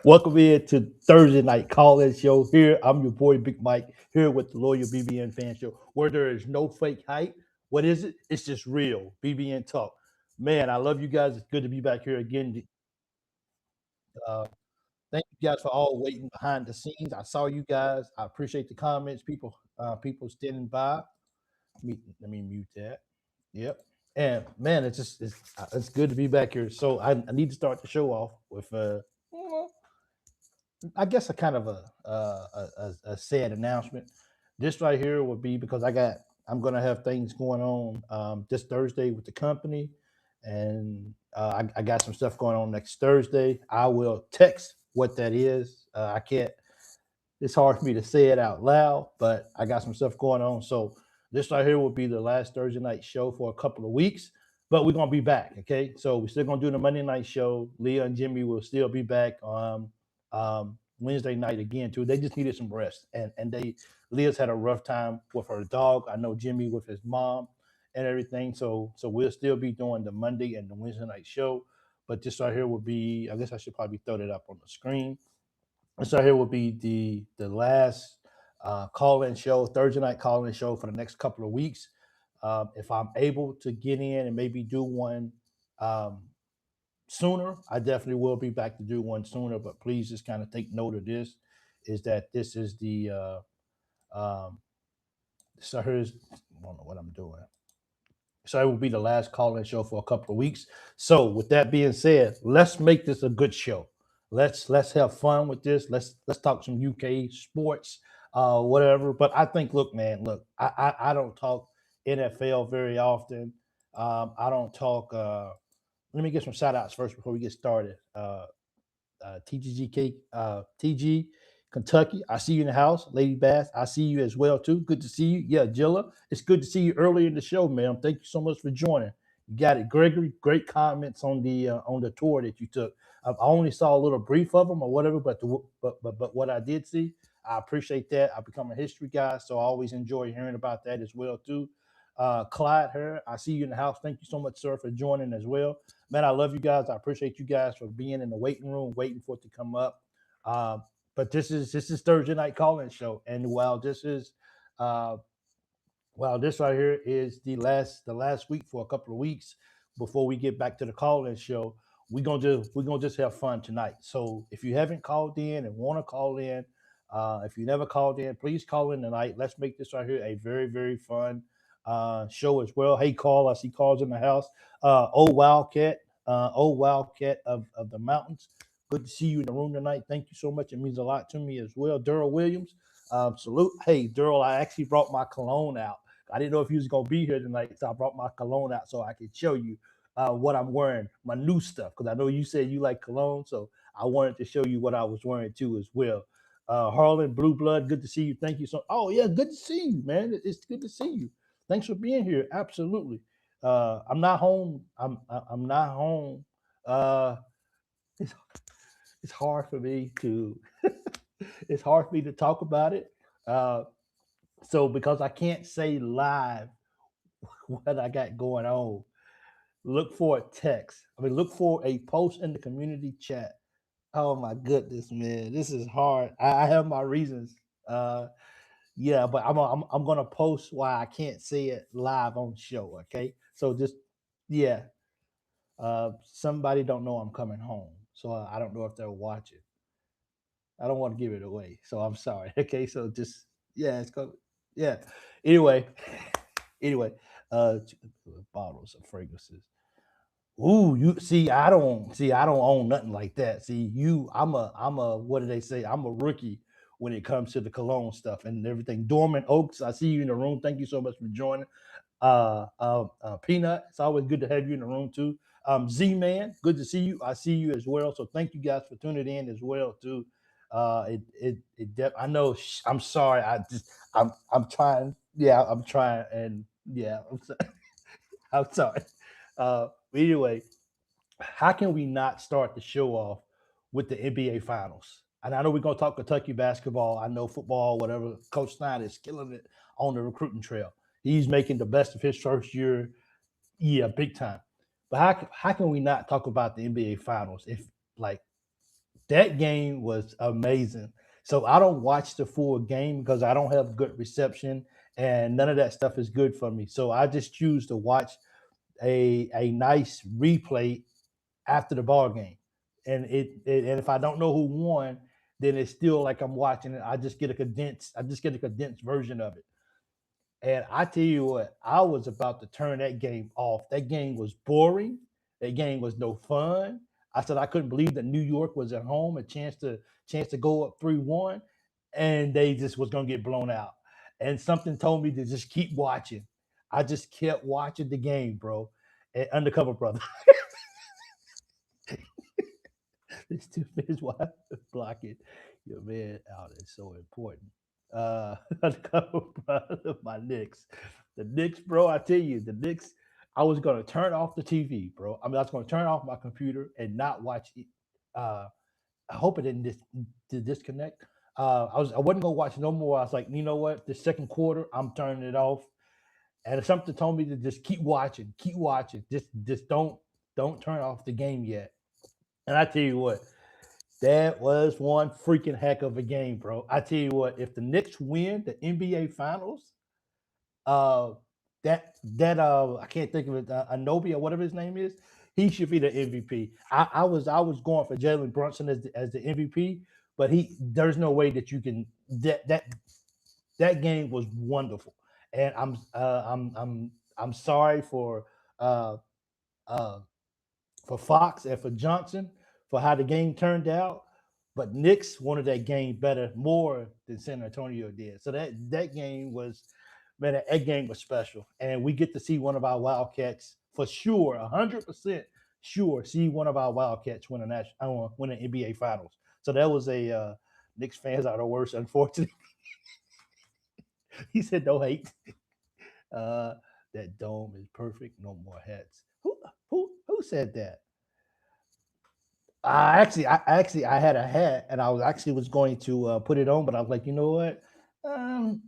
Welcome in to Thursday night call-in show. Here, I'm your boy Big Mike here with the Loyal BBN fan show, where there is no fake hype. What is it? It's just real BBN talk. Man, I love you guys. It's good to be back here again. Uh, Thank you guys for all waiting behind the scenes. I saw you guys. I appreciate the comments. People standing by. Let me mute that. Yep. And man, it's good to be back here. So I need to start the show off with I guess a kind of a sad announcement. This right here will be because I'm gonna have things going on this Thursday with the company, and I got some stuff going on next Thursday. I will text what that is. I can't. It's hard for me to say it out loud, but I got some stuff going on. So this right here will be the last Thursday night show for a couple of weeks. But we're gonna be back, okay? So we're still gonna do the Monday night show. Leah and Jimmy will still be back Wednesday night again too. They just needed some rest, and they Leah's had a rough time with her dog. I know Jimmy with his mom and everything. So we'll still be doing the Monday and the Wednesday night show. But this right here will be. I guess I should probably throw that up on the screen. This right here will be the last call-in show, Thursday night call-in show for the next couple of weeks. If I'm able to get in and maybe do one um, sooner, I definitely will be back to do one sooner. But please just kind of take note of this: is that this is the so here's I don't know what I'm doing. So it will be the last call-in show for a couple of weeks. So with that being said, let's make this a good show. Let's have fun with this. Let's talk some UK sports, whatever. But I think, look, man, look, I don't talk NFL very often. I don't talk. Let me get some shout outs first before we get started. TGGK, TG, Kentucky. I see you in the house. Lady Bass, I see you as well, too. Good to see you. Yeah, Jilla, it's good to see you early in the show, man. Thank you so much for joining. You got it. Gregory, great comments on the tour that you took. I only saw a little brief of them or whatever, but what I did see, I appreciate that. I become a history guy, so I always enjoy hearing about that as well, too. Clyde here, I see you in the house. Thank you so much, sir, for joining as well. Man, I love you guys. I appreciate you guys for being in the waiting room, waiting for it to come up. Uh, but this is Thursday night calling show, and uh, while this right here is the last week for a couple of weeks before we get back to the call-in show, we're gonna just have fun tonight. So if you haven't called in and want to call in, if you never called in, please call in tonight. Let's make this right here a very very fun show as well. Hey, Carl, I see Carl's in the house. Old Wildcat of the mountains. Good to see you in the room tonight. Thank you so much. It means a lot to me as well. Daryl Williams, salute. Hey, Daryl, I actually brought my cologne out. I didn't know if you was gonna be here tonight, so I brought my cologne out so I could show you what I'm wearing, my new stuff. Because I know you said you like cologne, so I wanted to show you what I was wearing too as well. Harlan, Blue Blood, good to see you. Thank you so. Oh yeah, good to see you, man. It's good to see you. Thanks for being here. Absolutely. I'm not home. I'm not home. Uh, it's it's hard for me to it's hard for me to talk about it. Uh, so because I can't say live what I got going on, look for a text. I mean, look for a post in the community chat. Oh my goodness, man, this is hard. I have my reasons. Uh, yeah, but I'm gonna post why I can't say it live on show. Okay, so just yeah, somebody don't know I'm coming home, so I don't know if they'll watch it. I don't want to give it away, so I'm sorry. Okay, so just yeah, it's go yeah. Anyway, anyway, uh, bottles of fragrances. Ooh, you see, I don't own nothing like that. See, I'm a what do they say? I'm a rookie when it comes to the cologne stuff and everything. Dormant Oaks, I see you in the room. Thank you so much for joining. Peanut, it's always good to have you in the room too. Z Man, good to see you. I see you as well. So thank you guys for tuning in as well too. I know. I'm sorry. I'm trying. Yeah, I'm trying, and yeah, I'm sorry. But anyway, how can we not start the show off with the NBA Finals? And I know we're going to talk Kentucky basketball. I know football, whatever. Coach Snyder is killing it on the recruiting trail. He's making the best of his first year. Yeah, big time. But how can we not talk about the NBA Finals if like That game was amazing. So I don't watch the full game because I don't have good reception and none of that stuff is good for me. So I just choose to watch a nice replay after the ball game. And and if I don't know who won, then it's still like I'm watching it. I just get a condensed version of it. And I tell you what, I was about to turn that game off. That game was boring. That game was no fun. I said I couldn't believe that New York was at home, a chance to go up 3-1, and they just was gonna get blown out. And something told me to just keep watching. I just kept watching the game, bro. And undercover brother. This two his wife blocking your man out is so important. Undercover brother, my Knicks. The Knicks, bro, I tell you, the Knicks, I was gonna turn off the TV, bro. I mean, I was gonna turn off my computer and not watch it. Uh, I hope it didn't disconnect. I wasn't gonna watch no more. I was like, you know what? The second quarter, I'm turning it off. And something told me to just keep watching, keep watching. Just don't turn off the game yet. And I tell you what, that was one freaking heck of a game, bro. I tell you what, if the Knicks win the NBA Finals, uh, I can't think of it, Anobi or whatever his name is, he should be the MVP. I was going for Jalen Brunson as the MVP, but there's no way that you can that game was wonderful, and I'm sorry uh, uh, for Fox and for Johnson for how the game turned out. But Knicks wanted that game better more than San Antonio did. So that game was, man, that game was special. And we get to see one of our Wildcats for sure, 100% sure, see one of our Wildcats win an NBA Finals. So that was Knicks fans are the worst, unfortunately. He said, no hate. Uh, that dome is perfect. No more hats. Who said that? I had a hat, and was going to put it on, but I was like, you know what? Um,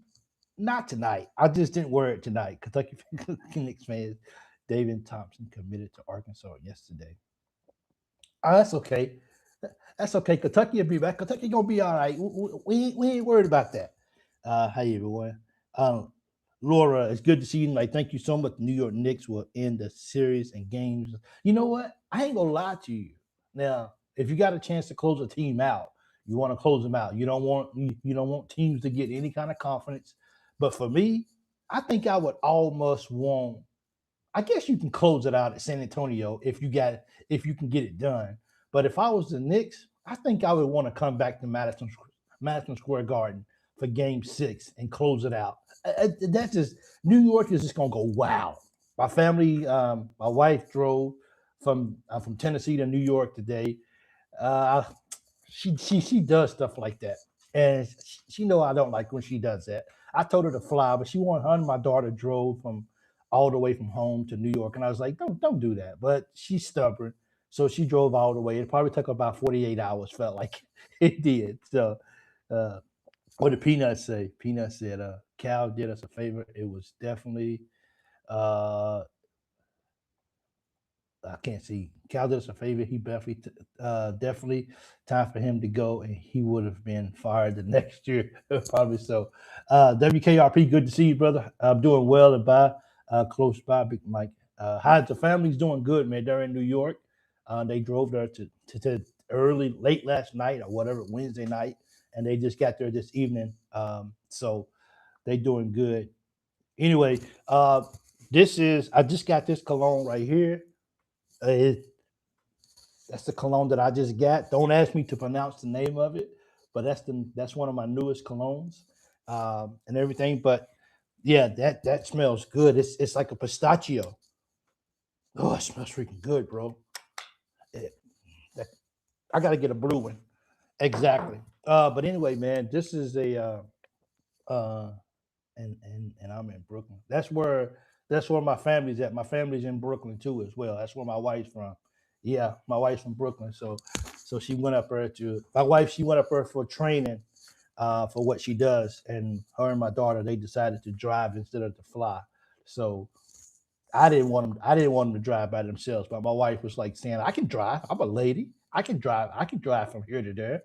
not tonight. I just didn't wear it tonight. Kentucky Knicks fans, David Thompson committed to Arkansas yesterday. That's okay. That's okay. Kentucky will be back. Kentucky gonna be all right. We ain't worried about that. Hey everyone. Um, Laura, it's good to see you tonight. Thank you so much. The New York Knicks will end the series and games. You know what? I ain't gonna lie to you. Now, if you got a chance to close a team out, you want to close them out. You don't want teams to get any kind of confidence. But for me, I think I would almost want. I guess you can close it out at San Antonio if you can get it done. But if I was the Knicks, I think I would want to come back to Madison Square Garden for Game 6 and close it out. That's just New York is just gonna go wow. My family, my wife drove from Tennessee to New York today. Uh, she does stuff like that, and she know I don't like when she does that. I told her to fly, but her and my daughter drove from all the way from home to New York, and I was like, don't do that. But she's stubborn, so she drove all the way. It probably took about 48 hours. Felt like it did. So, uh, what did Peanut say? Peanut said, "Cal did us a favor. It was definitely uh, I can't see. Cal did us a favor. He definitely time for him to go, and he would have been fired the next year, probably so. WKRP, good to see you, brother. I'm doing well and close by, Big Mike. How's the family's doing good, man? They're in New York. They drove there to early, late last night or whatever, Wednesday night, and they just got there this evening. So they doing good. Anyway, I just got this cologne right here. It, that's the cologne that I just got. Don't ask me to pronounce the name of it, but that's one of my newest colognes and everything. But yeah, that smells good. It's like a pistachio. Oh, it smells freaking good, bro. It, that, I got to get a blue one. Exactly. But anyway, man, this is uh, and I'm in Brooklyn. That's where my family's at. My family's in Brooklyn too as well. That's where my wife's from. Yeah, my wife's from Brooklyn. So she went up there to my wife. She went up there for training for what she does, and her and my daughter they decided to drive instead of to fly. So I didn't want them. I didn't want them to drive by themselves. But my wife was like saying, "I can drive. I'm a lady. I can drive from here to there.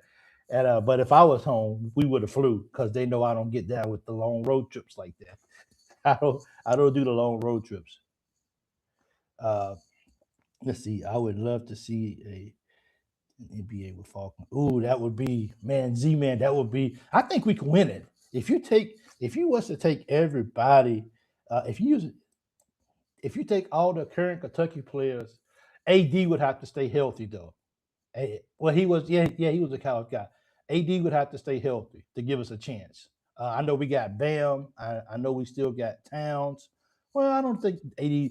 And but if I was home, we would have flew because they know I don't get down with the long road trips like that. I don't do the long road trips. Uh, let's see. I would love to see an NBA with Falcon. Ooh, that would be man, Z man. That would be. I think we can win it if you was to take everybody. If you take all the current Kentucky players, AD would have to stay healthy though. Well, he was he was a college guy. AD would have to stay healthy to give us a chance. I know we got Bam. I know we still got Towns. Well, I don't think AD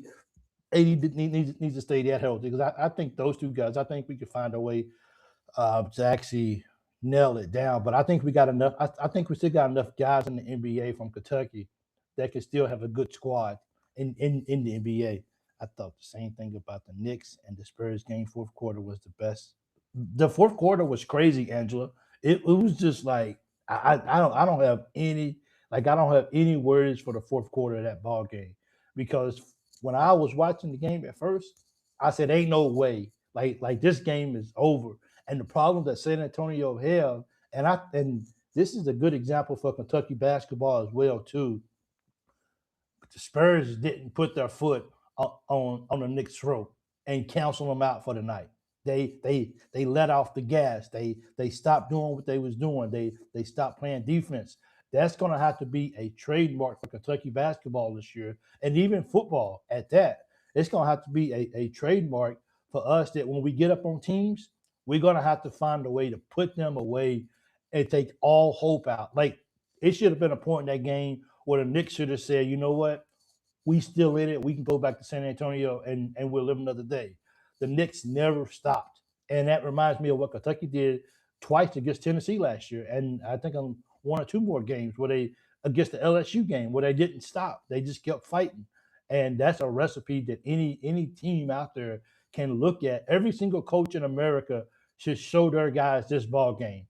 needs to stay that healthy because I think those two guys. I think we could find a way to actually nail it down. But I think we got enough. I think we still got enough guys in the NBA from Kentucky that can still have a good squad in the NBA. I thought the same thing about the Knicks and the Spurs game. Fourth quarter was the best. The fourth quarter was crazy, Angela. It was just like I don't have any I don't have any words for the fourth quarter of that ball game because when I was watching the game at first, I said, "Ain't no way like this game is over." And the problem that San Antonio had, and this is a good example for Kentucky basketball as well too. The Spurs didn't put their foot on the Knicks' throat and cancel them out for the night. They let off the gas. They stopped doing what they was doing. They stopped playing defense. That's going to have to be a trademark for Kentucky basketball this year, and even football at that. It's going to have to be a trademark for us that when we get up on teams, we're going to have to find a way to put them away and take all hope out. Like it should have been a point in that game where the Knicks should have said, you know what, we still in it. We can go back to San Antonio and we'll live another day. The Knicks never stopped. And that reminds me of what Kentucky did twice against Tennessee last year. And I think on one or two more games where they against the LSU game where they didn't stop. They just kept fighting. And that's a recipe that any team out there can look at. Every single coach in America should show their guys this ball game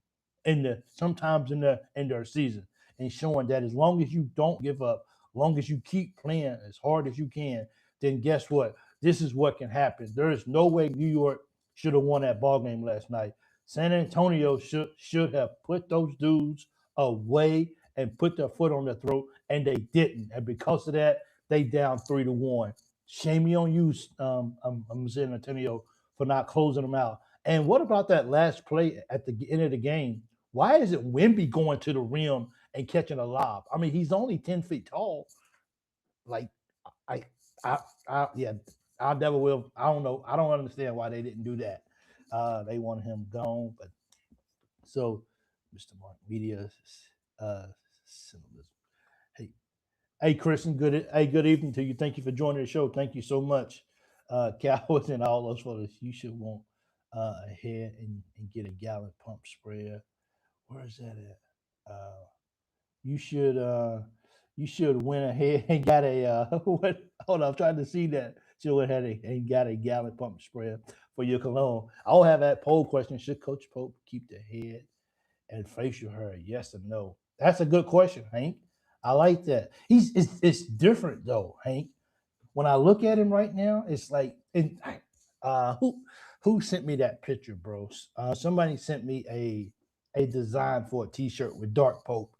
sometimes in their season and showing that as long as you don't give up, long as you keep playing as hard as you can, then guess what? This is what can happen. There is no way New York should have won that ball game last night. San Antonio should have put those dudes away and put their foot on their throat, and they didn't. And because of that, they down 3-1. Shame on you, San Antonio, for not closing them out. And what about that last play at the end of the game? Why is it Wimby going to the rim and catching a lob? I mean, he's only 10 feet tall. Like, I, yeah, I never will. I don't know. I don't understand why they didn't do that. They wanted him gone, but so, Mr. Mark Media, uh, symbolism. Hey, hey, Kristen. Good evening to you. Thank you for joining the show. Thank you so much, Cowboys and all those fellas. You should want ahead and get a gallon pump sprayer. Where is that at? You should you should went ahead and got a what, hold on, I'm trying to see that. Should went ahead and got a gallon pump sprayer for your cologne. I'll have that poll question. Should Coach Pope keep the head and facial hair? Yes or no? That's a good question, Hank. I like that. It's different though, Hank. When I look at him right now, it's like uh who sent me that picture, bros? Somebody sent me a design for a T-shirt with Dark Pope.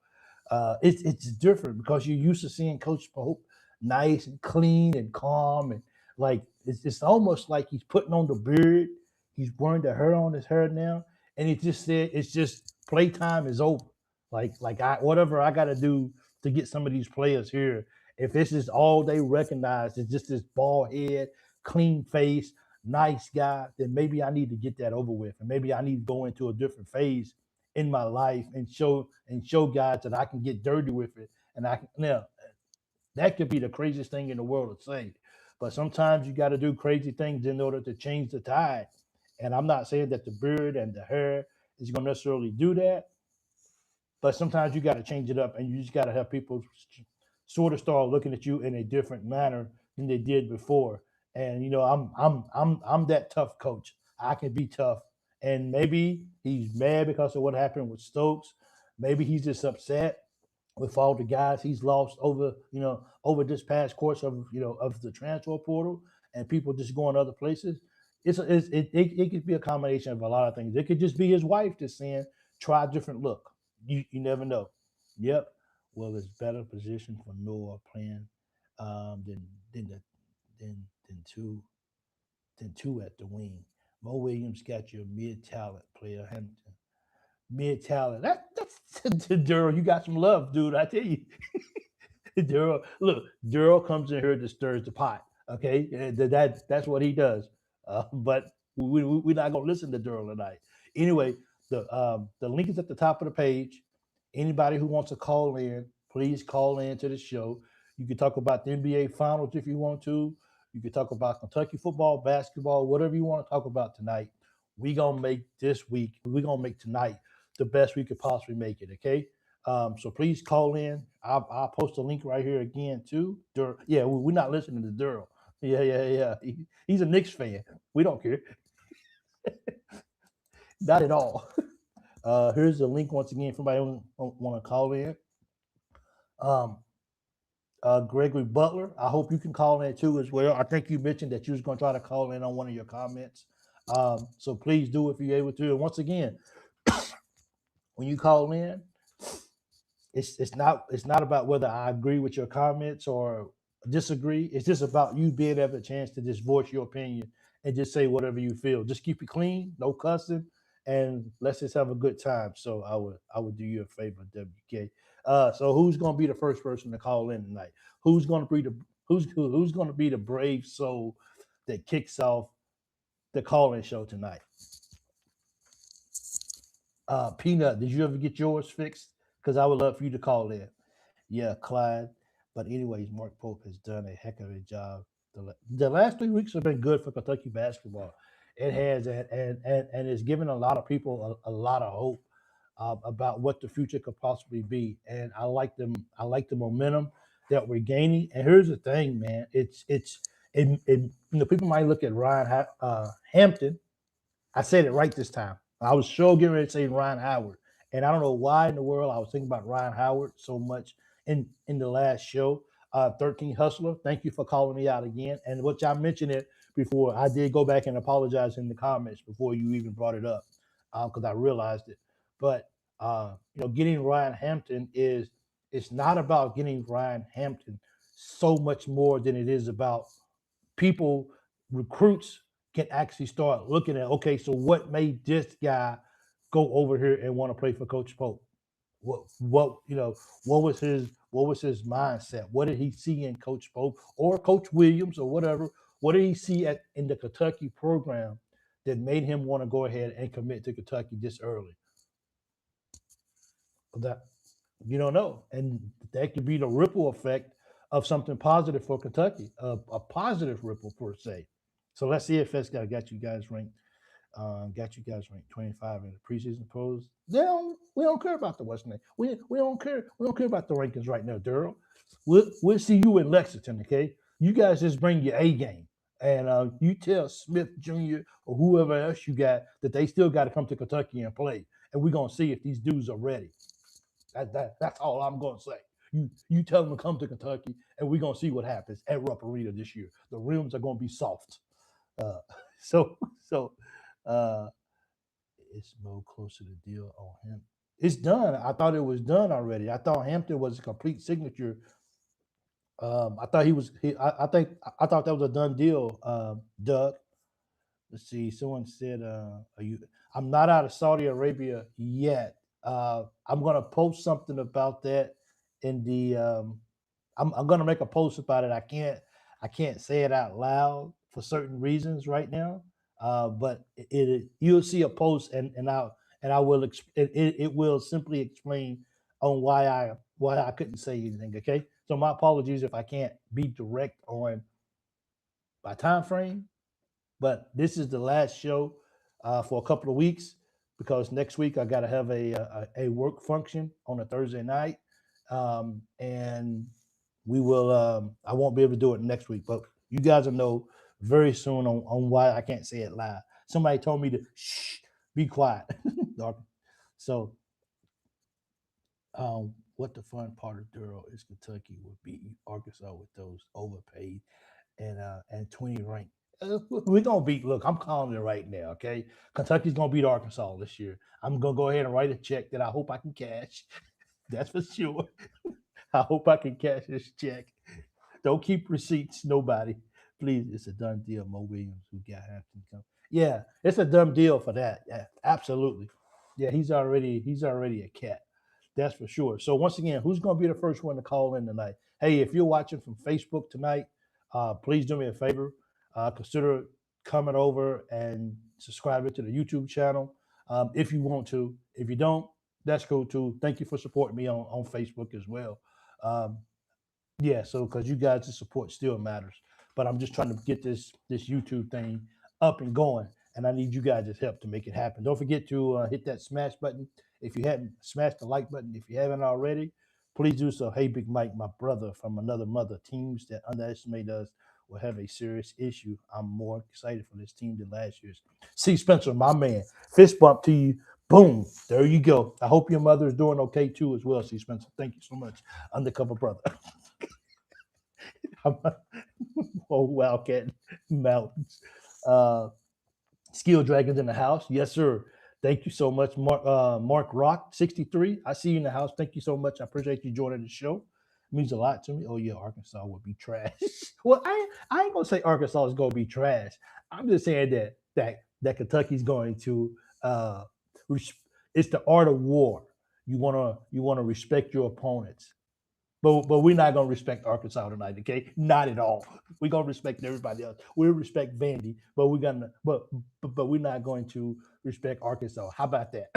It's different because you're used to seeing Coach Pope nice and clean and calm and like it's almost like he's putting on the beard. He's wearing the hair on his hair now, and he just said it's just playtime is over. Like I whatever I got to do to get some of these players here. If this is all they recognize, it's just this bald head, clean face, nice guy, then maybe I need to get that over with, and maybe I need to go into a different phase in my life and show guys that I can get dirty with it. And I can now that could be the craziest thing in the world to say. But sometimes you got to do crazy things in order to change the tide. And I'm not saying that the beard and the hair is going to necessarily do that, but sometimes you got to change it up, and you just got to have people sort of start looking at you in a different manner than they did before. And I'm that tough coach. I can be tough, and maybe he's mad because of what happened with Stokes. Maybe he's just upset with all the guys he's lost over this past course of of the transfer portal and people just going other places. it could be a combination of a lot of things. It could just be his wife just saying, try a different look. You never know. Yep. Well, it's better position for Noah playing than than the than two at the wing. Mo Williams got your mid talent player Hampton. Mid talent. That's Durrell. You got some love, dude. I tell you. Daryl, look, Daryl comes in here to stirs the pot. Okay, that's what he does. But we're not gonna listen to Daryl tonight. Anyway, the link is at the top of the page. Anybody who wants to call in, please call in to the show. You can talk about the NBA Finals if you want to. You can talk about Kentucky football, basketball, whatever you want to talk about tonight. We gonna make this week. We gonna make tonight the best we could possibly make it. Okay. So please call in. I'll post a link right here again too. Yeah, we're not listening to Durrell. Yeah. He's a Knicks fan. We don't care. Not at all. Here's the link once again. If anybody want to call in. Um, Gregory Butler. I hope you can call in too as well. I think you mentioned that you was going to try to call in on one of your comments. So please do if you're able to. And once again, when you call in, it's not about whether I agree with your comments or disagree. It's just about you being able a chance to just voice your opinion and just say whatever you feel. Just keep it clean, no cussing, and let's just have a good time. So I would do you a favor, WK. So who's gonna be the first person to call in tonight? Who's gonna be who's gonna be the brave soul that kicks off the call-in show tonight? Peanut, did you ever get yours fixed? Because I would love for you to call in. Yeah, Clyde. But anyways, Mark Pope has done a heck of a job. The last 3 weeks have been good for Kentucky basketball. It has, and it's given a lot of people a lot of hope about what the future could possibly be. And I like them. I like the momentum that we're gaining. And here's the thing, man. People might look at Hampton. I said it right this time. I was sure getting ready to say Ryan Howard, and I don't know why in the world I was thinking about Ryan Howard so much in the last show. 13 Hustler, thank you for calling me out again. And which I mentioned it before. I did go back and apologize in the comments before you even brought it up because I realized it. But getting Ryan Hampton is it's not about getting Ryan Hampton so much more than it is about people, recruits can actually start looking at, okay, so what made this guy go over here and want to play for Coach Pope? What was his mindset? What did he see in Coach Pope or Coach Williams or whatever? What did he see in the Kentucky program that made him want to go ahead and commit to Kentucky this early? That you don't know, and that could be the ripple effect of something positive for Kentucky, a positive ripple per se. So let's see if that's got you guys ranked. Got you guys ranked 25 in the preseason polls. We don't care about the Western. We don't care. We don't care about the rankings right now, Daryl. We'll see you in Lexington, okay? You guys just bring your A game, and you tell Smith Jr. or whoever else you got that they still got to come to Kentucky and play, and we're gonna see if these dudes are ready. That's all I'm gonna say. You tell them to come to Kentucky, and we're gonna see what happens at Rupp Arena this year. The rims are gonna be soft. Uh, so uh, it's Mo close to the deal on him. It's done. I thought it was done already. I thought Hampton was a complete signature. I thought he was. I thought that was a done deal. Doug. Let's see. Someone said, "Are you?" I'm not out of Saudi Arabia yet. I'm gonna post something about that in the. I'm gonna make a post about it. I can't say it out loud for certain reasons right now. But you'll see a post and I will it will simply explain on why I couldn't say anything. Okay, so my apologies if I can't be direct on my time frame, but this is the last show for a couple of weeks because next week I got to have a work function on a Thursday night, and we will. I won't be able to do it next week, but you guys will know very soon on why I can't say it live. Somebody told me to shh, be quiet. So, what the fun part of Duro is Kentucky would beat Arkansas with those overpaid and 20 ranked. We're gonna beat. Look, I'm calling it right now. Okay, Kentucky's gonna beat Arkansas this year. I'm gonna go ahead and write a check that I hope I can cash. That's for sure. I hope I can cash this check. Don't keep receipts, nobody. Please, it's a done deal. Mo Williams, who got Hampton come. Yeah, it's a done deal for that. Yeah, absolutely. Yeah, he's already a cat. That's for sure. So once again, who's going to be the first one to call in tonight? Hey, if you're watching from Facebook tonight, please do me a favor. Consider coming over and subscribing to the YouTube channel if you want to. If you don't, that's cool too. Thank you for supporting me on Facebook as well. Um, yeah, so because you guys' support still matters, but I'm just trying to get this YouTube thing up and going, and I need you guys' help to make it happen. Don't forget to hit that smash button if you hadn't smashed the like button if you haven't already. Please do so. Hey, Big Mike, my brother from another mother. Teams that underestimate us will have a serious issue. I'm more excited for this team than last year's. See, Spencer, my man, fist bump to you. Boom, there you go. I hope your mother is doing okay too as well. See, Spencer, thank you so much, undercover brother. Oh, Wildcat Mountains. Uh, Skill Dragons in the house. Yes, sir. Thank you so much, Mark Rock 63. I see you in the house. Thank you so much. I appreciate you joining the show. It means a lot to me. Oh yeah, Arkansas would be trash. Well, I ain't gonna say Arkansas is gonna be trash. I'm just saying that Kentucky's going to res- it's the art of war. You wanna respect your opponents. But we're not gonna respect Arkansas tonight, okay? Not at all. We're gonna respect everybody else. We'll respect Vandy, but but we're not going to respect Arkansas. How about that?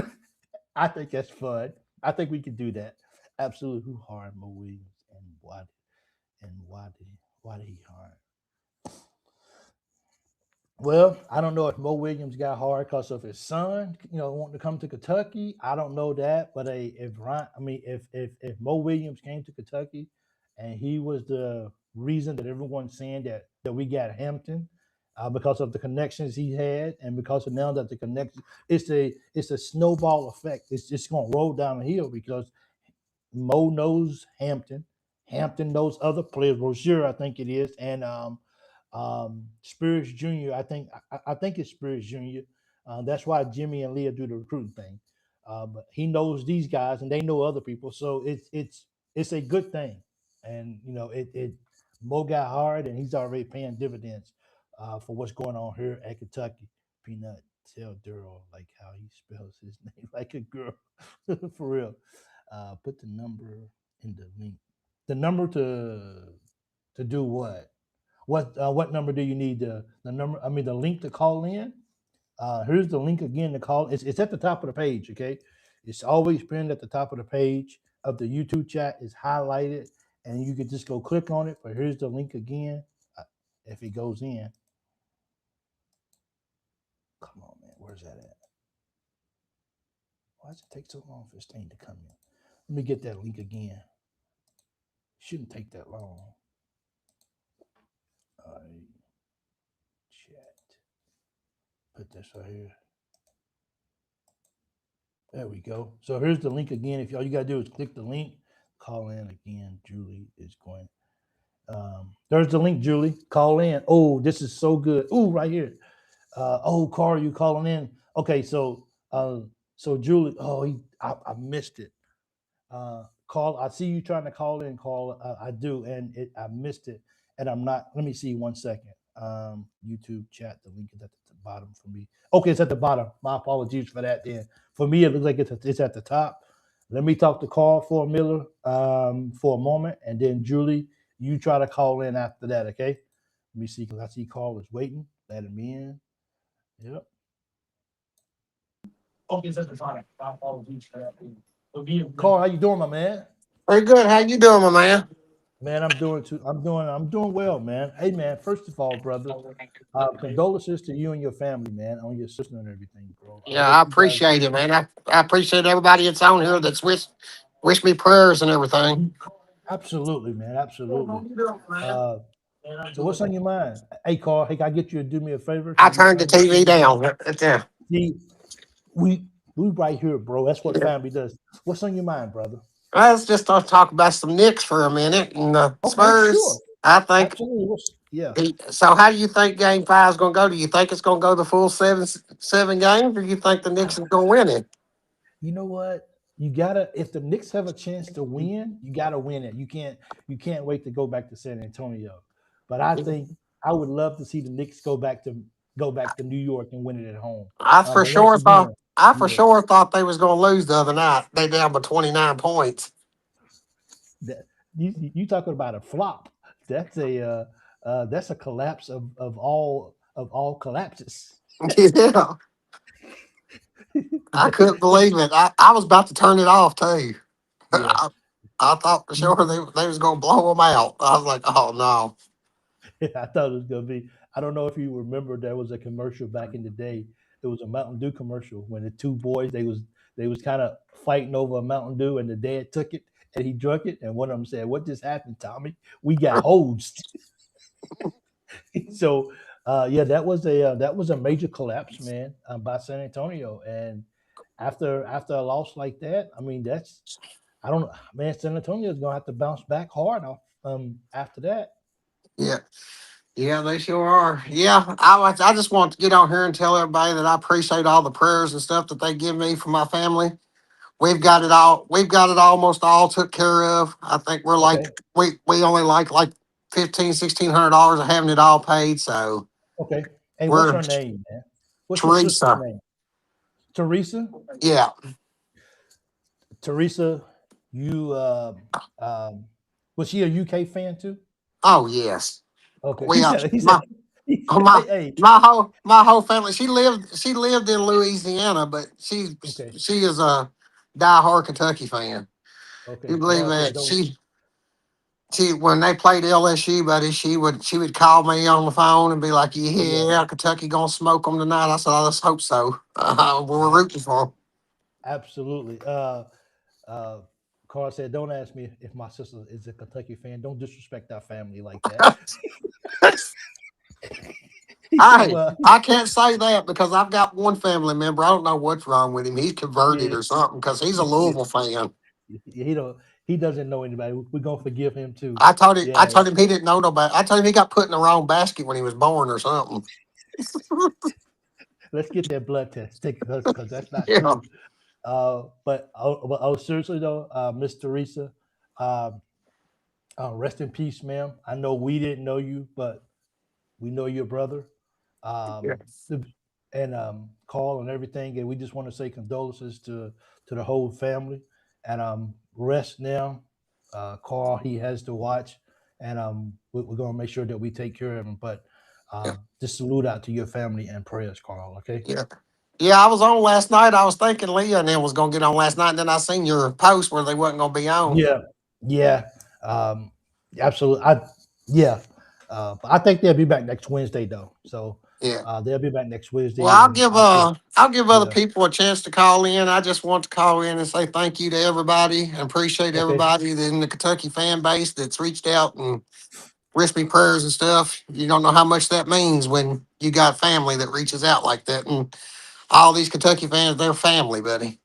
I think that's fun. I think we can do that. Absolutely. Who harmed Mo Williams and why did he harm? Well, I don't know if Mo Williams got hard because of his son, wanting to come to Kentucky. I don't know that, but if Mo Williams came to Kentucky, and he was the reason that everyone's saying that we got Hampton, because of the connections he had, and because of now that the connection, it's a snowball effect. It's just going to roll down the hill because Mo knows Hampton. Hampton knows other players. Rozier, I think it is, and Spears Jr. I think it's Spears Jr. That's why Jimmy and Leah do the recruiting thing. But he knows these guys, and they know other people, so it's a good thing. And it Mo got hard, and he's already paying dividends for what's going on here at Kentucky. Peanut, tell Daryl like how he spells his name like a girl, for real. Put the number in the link. The number to do what? What number do you need? The number? I mean, the link to call in. Here's the link again to call. It's at the top of the page. Okay, it's always pinned at the top of the page of the YouTube chat. It's highlighted, and you can just go click on it. But here's the link again. If it goes in, come on, man, where's that at? Why does it take so long for this thing to come in? Let me get that link again. Shouldn't take that long. All right, chat. Put this right here. There we go. So here's the link again. If all you gotta do is click the link, call in again. Julie is going. There's the link, Julie. Call in. Oh, this is so good. Oh, right here. Carl, you calling in? Okay, so Julie. Oh, I missed it. Call. I see you trying to call in. Call. I do, and I missed it, and I'm not. Let me see 1 second. YouTube chat. The link is at the bottom for me. Okay, it's at the bottom. My apologies for that. Then for me, it looks like it's at the top. Let me talk to Carl for Miller for a moment, and then Julie, you try to call in after that. Okay. Let me see because I see Carl is waiting. Let him in. Yep. Okay, it's at the bottom. My apologies for that. Carl, how you doing, my man? Very good. How you doing, my man? Man, I'm doing well, man. Hey, man. First of all, brother, condolences to you and your family, man, on your sister and everything, bro. I Yeah, hope I you guys. appreciate it, man. I appreciate everybody that's on here that's wish me prayers and everything. Absolutely, man. Absolutely. Uh, so what's on your mind? Hey, Carl. Hey, can I get you to do me a favor? I Can you turned the turn your TV TV down? down. Yeah. See, we right here, bro. That's what family does. What's on your mind, brother? Let's just talk about some Knicks for a minute and Okay, Spurs. sure. I think. Absolutely. Yeah. So, how do you think Game 5 is going to go? Do you think it's going to go the full seven games, or do you think the Knicks is going to win it? You know what? You gotta if the Knicks have a chance to win, you gotta win it. You can't wait to go back to San Antonio. But I think I would love to see the Knicks go back to New York and win it at home. I for But once sure thought. again, I for yeah, sure thought they was going to lose the other night. They down by 29 points. you talking about a flop. That's a collapse of all collapses. Yeah, I That- couldn't believe it. I was about to turn it off too. yeah. I thought for sure they was going to blow them out. I was like, oh no. I thought it was gonna be. I don't know if you remember there was a commercial back in the day. It was a Mountain Dew commercial when the two boys they was kind of fighting over a Mountain Dew and the dad took it and he drunk it and one of them said, "What just happened, Tommy? We got hosed." So yeah, that was a major collapse, man, by San Antonio. And after a loss like that, I mean that's I don't man, San Antonio is gonna have to bounce back hard after that. Yeah. Yeah, they sure are. Yeah, I just want to get on here and tell everybody that I appreciate all the prayers and stuff that they give me for my family. We've Yeah. got it all. We've got it almost all took care of. I think we're like Okay. we only like 1500 $1,600 of having it all paid. So Okay. Hey, what's we're her name, man? What's your sister's Teresa. name? Teresa? Yeah. Teresa, you um was she a UK fan too? Oh yes. Okay. We He said he said my he oh, said, hey, hey. my whole family. She lived in Louisiana, but Okay. she is a diehard Kentucky fan. You Okay. believe Carl said that? don't She when they played LSU, buddy, she would call me on the phone and be like, yeah. "Yeah, Kentucky gonna smoke them tonight." I said, "Let's hope so." We're I, rooting for absolutely. Uh Carl said, don't ask me if my sister is a Kentucky fan. Don't disrespect our family like that. them. He said, I well, I can't say that because I've got one family member. I don't know what's wrong with him. He's converted yeah, or something because he's a yeah. Louisville fan. He doesn't know anybody. We're gonna forgive him too. I Yeah. told him he didn't know nobody. I told him he got put in the wrong basket when he was born or something. Let's get that blood test because that's not Yeah. true. But seriously though, Miss Teresa, um, rest in peace, ma'am. I know we didn't know you, but we know your brother, Yeah. the- and Carl and everything. And we just want to say condolences to the whole family. And rest now. Carl, he has to watch, and we're gonna make sure that we take care of him. But Yeah. just salute out to your family and prayers, Carl. Okay. Yeah. Yeah, I was on last night. I was thinking Leah and them was gonna get on last night, and then I seen your post where they wasn't gonna be on. Yeah, yeah, absolutely. Yeah, but I think they'll be back next Wednesday though. So Yeah. they'll be back next Well, Wednesday, and I'll give other yeah. people a chance to call in. I just want to call in and say thank you to everybody and appreciate Okay, everybody in the Kentucky fan base that's reached out and wished me prayers and stuff. You don't know how much that means when you got family that reaches out like that. And all these Kentucky fans, they're family, buddy.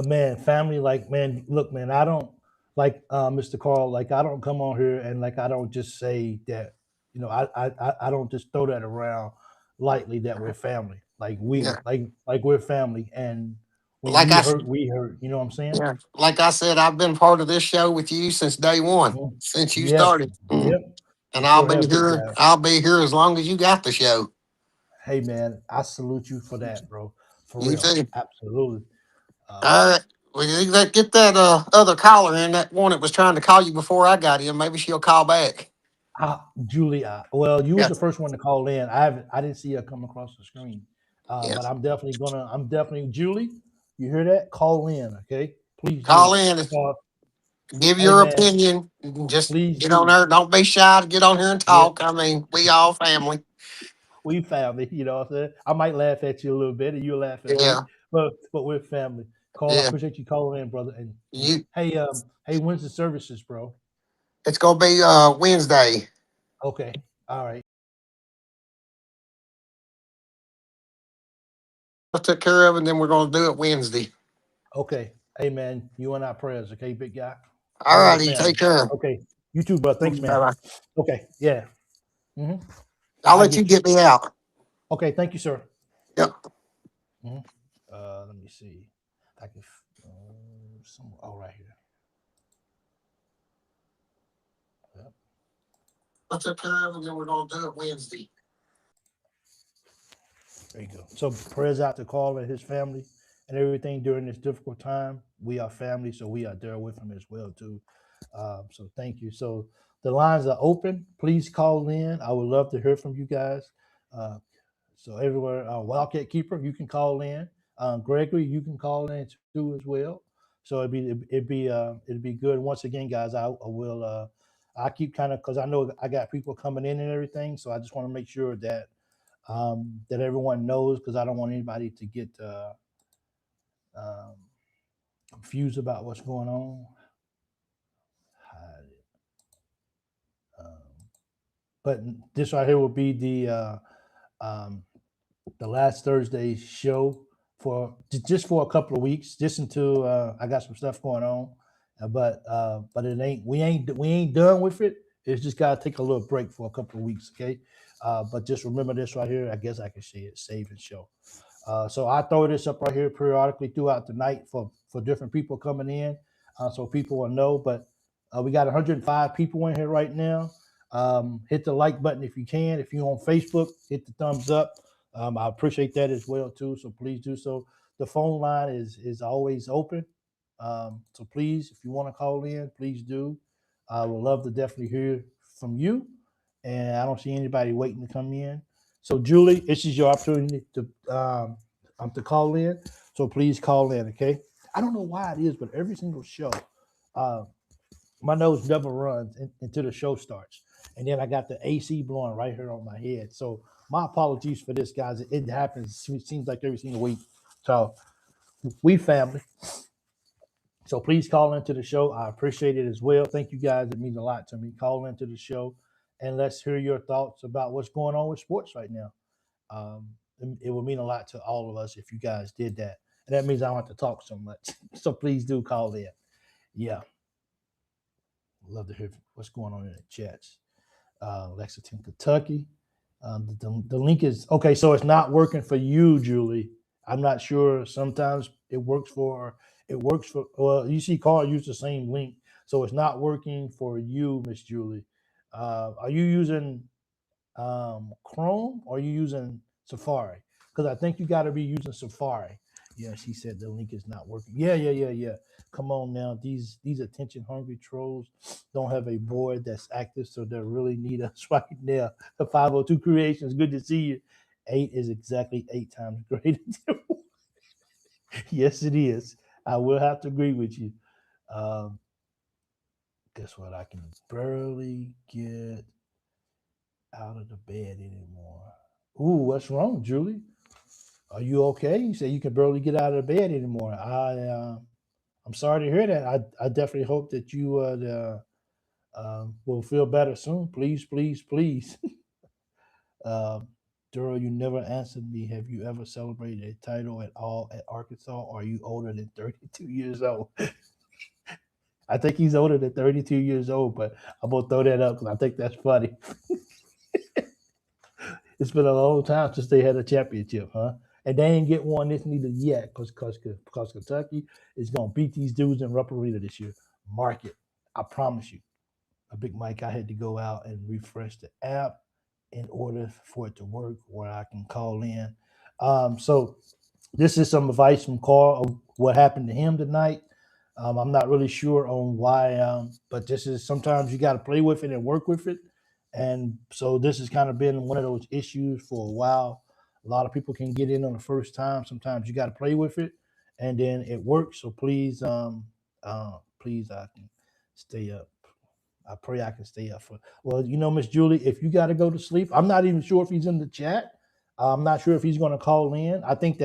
man, family. Like, man, look, man, I don't like Mr. Carl. Like, I don't come on here and like I don't just say that. I don't just throw that around lightly that we're family. Like we Yeah. like we're family, and when Like you I hurt, we hurt. You know what I'm saying? yeah, like I said, I've been part of this show with you since day one, Mhm. since you Yes. started. Yep. And You sure have, big guy. I'll be here as long as you got the show. Hey man, I salute you for that, bro. For You real, too. absolutely. Um, All right. Well, get that other caller in, that one that was trying to call you before I got in. Maybe she'll call back. Julie, well, you was Yeah. the first one to call in. I didn't see her come across the screen, Yeah. but I'm definitely Julie. You hear that? Call in, okay? Please do. Call in. Uh, Give hey your man, opinion. Just please get on do. there. Don't be shy to get on here and Yeah, talk. I mean, we all family. we family. You know what I'm saying? I might laugh at you a little bit, and you laugh at me, Yeah. but we're family. Carl, I Yeah. appreciate you calling in, brother. And You. hey, when's the services, bro? It's gonna be Wednesday. Okay, all right. I took care of, it, and then we're gonna do it Wednesday. Okay. Hey man, you and our prayers, okay, big guy? All All right, righty. family. Take care. Okay. You too, bro. Thanks, man. Bye-bye. Okay. Yeah. hmm I'll I let you get you. get me out. Okay. Thank you, sir. Yep. hmm let me see. I can. Right here. Yep. What's that time? And then we're going to do it Wednesday. There you go. So prayers out to Carl and his family and everything during this difficult time. We are family, so we are there with him as well too. So thank you. So the lines are open. Please call in. I would love to hear from you guys. Uh, so everywhere, Wildcat Keeper, you can call in. Gregory, you can call in too as well. So it'd be good. Once again, guys, I will. I keep kind of because I know I got people coming in and everything. So I just want to make sure that everyone knows because I don't want anybody to get um, confused about what's going on. Hide it. But this right here will be um, the last Thursday show for just for a couple of weeks, just until I got some stuff going on. But it ain't we ain't done with it. It's just gotta take a little break for a couple of weeks, okay? But just remember this right here. I guess I can say it, save and show. So I throw this up right here periodically throughout the night for different people coming in, so people will know. But we got 105 people in here right now. Hit the like button if you can. If you're on Facebook, hit the thumbs up. I appreciate that as well too. So please do so. The phone line is always open. So please, if you want to call in, please do. I would love to definitely hear from you. And I don't see anybody waiting to come in. So Julie, this is your opportunity to call in. So please call in, okay? I don't know why it is, but every single show, uh, my nose never runs until the show starts, and then I got the AC blowing right here on my head. So my apologies for this, guys. It happens. It seems like every single week. So we family. So please call into the show. I appreciate it as well. Thank you guys. It means a lot to me. Call into the show, and let's hear your thoughts about what's going on with sports right now. It would mean a lot to all of us if you guys did that. And that means I don't have to talk so much. So please do call in. Yeah. Love to hear what's going on in the chats. Lexington, Kentucky. The link is okay. So it's not working for you, Julie. I'm not sure. Sometimes it works for. Well, you see, Carl used the same link, so it's not working for you, Miss Julie. Are you using Chrome or are you using Safari? Because I think you got to be using Safari. Yeah, she said the link is not working. Yeah. Come on now, these attention hungry trolls don't have a board that's active, so they really need us right now. The 502 Creations, good to see you. 8 is exactly 8 times greater. Yes, it is. I will have to agree with you. Um, guess what? I can barely get out of the bed anymore. Ooh, what's wrong, Julie? Are you okay? You say you can barely get out of bed anymore. I'm sorry to hear that. I definitely hope that you will feel better soon. Please, please, please. uh, Duro, you never answered me. Have you ever celebrated a title at all at Arkansas? Or are you older than 32 years old? I think he's older than 32 years old, but I'm gonna throw that up because I think that's funny. It's been a long time since they had a championship, huh? And they ain't get one this neither yet because Kentucky is gonna beat these dudes in Rupp Arena this year. Mark it. I promise you. A Big Mike, I had to go out and refresh the app in order for it to work where I can call in. So this is some advice from Carl of what happened to him tonight. I'm not really sure on why, but this is sometimes you got to play with it and work with it. And so this has kind of been one of those issues for a while. A lot of people can get in on the first time. Sometimes you got to play with it, and then it works. So please, I can stay up. I pray I can stay up for. Well, Miss Julie, if you got to go to sleep, I'm not even sure if he's in the chat. I'm not sure if he's going to call in. I think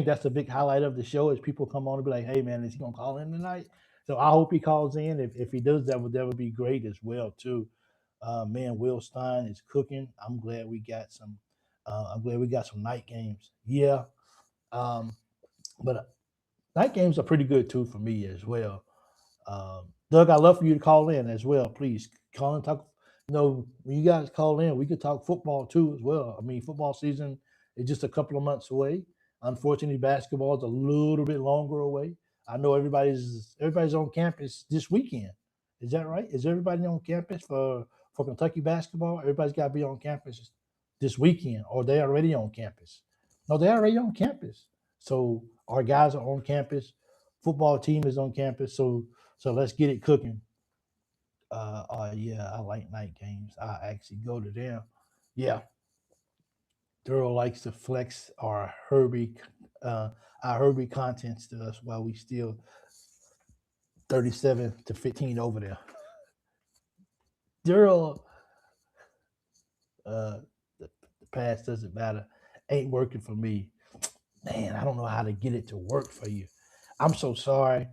that's a big highlight of the show is people come on and be like, "Hey, man, is he gonna call in tonight?" So I hope he calls in. If he does, that would be great as well too. Man, Will Stein is cooking. I'm glad we got some. I'm glad we got some night games. Yeah, but night games are pretty good too for me as well. Doug, I'd love for you to call in as well. Please call and talk. When you guys call in, we could talk football too as well. I mean, football season is just a couple of months away. Unfortunately, basketball is a little bit longer away. I know everybody's on campus this weekend. Is that right? Is everybody on campus for Kentucky basketball? Everybody's got to be on campus this weekend, or they already on campus. No, they're already on campus. So our guys are on campus. Football team is on campus. So let's get it cooking. Yeah, I like night games. I actually go to them. Yeah, Daryl likes to flex uh, our Herbie contents to us while we still 37-15 over there. Daryl, uh, the past doesn't matter. Ain't working for me. Man, I don't know how to get it to work for you. I'm so sorry,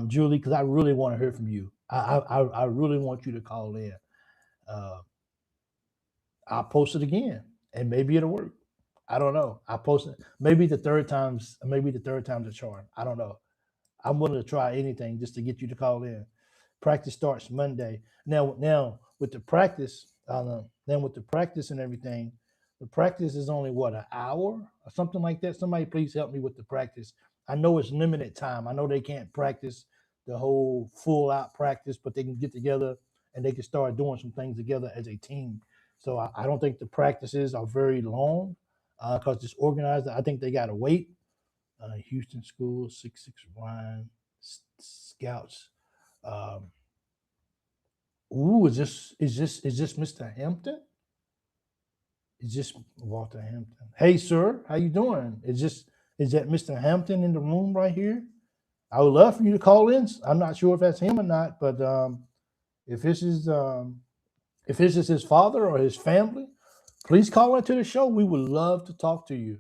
Julie, because I really want to hear from you. I really want you to call in. Uh, I'll post it again, and maybe it'll work. I don't know. I post it. Maybe the third time's a charm. I don't know. I'm willing to try anything just to get you to call in. Practice starts Monday. Now with the practice, then with the practice and everything, the practice is only what, an hour or something like that. Somebody please help me with the practice. I know it's limited time. I know they can't practice the whole full out practice, but they can get together and they can start doing some things together as a team. So I don't think the practices are very long because it's organized. I think they got to wait. Houston School 661 Scouts. Um, is this Mr. Hampton? Is this Walter Hampton? Hey, sir, how you doing? Is that Mr. Hampton in the room right here? I would love for you to call in. I'm not sure if that's him or not, but if this is if this is his father or his family, please call into the show. We would love to talk to you.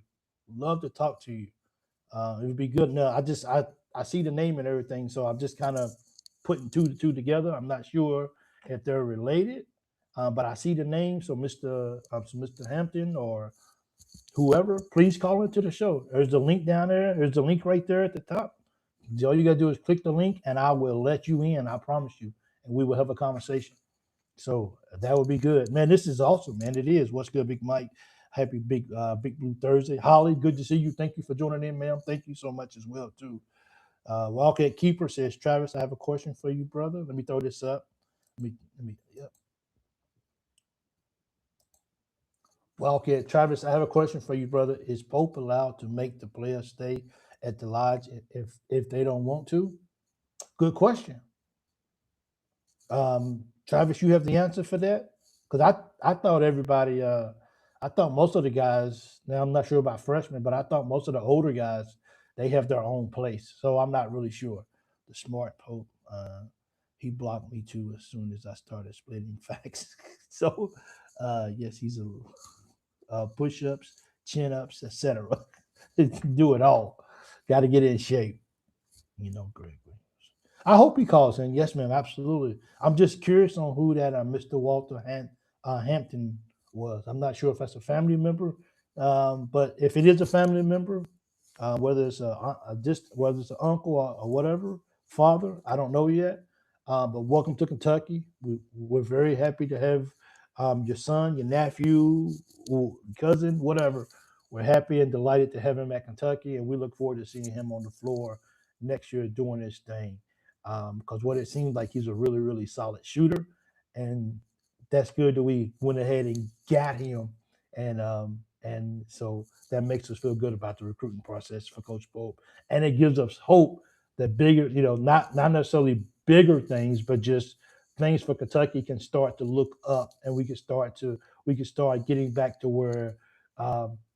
Love to talk to you. It would be good. No, I see the name and everything, so I'm just kind of putting two to two together. I'm not sure if they're related, but I see the name. So Mr. Hampton or whoever, please call into the show. There's the link down there. There's the link right there at the top. All you gotta do is click the link, and I will let you in. I promise you, and we will have a conversation. So that would be good, man. This is awesome, man. It is. What's good, Big Mike? Happy Big Blue Thursday. Holly, good to see you. Thank you for joining in, ma'am. Thank you so much as well too. Wildcat Keeper says, Travis, I have a question for you, brother. Let me throw this up. Yep. Wildcat Travis, I have a question for you, brother. Is Pope allowed to make the players stay at the lodge if they don't want to? Good question. Travis, you have the answer for that? Because I thought everybody, I thought most of the guys, now I'm not sure about freshmen, but I thought most of the older guys, they have their own place. So I'm not really sure. The smart Pope, he blocked me too as soon as I started splitting facts. So, yes, he's push ups, chin ups, etc. Do it all. Got to get in shape. Greg. I hope he calls in. Yes, ma'am. Absolutely. I'm just curious on who that Mr. Walter Hampton was. I'm not sure if that's a family member, but if it is a family member, whether it's whether it's an uncle or whatever, father, I don't know yet. But welcome to Kentucky. We're very happy to have your son, your nephew, or cousin, whatever. We're happy and delighted to have him at Kentucky, and we look forward to seeing him on the floor next year doing his thing. Because what it seems like, he's a really, really solid shooter, and that's good that we went ahead and got him, and so that makes us feel good about the recruiting process for Coach Pope, and it gives us hope that bigger, not necessarily bigger things, but just things for Kentucky can start to look up, and we can start getting back to where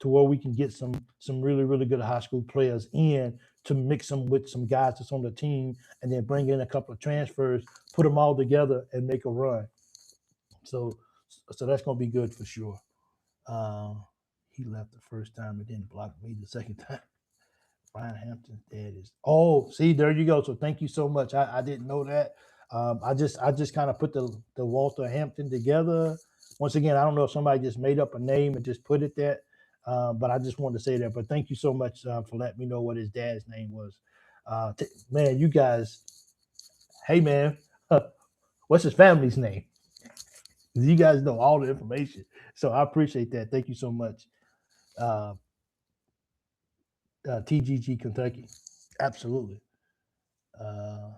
we can get some really, really good high school players in to mix them with some guys that's on the team, and then bring in a couple of transfers, put them all together, and make a run. So, so that's gonna be good for sure. Uh, he left the first time and didn't block me the second time. Brian Hampton's dad is. Oh, see, there you go. So thank you so much. I didn't know that. I just kind of put the Walter Hampton together. Once again, I don't know if somebody just made up a name and just put it there, but I just wanted to say that. But thank you so much for letting me know what his dad's name was. Man, you guys. Hey, man. What's his family's name? You guys know all the information, so I appreciate that. Thank you so much, uh, TGG Kentucky. Absolutely. Uh,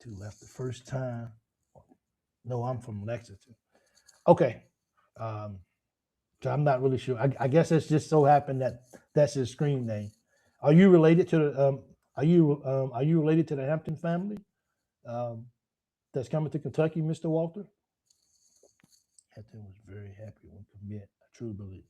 Two left the first time. No, I'm from Lexington. Okay. Um, so I'm not really sure. I guess it's just so happened that that's his screen name. Are you related to the? Are you related to the Hampton family? Um, that's coming to Kentucky, Mr. Walter. Hampton was very happy when commit. I truly believe.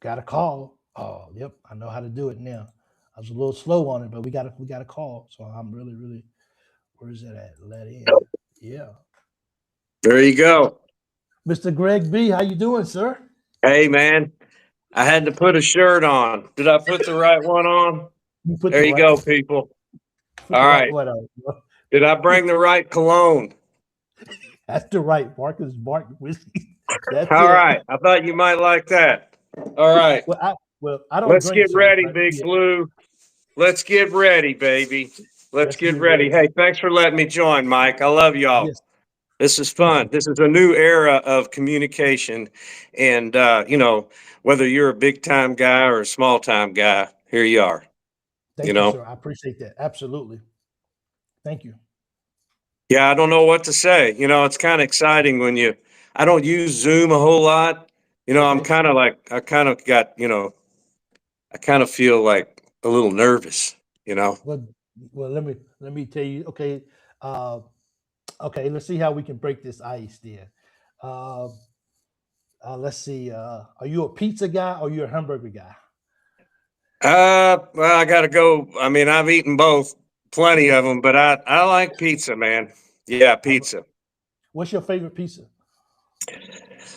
Got a call. Oh, yep. I know how to do it now. I was a little slow on it, but we got a call. So I'm really. Where's that at? Let in. Yeah. There you go. Mr. Greg B, how you doing, sir? Hey, man, I had to put a shirt on. Did I put the right one on? You put There the you right go, people. put All the right right. one on. Did I bring the right cologne? That's the right Marcus Mark whiskey. That's All it. right. I thought you might like that. All right. Well, I don't Let's drink, get sir. ready, But Big yeah, Blue. Let's get ready, baby. Let's let's get get ready. ready. Hey, thanks for letting me join, Mike. I love y'all. Yes, This is thank you, fun. This is a new era of communication. And, whether you're a big time guy or a small time guy, here you are, you thank you, know? sir. I appreciate that. Absolutely. Thank you. Yeah, I don't know what to say. It's kind of exciting when I don't use Zoom a whole lot. I'm Okay. kind of like, I kind of got, I kind of feel like a little nervous, you know? Well, well, let me tell you. Okay. Uh, okay. Let's see how we can break this ice. There. Uh, let's see. Are you a pizza guy or you a hamburger guy? Well, I got to go. I mean, I've eaten both, plenty Okay. of them, but I like pizza, man. Yeah, I'm, pizza. what's your favorite pizza?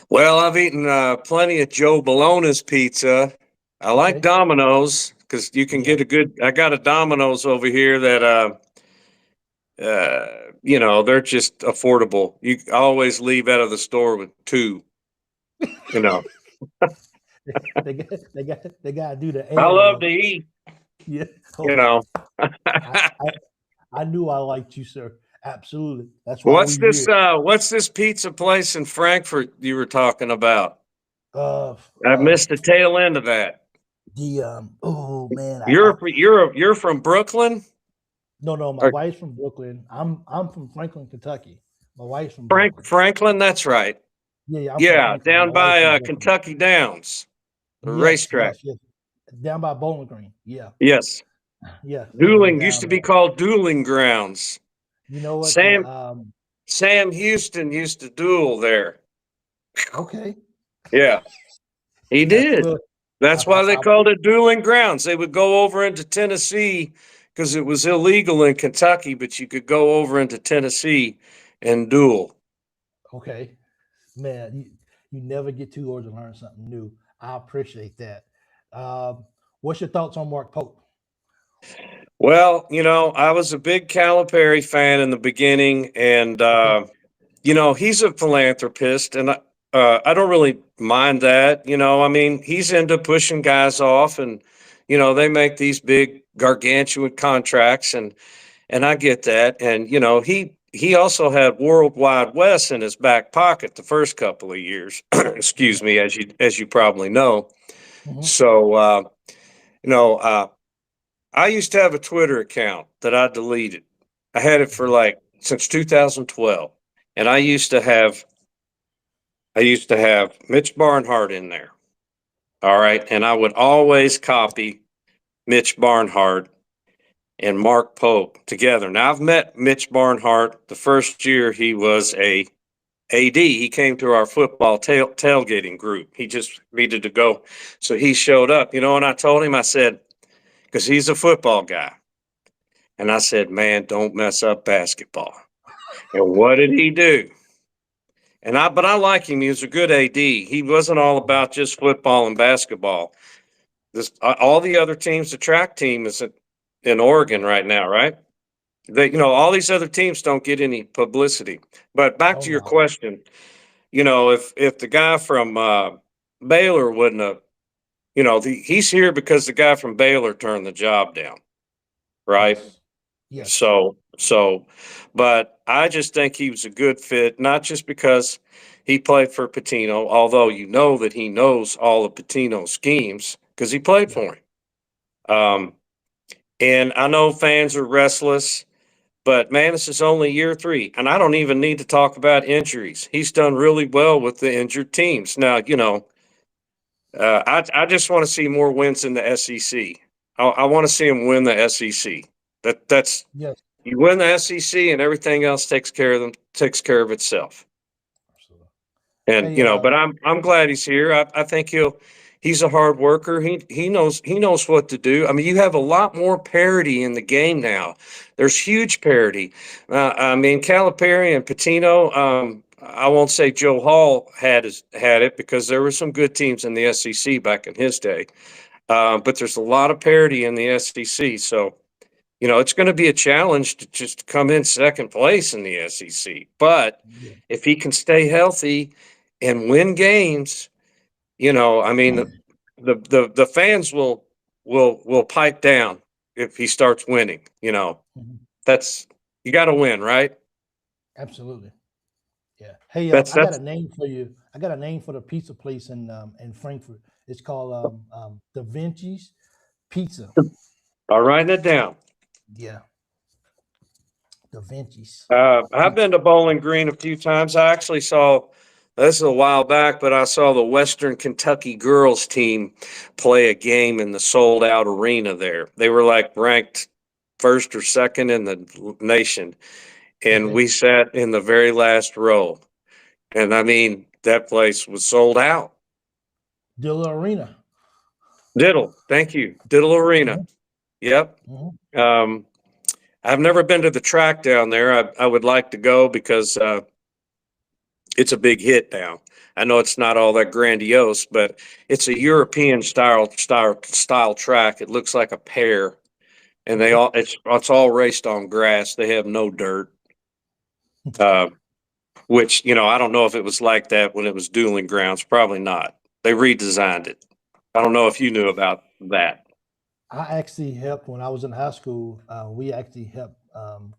Well, I've eaten plenty of Joe Bologna's pizza. I like Okay. Domino's because you can Yeah. get I got a Domino's over here that, they're just affordable. You always leave out of the store with two, you know. They got to do the I and love of to eat, yeah. you Oh, know. I, I I knew I liked you, sir. Absolutely. That's why What's we this here. what's this pizza place in Frankfurt you were talking about? Uh, I uh, missed the tail end of that. the oh man, You're from Brooklyn? no, my Or wife's from Brooklyn. I'm from Franklin, Kentucky. My wife's from Brooklyn. Franklin, that's right. Yeah, I'm from Yeah, Franklin. My down wife's by from Brooklyn. Kentucky Downs, the Yes, racetrack. yes, yes. Down by Bowling Green. Yeah, Yes. yeah, yeah. We're Dueling used down to be there. called Dueling Grounds. You know what? Sam Sam Houston used to duel there. Okay. Yeah, he That's did. well. That's why they I called it dueling grounds. They would go over into Tennessee because it was illegal in Kentucky, but you could go over into Tennessee and duel. okay, man. You never get too old to learn something new. I appreciate that. Um, what's your thoughts on Mark Pope? Well, I was a big Calipari fan in the beginning, and Okay. he's a philanthropist, and I don't really mind that. I mean, he's into pushing guys off, and they make these big gargantuan contracts, and I get that. And he also had World Wide West in his back pocket the first couple of years. Excuse Yeah. me, as you probably know. Hmm. So you know, I used to have a Twitter account that I deleted. I had it for Okay. like since 2012, and I used to have Mitch Barnhart in there. All right, and I would always copy Mitch Barnhart and Mark Pope together. Now I've met Mitch Barnhart the first year he was a AD. He came to our football tailgating group. He just needed to go, so he showed up. And I told him, I said, because he's a football guy, and I said, man, don't mess up basketball. And what did he do? But I like him. He was a good AD. He wasn't all Yeah. about just football and basketball. All the other teams, the track team is in Oregon right now, right? All these other teams don't get any publicity. But back Oh to your no. question, if the guy from Baylor wouldn't have, he's here because the guy from Baylor turned the job down, right? Yes. Yes. But I just think he was a good fit, not just because he played for Patino, although you know that he knows all of Patino's schemes because he played Yeah. for him. And I know fans are restless, but man, this is only year 3, and I don't even need to talk about injuries. He's done really well with the injured teams. Now, I just want to see more wins in the SEC. I want to see him win the SEC. That's Yes. you win the SEC, and everything else takes care of itself. Absolutely. And Hey, but I'm glad he's here. I think he's a hard worker. He knows what to do. I mean, you have a lot more parity in the game now. There's huge parity. I mean, Calipari and Patino. I won't say Joe Hall had it because there were some good teams in the SEC back in his day. But there's a lot of parity in the SEC. So it's going to be a challenge to just come in second place in the SEC. But yeah. if he can stay healthy and win games, I mean, the fans will pipe down if he starts winning. Mhm. That's you got to win, right? Absolutely. Yeah. Hey, That's I got a that's. name for you. I got a name for the pizza place in Frankfurt. It's called Da Vinci's Pizza. I'll write it down. Yeah, Da Vinci's I've Pizza. been to Bowling Green a few times. I actually saw this is a while back, but I saw the Western Kentucky girls team play a game in the sold out arena there. They were like ranked first or second in the nation, and Okay. we sat in the very last row. And I mean, that place was sold out. Dilla Arena. Diddle, thank you, Diddle Arena. Hmm. Yep. Hmm. Um, I've never been to the track down there. I would like to go because it's a big hit now. I know it's not all that grandiose, but it's a Hmm. European style track. It looks like a pear, and they Okay. all it's all raced on grass. They have no dirt. Uh, which I don't know if it was like that when it was dueling grounds. Probably not. They redesigned it. I don't know if you knew about that. I actually helped when I was in high school. We actually helped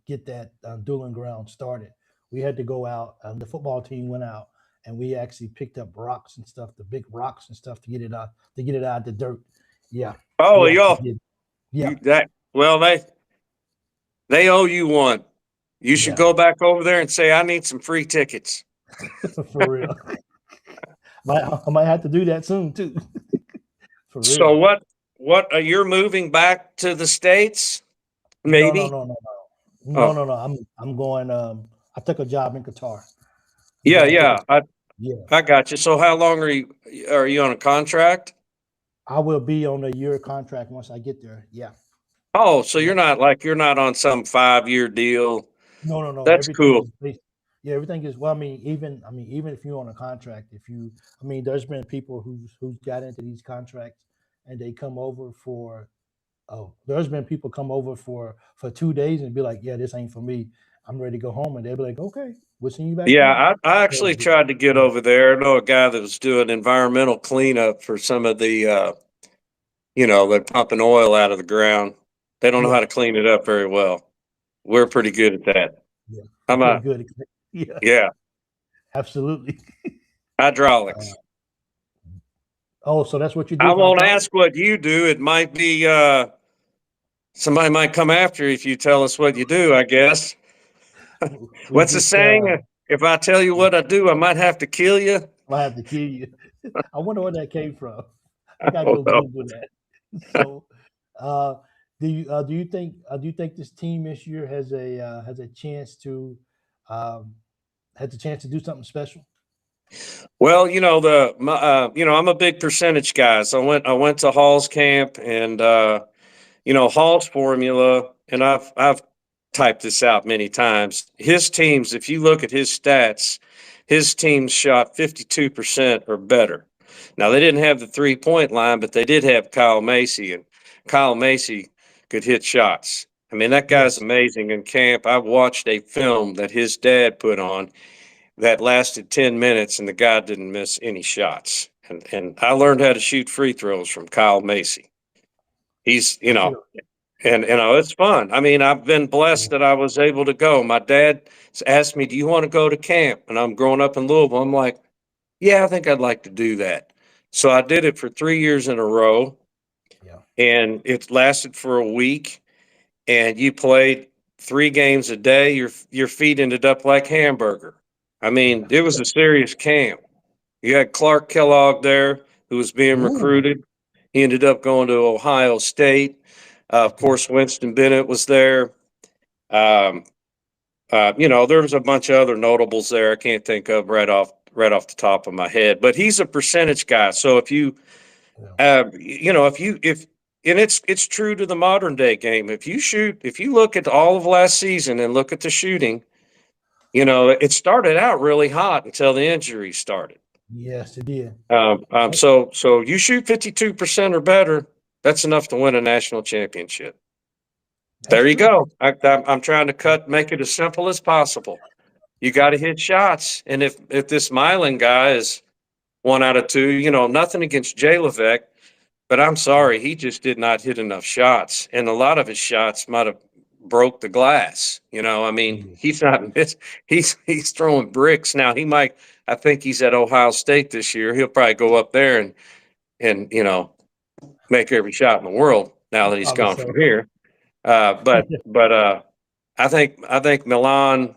get that dueling ground started. We had to go out. The football team went out, and we actually picked up rocks and stuff, the big rocks and stuff, to get it out of the dirt. Yeah, Oh, we actually y'all, did. Yeah, you that well they owe you one. You should yeah, go back over there and say I need some free tickets. for real. I might have to do that soon too. For So real. what you're moving back to the States? No, no, Maybe. no, no, no, no, Oh, no, no. I'm going. I took a job in Qatar. I'm yeah, going to yeah. Qatar. Yeah, I got you. So how long are you on a contract? I will be on a year contract once I get there. Yeah, Oh, so yeah. you're not on some 5-year deal. No, no, no. That's Everything cool. is based. Yeah, everything is. Well, even if you're on a contract, if you, there's been people who's got into these contracts and they come over for. Oh, there's been people come over for 2 days and be like, yeah, this ain't for me. I'm ready to go home, and they'll be like, okay, we'll send you back home. Yeah, I So actually tried to get yeah, over there. I know a guy that was doing environmental cleanup for some of the they're pumping oil out of the ground. They don't know how yeah, to clean it up very well. We're pretty good at that. yeah. You're I'm pretty a good. Yeah, yeah, absolutely. Uh, hydraulics. oh, so that's what you I do, won't hydraulic? ask what you do. It might be somebody might come after you if you tell us what you do, I guess. We What's the just saying? If I tell you yeah, what I do, I might have to kill you. I have to kill you. I wonder where that came from. I I gotta go don't know. Google that. So, uh, do you think this team this year has a chance to um, do something special? Well, I'm a big percentage guy. So I went to Hall's camp and Hall's formula, and I've typed this out many times. His teams, if you look at his stats, his teams shot 52% or better. Now they didn't have the 3-point line, but they did have Kyle Macy, and Kyle Macy could hit shots. I mean, that guy's Yes. amazing in camp. I watched a film that his dad put on that lasted 10 minutes, and the guy didn't miss any shots. And I learned how to shoot free throws from Kyle Macy. He's, I should have. And it's fun. I mean, I've been blessed that I was able to go. My dad asked me, "Do you want to go to camp?" And I'm growing up in Louisville. I'm like, "Yeah, I think I'd like to do that." So I did it for 3 years in a row, Yeah. and it lasted for a week. And you played 3 games a day. Your feet ended up like hamburger. I mean, Yeah. it was a serious camp. You had Clark Kellogg there, who was being Ooh. recruited. He ended up going to Ohio State. Of Okay. course, Winston Bennett was there. Um, there was a bunch of other notables there. I can't think of right off the top of my head. But he's a percentage guy. So if you, Yeah. if and it's true to the modern day game. If you look at all of last season and look at the shooting, it started out really hot until the injuries started. Yes, it did. So you shoot 52% or better, that's enough to win a national championship. That's There you true. go. I'm trying to make it as simple as possible. You got to hit shots, and if this Milan guy is 1 out of 2, nothing against Jay Levesque, but I'm sorry, he just did not hit enough shots, and a lot of his shots might have broke the glass. I mean, Yeah. he's not miss. He's throwing bricks now. He might. I think he's at Ohio State this year. He'll probably go up there and make every shot in the world now that he's Probably gone so. from here. But I think Milan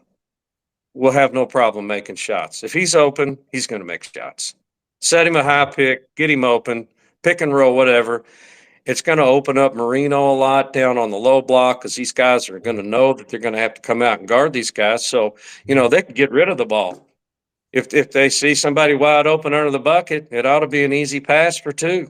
will have no problem making shots. If he's open, he's going to make shots. Set him a high pick, get him open, pick and roll, whatever. It's going to open up Marino a lot down on the low block because these guys are going to know that they're going to have to come out and guard these guys. So, Yeah. they can get rid of the ball. If they see somebody wide open under the bucket, it ought to be an easy pass for 2.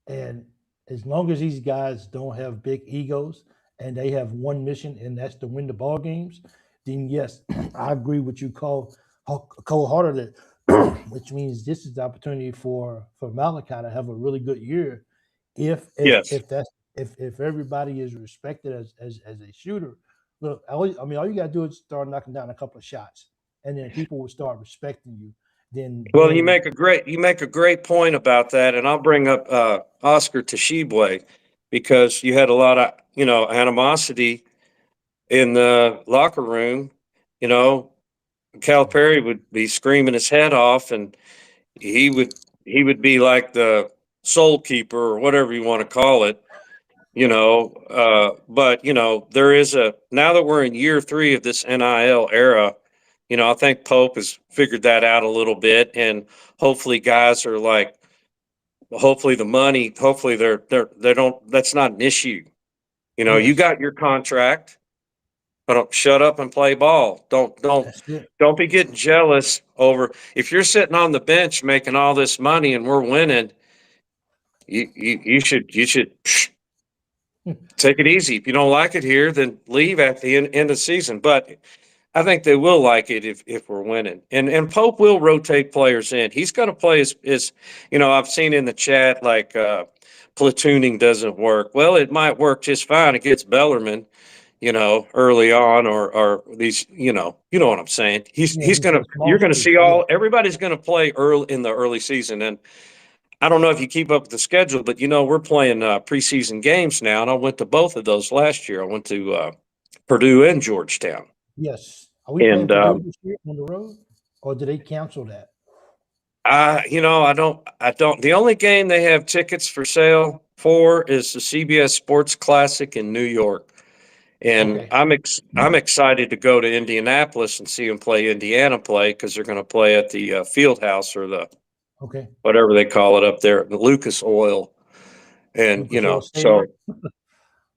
And as long as these guys don't have big egos and they have one mission, and that's to win the ball games, then yes, I agree with you, Cole Harder, which means this is the opportunity for Malachi to have a really good year, if if Yes. if that's if everybody is respected as a shooter. Look, I mean, all you gotta do is start knocking down a couple of shots, and then people will start respecting you. Well, you Then make a great point about that, and I'll bring up Oscar Tshiebwe because you had a lot of animosity in the locker room. You know, Calipari would be screaming his head off, and he would he would be like the soul keeper or whatever you want to call it. But there is a now that we're in year 3 of this NIL era. I think Pope has figured that out a little bit, and hopefully guys are like, hopefully the money, hopefully they don't. That's not an issue. You yes, got your contract. But don't shut up and play ball. Don't don't that's it. don't be getting jealous over if you're sitting on the bench making all this money and we're winning. You should take it easy. If you don't like it here, then leave at the end of the season. But I think they will like it if we're winning. And Pope will rotate players in. He's going to play I've seen in the chat like platooning doesn't work. Well, it might work just fine against Bellarmine, early on, or these, what I'm saying. Yeah, He's just gonna a small You're gonna space. see Yeah. everybody's gonna play early in the early season. And I don't know if you keep up with the schedule, but we're playing preseason games now, and I went to both of those last year. I went to Purdue and Georgetown. Yes. Are we playing And Purdue this year on the road, or did they cancel that? I don't. The only game they have tickets for sale for is the CBS Sports Classic in New York. And Okay. I'm excited to go to Indianapolis and see them play Indiana play because they're going to play at the Field House or the Okay. whatever they call it up there, the Lucas Oil. And Lucas Oil so Stadium.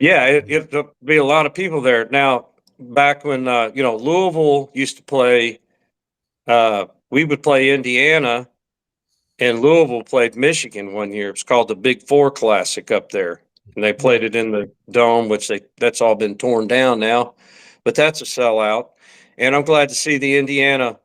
yeah, it'll be a lot of people there. Now, back when Louisville used to play, we would play Indiana, and Louisville played Michigan one year. It's called the Big Four Classic up there, and they played Right. it in the dome, which that's all been torn down now. But that's a sellout, and I'm glad to see the Indiana.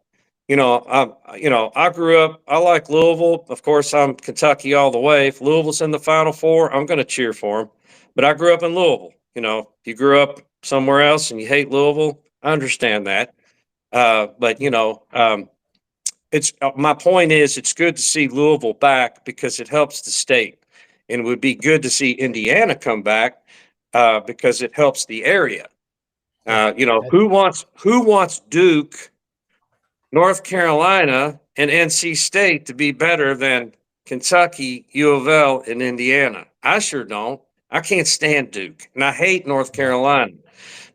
I grew up. I like Louisville. Of course, I'm Kentucky all the way. If Louisville's in the Final Four, I'm going to cheer for them. But I grew up in Louisville. If you grew up somewhere else and you hate Louisville, I understand that. But it's my point is it's good to see Louisville back because it helps the state. and it would be good to see Indiana come back because it helps the area. You know, who wants Duke, North Carolina, and NC State to be better than Kentucky, U of L, and Indiana? I sure don't. I can't stand Duke, and I hate North Carolina.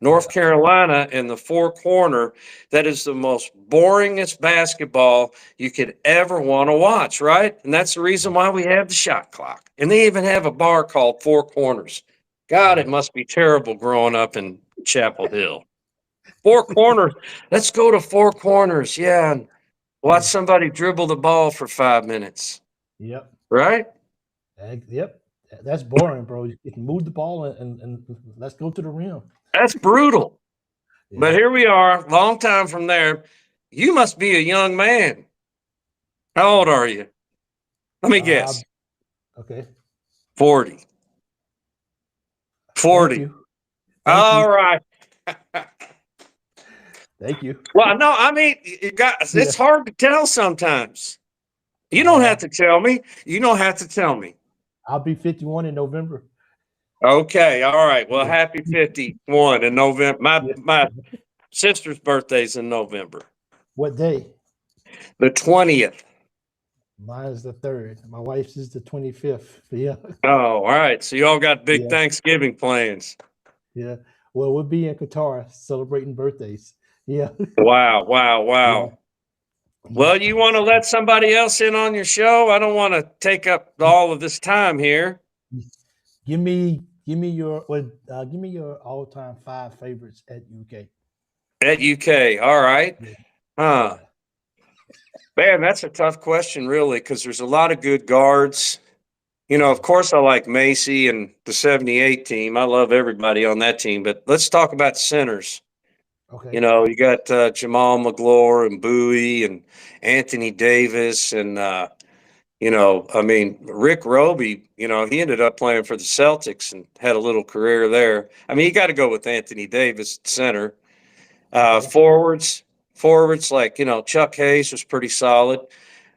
North Carolina in the four corner, that is the most boringest basketball you could ever want to watch, right? And that's the reason why we have the shot clock. And they even have a bar called Four Corners. God, it must be terrible growing up in Chapel Hill. Four Corners. Let's go to Four Corners. Yeah. And watch somebody dribble the ball for 5 minutes. Yep. Right? Yep. That's boring, bro. You can move the ball and let's go to the rim. That's brutal. Yeah. But here we are, long time from there. You must be a young man. How old are you? Let me guess. Okay. 40. 40. Thank you. All right. Thank you. Well, no, I mean, it's hard to tell sometimes. You don't have to tell me. You don't have to tell me. I'll be 51 in November. Okay. All right. Well, happy 51 in November. My sister's birthday's in November. What day? The 20th. Mine is the 3rd. My wife's is the 25th. Yeah. Oh, all right. So you all got big Thanksgiving plans. Yeah. Well, we'll be in Qatar celebrating birthdays. Yeah. Wow. Yeah. Well, you want to let somebody else in on your show? I don't want to take up all of this time here. Give me your all-time 5 favorites at UK. At UK, all right. Huh. Man, that's a tough question, really, because there's a lot of good guards. You know, of course, I like Macy and the 78 team. I love everybody on that team. But let's talk about centers. Okay. You know, you got Jamal McGlure and Bowie and Anthony Davis and, you know, I mean, Rick Roby, you know, he ended up playing for the Celtics and had a little career there. I mean, you got to go with Anthony Davis at center. Forwards like, you know, Chuck Hayes was pretty solid.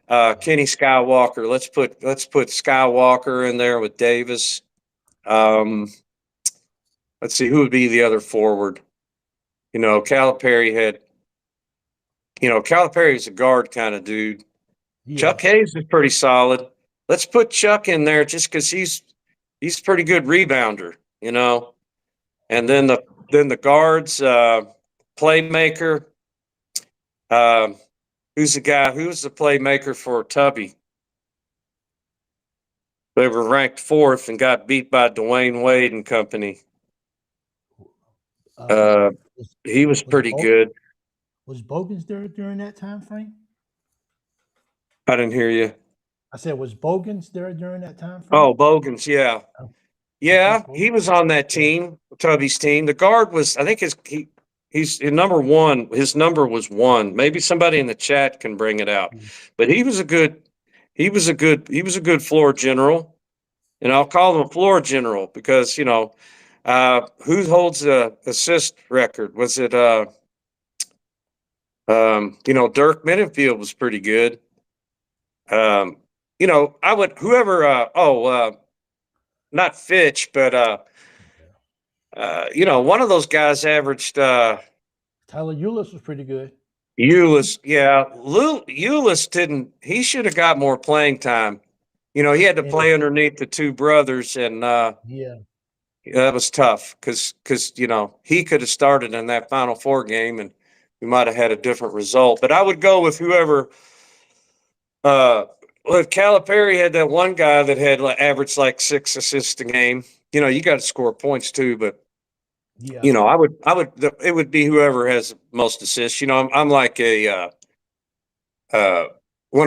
Kenny Skywalker, let's put Skywalker in there with Davis. Let's see, who would be the other forward? You know, Calipari's a guard kind of dude. Yeah. Chuck Hayes is pretty solid. Let's put Chuck in there just because he's a pretty good rebounder, you know. And then the guards, playmaker. Who's the playmaker for Tubby? They were ranked 4th and got beat by Dwayne Wade and company. He was pretty good. Was Bogans there during that time frame? I didn't hear you. I said, was Bogans there during that time frame? Oh, Bogans, yeah. Yeah, he was on that team, Tubby's team. The guard was, I think he's in number 1. His number was 1. Maybe somebody in the chat can bring it out. But he was a good floor general. And I'll call him a floor general because, you know, who holds the assist record? Was it you know, Dirk Mendenfield was pretty good. You know, I would not Fitch, but you know, one of those guys averaged Tyler Ulis was pretty good. Ulis, yeah. Ulis he should have got more playing time. You know, he had to play underneath the 2 brothers, and that was tough because you know, he could have started in that Final Four game and we might have had a different result. But I would go with whoever. If Calipari had that one guy that had averaged like 6 assists a game, you know, you got to score points too. But you know, it would be whoever has most assists. You know, I'm like one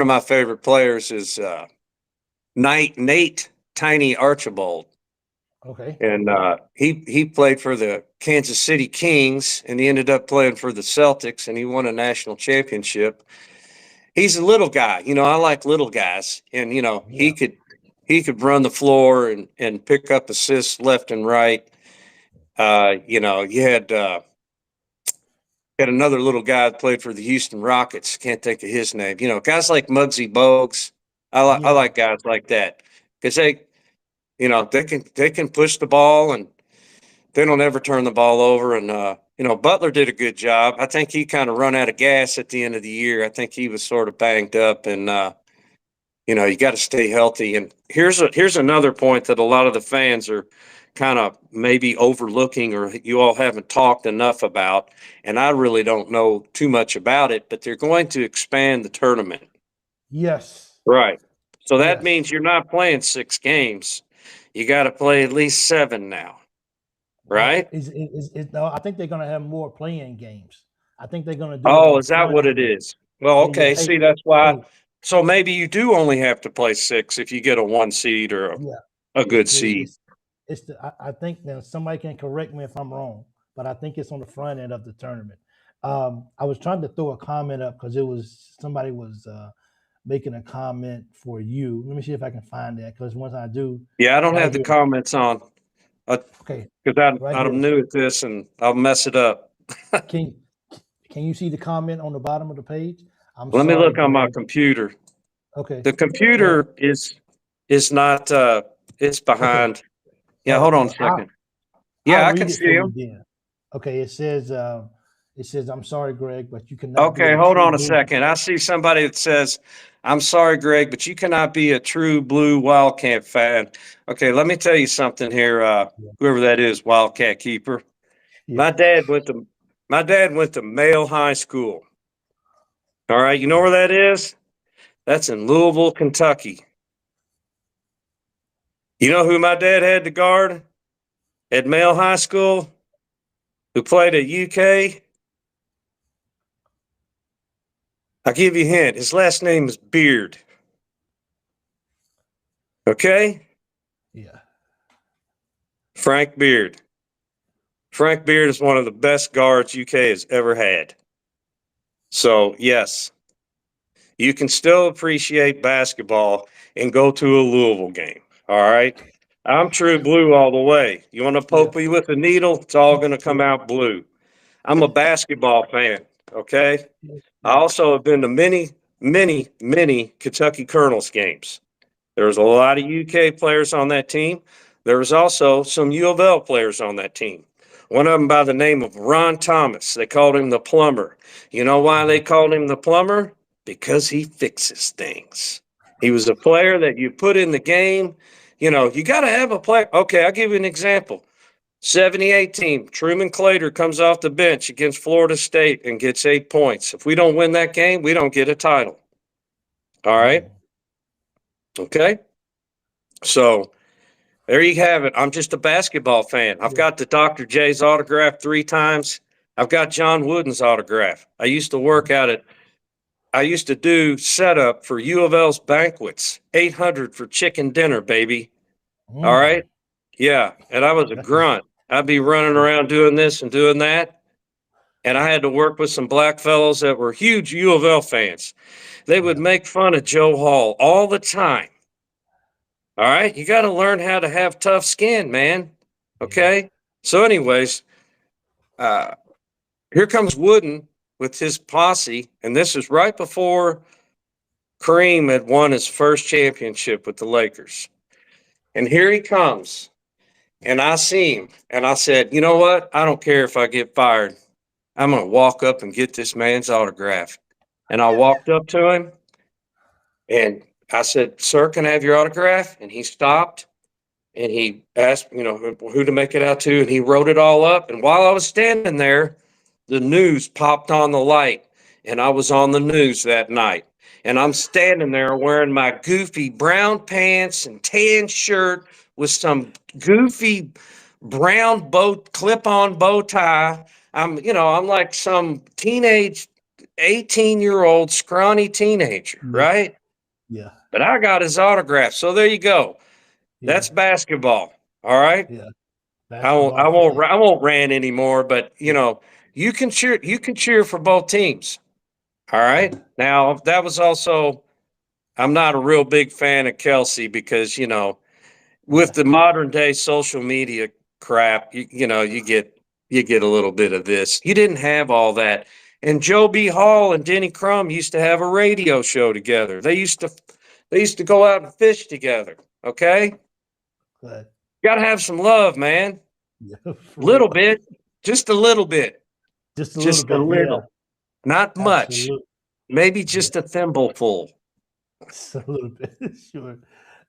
of my favorite players is Nate Tiny Archibald. Okay. And he played for the Kansas City Kings, and he ended up playing for the Celtics, and he won a national championship. He's a little guy, you know. I like little guys, and you know, he could run the floor and pick up assists left and right. You know, you had another little guy that played for the Houston Rockets. Can't think of his name. You know, guys like Muggsy Bogues. I like guys like that because You know, they can push the ball, and they don't ever turn the ball over. And you know, Butler did a good job. I think he kind of run out of gas at the end of the year. I think he was sort of banged up, and you know, you got to stay healthy. And here's another point that a lot of the fans are kind of maybe overlooking, or you all haven't talked enough about. And I really don't know too much about it, but they're going to expand the tournament. Yes. Right. So that Yes. means you're not playing 6 games. You got to play at least 7 now. Right? No, I think they're going to have more playing games. I think they're going to do it Oh, on the is that front what it end. is? Well, Yeah, yeah. okay. Hey, See, that's why. hey, So maybe you do only have to play 6 if you get a 1 seed or yeah. a good seed. I think now somebody can correct me if I'm wrong, but I think it's on the front end of the tournament. I was trying to throw a comment up because somebody was making a comment for you. Let me see if I can find that, because once I do, Yeah, I don't right have the here. comments on Okay, because right I'm here. new at this and I'll mess it up. Can can you see the comment on the bottom of the page? I'm Let me sorry, look on my Greg. computer. Okay. The Well, computer is not it's okay. behind. Yeah, Well, hold on a well, second. I'll Yeah, I can read it see for you him. then. Okay, it says, I'm sorry, Greg, but you cannot be Okay, a hold true on a blue. second. I see somebody that says, I'm sorry, Greg, but you cannot be a true blue Wildcat fan. Okay, let me tell you something here. Yeah, Whoever that is, Wildcat keeper. yeah, My dad went to my dad went to Male High School. All right, you know where that is? That's in Louisville, Kentucky. You know who my dad had to guard at Male High School? Who played at UK? I'll give you a hint. His last name is Beard. Okay? yeah, Frank Beard. Frank Beard is one of the best guards UK has ever had. So, yes, you can still appreciate basketball and go to a Louisville game. All right? I'm true blue all the way. You want to yeah, poke me with a needle? It's all going to come out blue. I'm a basketball fan. Okay? yeah, I yeah, also have been to many Kentucky Colonels games. There was a lot of UK players on that team. There was also some U of L players on that team. One of them by the name of Ron Thomas. They called him the plumber. You know why they called him the plumber? Because he fixes things. He was a player that you put in the game. You know, you got to have a player. Okay, I'll give you an example. 78 team, Truman Clater comes off the bench against Florida State and gets 8 points. If we don't win that game, we don't get a title. All right. Okay. So there you have it. I'm just a basketball fan. I've yeah, got the Dr. J's autograph 3 times. I've got John Wooden's autograph. I used to do setup for U of L's banquets, 800 for chicken dinner, baby. All mm, right. Yeah. And I was a grunt. I'd be running yeah, around doing this and doing that. And I had to work with some black fellows that were huge U of L fans. They would yeah, make fun of Joe Hall all the time. All right. You got to learn how to have tough skin, man. yeah, Okay. So, anyways, uh, here comes Wooden with his posse. And this is right before Kareem had won his first championship with the Lakers. And here he comes. And I see him. And I said, you know what? I don't care if I get fired. I'm going to walk up and get this man's autograph. And I walked up to him and I said, sir, can I have your autograph? And he stopped and he asked, you know, who to make it out to. And he wrote it all up. And while I was standing there, the news popped on the light and I was on the news that night. And I'm standing there wearing my goofy brown pants and tan shirt with some goofy brown clip-on bow tie. I'm like some teenage 18-year-old scrawny teenager, yeah, right? yeah, But I got his autograph. So there you go. yeah, That's basketball. All right. yeah. I won't I Basketball won't fan. I won't rant anymore, but Yeah, you can cheer for both teams. All right. yeah, Now that was also I'm not a real big fan of Kelsey because with yeah, the modern day social media crap, you get a little bit of this. You didn't have all that. And Joe B. Hall and Denny Crum used to have a radio show together. They used to go out and fish together. Okay. But Got to have some love, man. yeah, for Little real. bit, just a little bit, Just a little just a bit. Yeah, little, not much. absolutely. Maybe Yeah, just a thimbleful. just a little bit. Sure.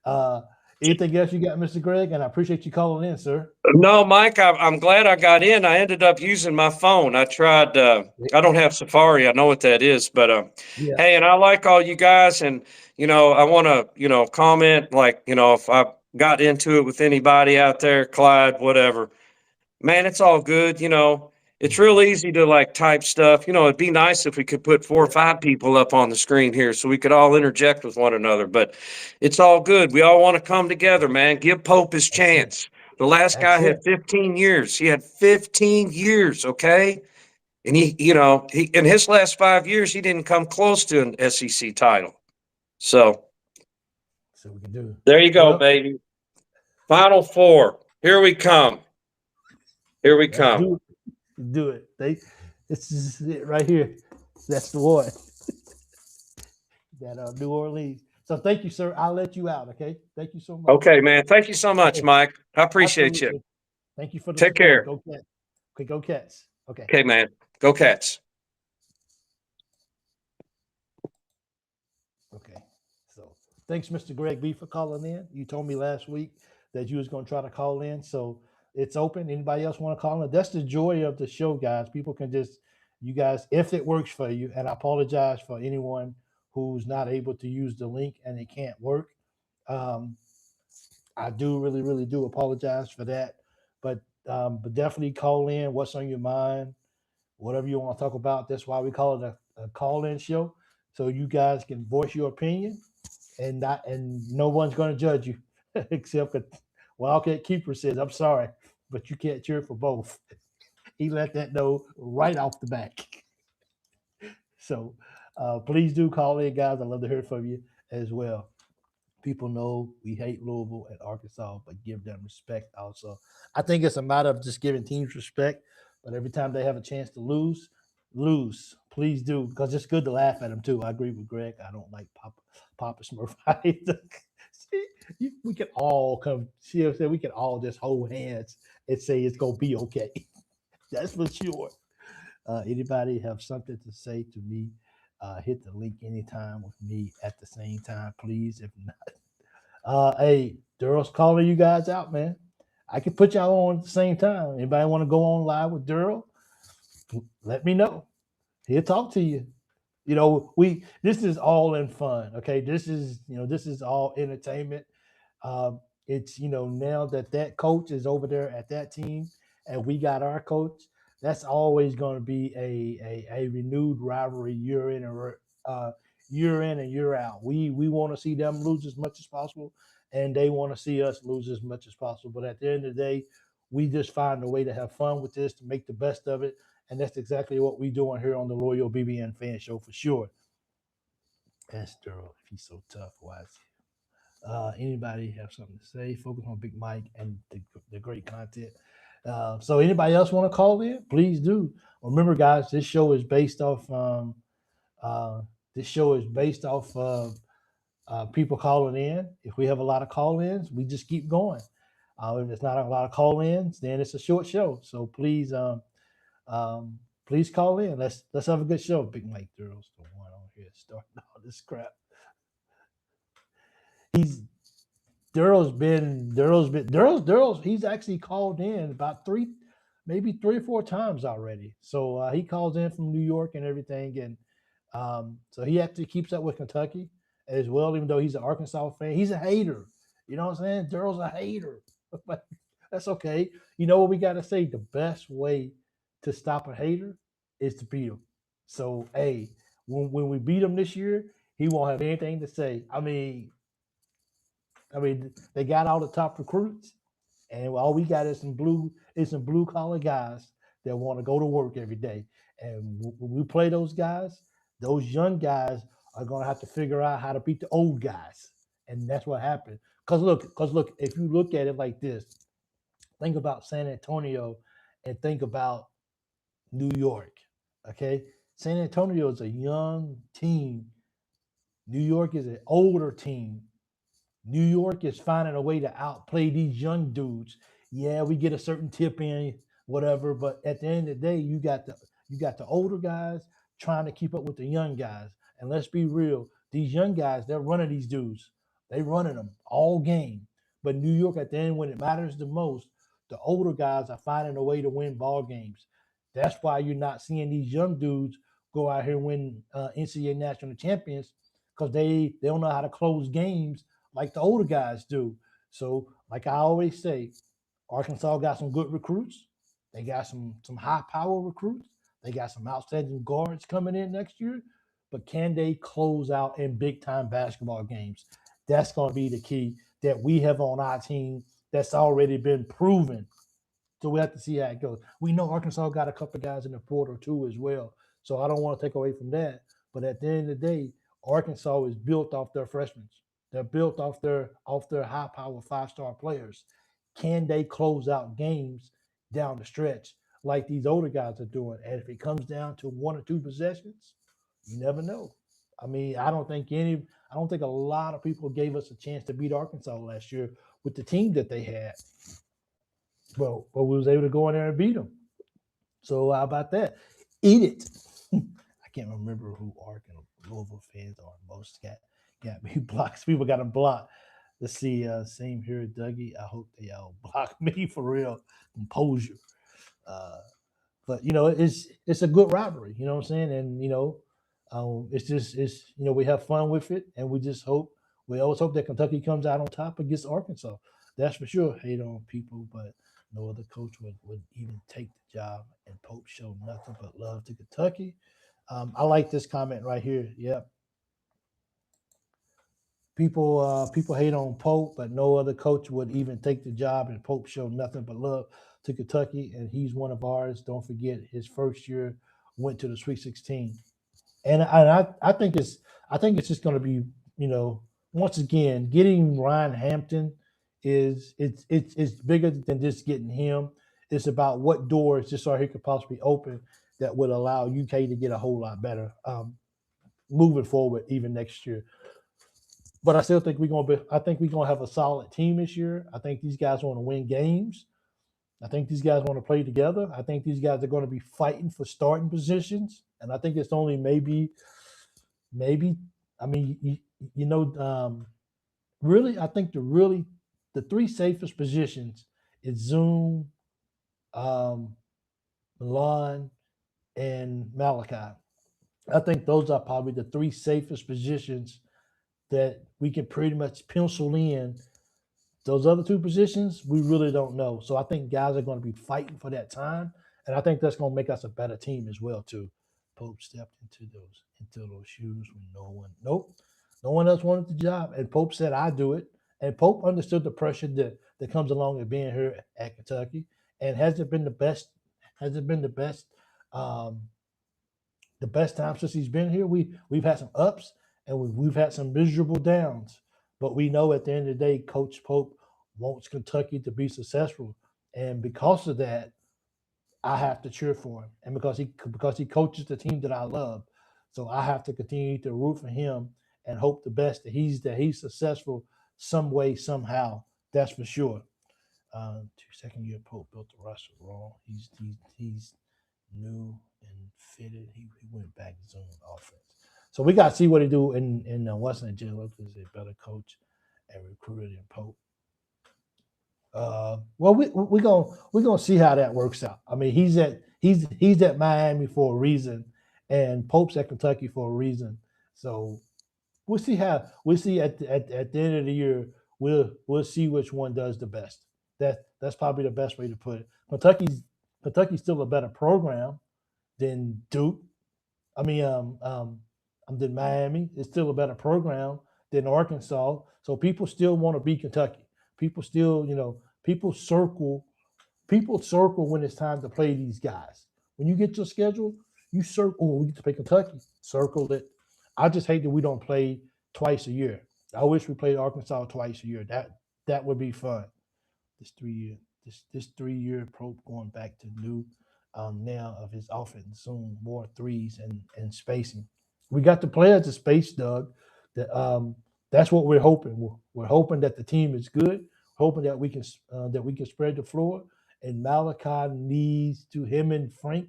Uh, anything else you got, Mr. Greg? And I appreciate you calling in, sir. No, Mike, I'm glad I got in. I ended up using my phone. I tried, I don't have Safari. I know what that is, but Yeah. hey, and I like all you guys. And, I want to, comment like, if I got into it with anybody out there, Clyde, whatever. Man, it's all good. It's real easy to like type stuff. It'd be nice if we could put 4 or 5 people up on the screen here so we could all interject with one another, but it's all good. We all want to come together, man. Give Pope his That's it. chance. The last guy That's had it. 15 years. He had 15 years, okay? And he in his last 5 years, he didn't come close to an SEC title. So So we can do. there you go, Well, baby. Final four. Here we come. Here we let's come. do it. Do it. This is it right here. That's the one. That New Orleans. So thank you, sir. I'll let you out. Okay. Thank you so much. Okay, man. Thank you so much, Okay. Mike. I appreciate you. Absolutely. Thank you for the Take support. care. Go Cats. Okay, go Cats. Okay. Okay, man. Go Cats. Okay. So thanks, Mr. Greg B, for calling in. You told me last week that you was going to try to call in. So it's open. Anybody else want to call in? That's the joy of the show, guys. People can just, you guys, if it works for you, and I apologize for anyone who's not able to use the link and it can't work. Um, I do really, really do apologize for that. But definitely call in. What's on your mind? Whatever you want to talk about. That's why we call it a call-in show, so you guys can voice your opinion, and no one's going to judge you, except that Wildcat Keeper says, "I'm sorry, but you can't cheer for both." He let that know right off the back. So please do call in, guys. I'd love to hear from you as well. People know we hate Louisville and Arkansas, but give them respect also. I think it's a matter of just giving teams respect, but every time they have a chance to lose, lose. Please do, because it's good to laugh at them too. I agree with Greg. I don't like Papa Smurf either. See, we can all come. See, what I'm saying? We can all just hold hands and say it's gonna be okay. That's for sure. Anybody have something to say to me? Hit the link anytime with me at the same time, please. If not, hey, Durrell's calling you guys out, man. I can put y'all on at the same time. Anybody want to go on live with Durrell? Let me know. He'll talk to you. This is all in fun. Okay, this is all entertainment. It's now that coach is over there at that team, and we got our coach. That's always going to be a renewed rivalry year in and year out. We want to see them lose as much as possible, and they want to see us lose as much as possible. But at the end of the day, we just find a way to have fun with this, to make the best of it, and that's exactly what we're doing here on the Loyal BBN Fan Show for sure. That's Daryl. If he's so tough, why is he? Anybody have something to say? Focus on Big Mike and the great content. So anybody else want to call in? Please do. Remember, guys, this show is based off. This show is based off of people calling in. If we have a lot of call-ins, we just keep going. If it's not a lot of call-ins, then it's a short show. So please call in. Let's have a good show. Big Mike Durrell's the one on here starting all this crap. He's he's actually called in about maybe 3 or 4 times already. So he calls in from New York and everything, and so he actually keeps up with Kentucky as well. Even though he's an Arkansas fan, he's a hater. You know what I'm saying? Daryl's a hater, but that's okay. You know what we got to say? The best way to stop a hater is to beat him. So hey, when we beat him this year, he won't have anything to say. They got all the top recruits, and all we got is some blue collar guys that want to go to work every day. And when we play those guys, those young guys are going to have to figure out how to beat the old guys, and that's what happened. Because look, if you look at it like this, think about San Antonio and think about New York. Okay, San Antonio is a young team. New York is an older team. New York is finding a way to outplay these young dudes. Yeah, we get a certain tip in, whatever, but at the end of the day, you got the older guys trying to keep up with the young guys. And let's be real, these young guys, they're running these dudes. They running them all game. But New York, at the end, when it matters the most, the older guys are finding a way to win ball games. That's why you're not seeing these young dudes go out here and win NCAA national champions because they don't know how to close games like the older guys do. So, like I always say, Arkansas got some good recruits. They got some high power recruits. They got some outstanding guards coming in next year. But can they close out in big time basketball games? That's going to be the key that we have on our team that's already been proven. So we have to see how it goes. We know Arkansas got a couple of guys in the portal too as well. So I don't want to take away from that. But at the end of the day, Arkansas is built off their freshmen. They're built off their high power 5-star players. Can they close out games down the stretch like these older guys are doing? And if it comes down to 1 or 2 possessions, you never know. I mean, I don't think a lot of people gave us a chance to beat Arkansas last year with the team that they had. But we was able to go in there and beat them. So how about that? Eat it. I can't remember who Ark and Louisville fans are. Most got me blocked. People got them blocked. Let's see. Same here, Dougie. I hope they all block me for real. Composure. Uh, but it's a good rivalry. You know what I'm saying? And it's we have fun with it, and we always hope that Kentucky comes out on top against Arkansas. That's for sure. Hate on people, but no other coach would even take the job. And Pope showed nothing but love to Kentucky. I like this comment right here. Yep. People hate on Pope, but no other coach would even take the job. And Pope showed nothing but love to Kentucky, and he's one of ours. Don't forget, his first year went to the Sweet 16, and I think it's just going to be once again getting Ryan Hampton it's bigger than just getting him. It's about what doors just so he could possibly open that would allow UK to get a whole lot better moving forward even next year. But I still think we're gonna have a solid team this year. I think these guys want to win games. I think these guys want to play together. I think these guys are going to be fighting for starting positions. And I think it's only maybe. I mean, really, I think the 3 safest positions is Zoom, um, Milan, and Malachi. I think those are probably the 3 safest positions that we can pretty much pencil in. Those other 2 positions, we really don't know. So I think guys are going to be fighting for that time, and I think that's going to make us a better team as well too. Pope stepped into those shoes when no one else wanted the job, and Pope said, "I do it." And Pope understood the pressure that comes along with being here at Kentucky. And has it been the best? Has it been um, the best time since he's been here? We've had some ups and we've had some miserable downs, but we know at the end of the day, Coach Pope wants Kentucky to be successful, and because of that, I have to cheer for him, and because he coaches the team that I love, so I have to continue to root for him and hope the best that he's successful some way somehow. That's for sure. 2 second year Pope built the roster wrong. He's new and fitted. He went back to zone offense. So we got to see what he do in Western Virginia because he's a better coach and recruiter than Pope. Well, we're gonna see how that works out. I mean, he's at Miami for a reason, and Pope's at Kentucky for a reason. So we'll see at the end of the year. We'll see which one does the best. That's probably the best way to put it. Kentucky's still a better program than Duke. I mean, than Miami. It's still a better program than Arkansas. So people still want to beat Kentucky. People still, people circle when it's time to play these guys. When you get your schedule, you circle. Oh, we get to play Kentucky. Circle it. I just hate that we don't play twice a year. I wish we played Arkansas twice a year. That would be fun. This 3 year Pope going back to new now of his offense, soon more threes and spacing. We got the players to space, Doug. that's what we're hoping. We're hoping that the team is good, hoping that we can spread the floor. And Malachi needs to him and Frank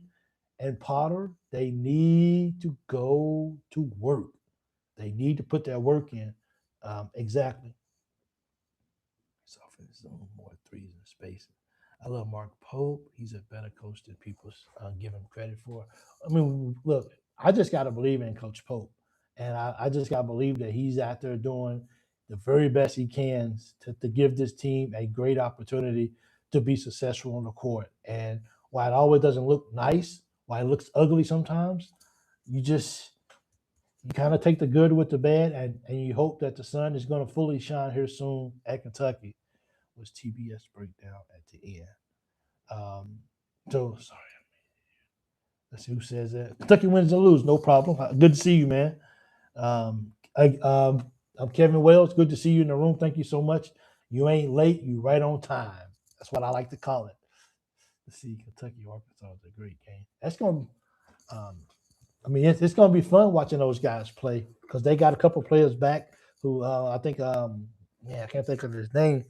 and Potter. They need to go to work. They need to put that work in. Exactly. It's offense zone, more threes in space. I love Mark Pope. He's a better coach than people give him credit for. I mean, look, I just got to believe in Coach Pope. And I just got to believe that he's out there doing the very best he can to give this team a great opportunity to be successful on the court. And while it always doesn't look nice, while it looks ugly sometimes, you kind of take the good with the bad, and you hope that the sun is going to fully shine here soon at Kentucky. Was TBS breakdown at the end. So sorry. Let's see who says that. Kentucky wins and lose, no problem. Good to see you, man. I'm Kevin Wells. Good to see you in the room. Thank you so much. You ain't late. You right on time. That's what I like to call it. Let's see, Kentucky Arkansas is a great game. That's going to. It's going to be fun watching those guys play because they got a couple players back who I think. I can't think of his name.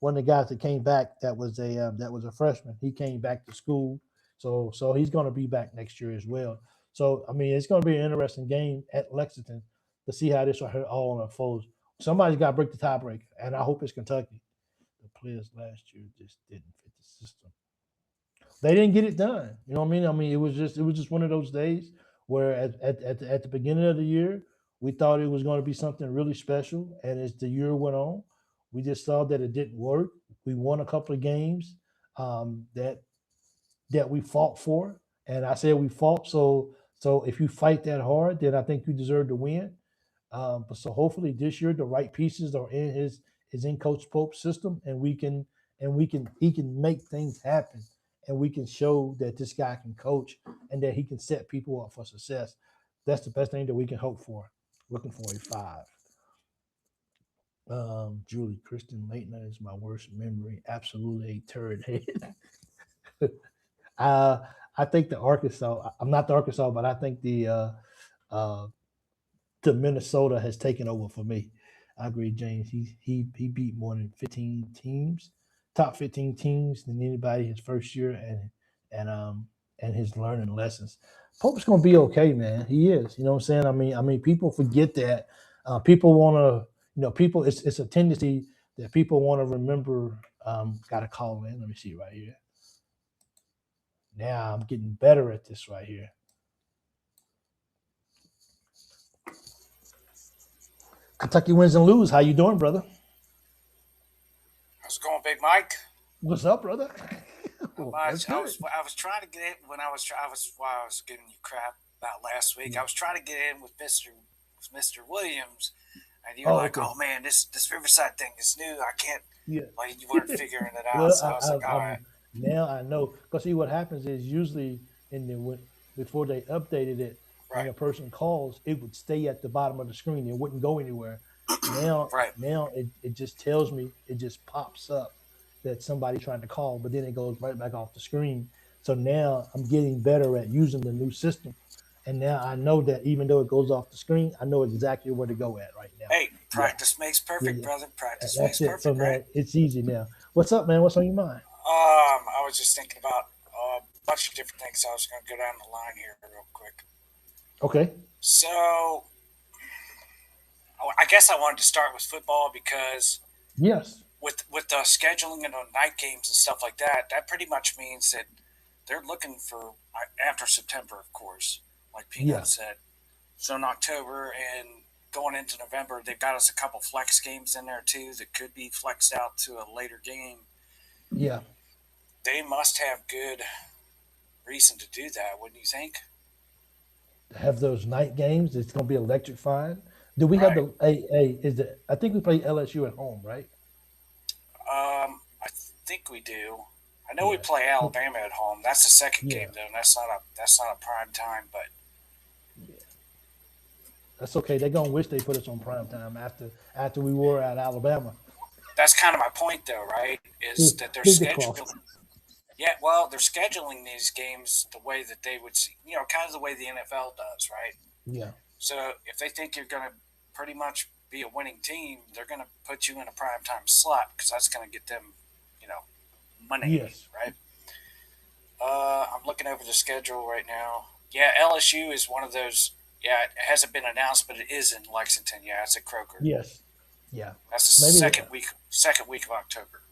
One of the guys that came back that was a freshman. He came back to school, so he's going to be back next year as well. So it's going to be an interesting game at Lexington to see how this all unfolds. Somebody's got to break the tiebreaker, and I hope it's Kentucky. The players last year just didn't fit the system. They didn't get it done. You know what I mean? It was just one of those days where at the beginning of the year we thought it was going to be something really special, and as the year went on, we just saw that it didn't work. We won a couple of games that we fought for, and I said we fought. So if you fight that hard, then I think you deserve to win. But so hopefully this year the right pieces are in his in Coach Pope's system, and he can make things happen, and we can show that this guy can coach and that he can set people up for success. That's the best thing that we can hope for. Looking for a 5. Julie Kristen late night is my worst memory. Absolutely a turd head. I think the Arkansas. I'm not the Arkansas, but I think the Minnesota has taken over for me. I agree, James. He beat more than 15 teams, top 15 teams than anybody his first year, and his learning lessons. Pope's gonna be okay, man. He is. You know what I'm saying? I mean, people forget that. People want to, people. It's a tendency that people want to remember. Got to call in. Let me see right here. Now I'm getting better at this right here. Kentucky wins and lose. How you doing, brother? How's it going, Big Mike? What's up, brother? I was trying to get in when I was giving you crap about last week. I was trying to get in with Mr. Williams, and you were okay. "Oh man, this Riverside thing is new. I can't." Yeah. Like you weren't figuring it out. Well, So I was like, "All right." Now I know because see what happens is usually before they updated it, when a person calls, it would stay at the bottom of the screen. It wouldn't go anywhere. Now it just tells me, it just pops up that somebody's trying to call, but then it goes right back off the screen. So now I'm getting better at using the new system. And now I know that even though it goes off the screen, I know exactly where to go at right now. Hey, practice makes perfect, brother. Practice makes perfect, so, right? It's easy now. What's up, man? What's on your mind? I was just thinking about a bunch of different things. I was going to go down the line here real quick. Okay. So I guess I wanted to start with football because yes, with the scheduling and on night games and stuff like that, that pretty much means that they're looking for after September, of course, like Peanut said. So in October and going into November, they've got us a couple flex games in there too that could be flexed out to a later game. Yeah. They must have good reason to do that, wouldn't you think? To have those night games, it's going to be electrifying. Do we have I think we play LSU at home, right? I think we do. I know we play Alabama at home. That's the second game though. And that's not a prime time, but that's okay. They're gonna wish they put us on prime time after we were at Alabama. That's kind of my point, though, right? Is that they're scheduling? Yeah, well, they're scheduling these games the way that they would see, kind of the way the NFL does, right? Yeah. So if they think you're going to pretty much be a winning team, they're going to put you in a primetime slot because that's going to get them, money, Yes. right? I'm looking over the schedule right now. Yeah, LSU is one of those. Yeah, it hasn't been announced, but it is in Lexington. Yeah, it's at Kroger. Yes. Yeah. That's the Maybe second week of October.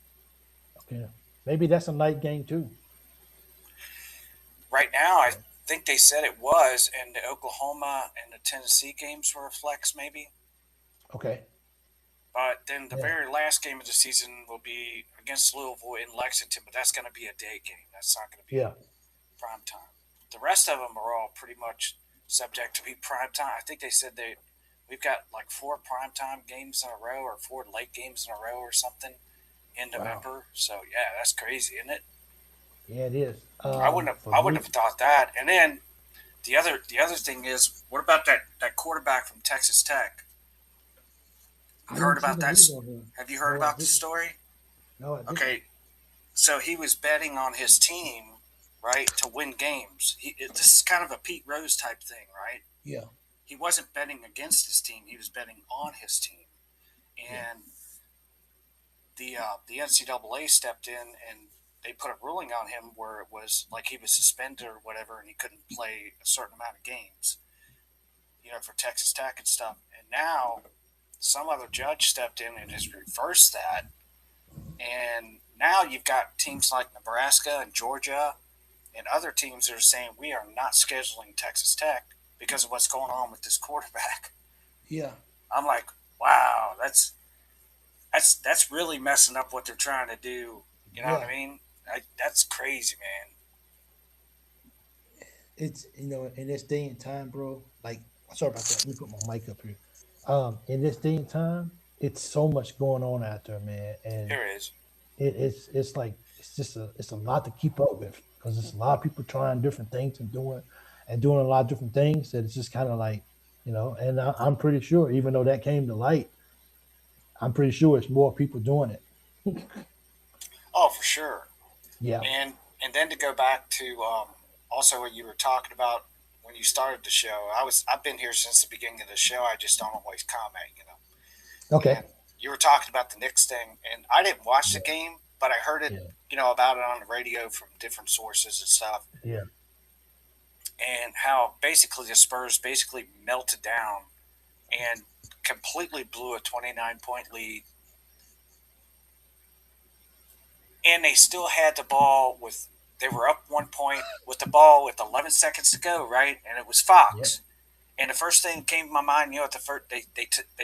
Okay. Maybe that's a night game too. Right now, I think they said it was, and the Oklahoma and the Tennessee games were a flex, maybe. Okay. But then the very last game of the season will be against Louisville in Lexington, but that's going to be a day game. That's not going to be prime time. The rest of them are all pretty much subject to be prime time. I think they said we've got like 4 prime time games in a row or 4 late games in a row or something in November. Wow. So yeah, that's crazy, isn't it? Yeah, it is. I wouldn't have thought that. And then the other thing is, what about that quarterback from Texas Tech? You heard about that? Have you heard about this story? No, I didn't. Okay, so he was betting on his team, right, to win games. This is kind of a Pete Rose type thing, right? Yeah. He wasn't betting against his team; he was betting on his team, and the NCAA stepped in and they put a ruling on him where it was like he was suspended or whatever, and he couldn't play a certain amount of games, for Texas Tech and stuff. And now some other judge stepped in and has reversed that. And now you've got teams like Nebraska and Georgia and other teams that are saying we are not scheduling Texas Tech because of what's going on with this quarterback. Yeah. I'm like, wow, that's really messing up what they're trying to do. You know what I mean? That's crazy, man. It's, in this day and time, bro, like, sorry about that. Let me put my mic up here. In this day and time, it's so much going on out there, man. And there is. It's like, it's a lot to keep up with because there's a lot of people trying different things and doing a lot of different things that it's just kind of like, and I'm pretty sure, even though that came to light, I'm pretty sure it's more people doing it. Oh, for sure. Yeah. And then to go back to also what you were talking about when you started the show, I've been here since the beginning of the show. I just don't always comment, Okay. And you were talking about the Knicks thing, and I didn't watch the game, but I heard it, about it on the radio from different sources and stuff. Yeah. And how basically the Spurs melted down and completely blew a 29-point lead. And they still had the ball they were up 1 point with the ball with 11 seconds to go, right? And it was Fox. Yep. And the first thing that came to my mind, at the first, they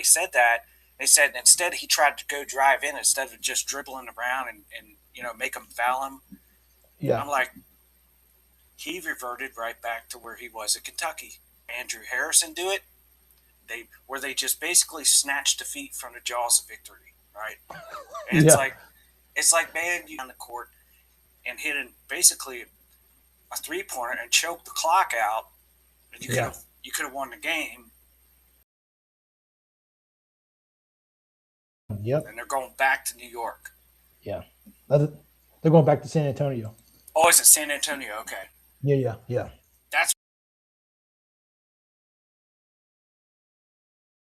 said that. They said instead he tried to go drive in instead of just dribbling around and make them foul him. Yeah. I'm like, he reverted right back to where he was at Kentucky. Andrew Harrison do it. They just basically snatched defeat from the jaws of victory, right? And it's like, man, you on the court and hitting basically a 3-pointer and choked the clock out, and you could have won the game. Yep. And they're going back to New York. Yeah. They're going back to San Antonio. Oh, is it San Antonio? Okay. Yeah. That's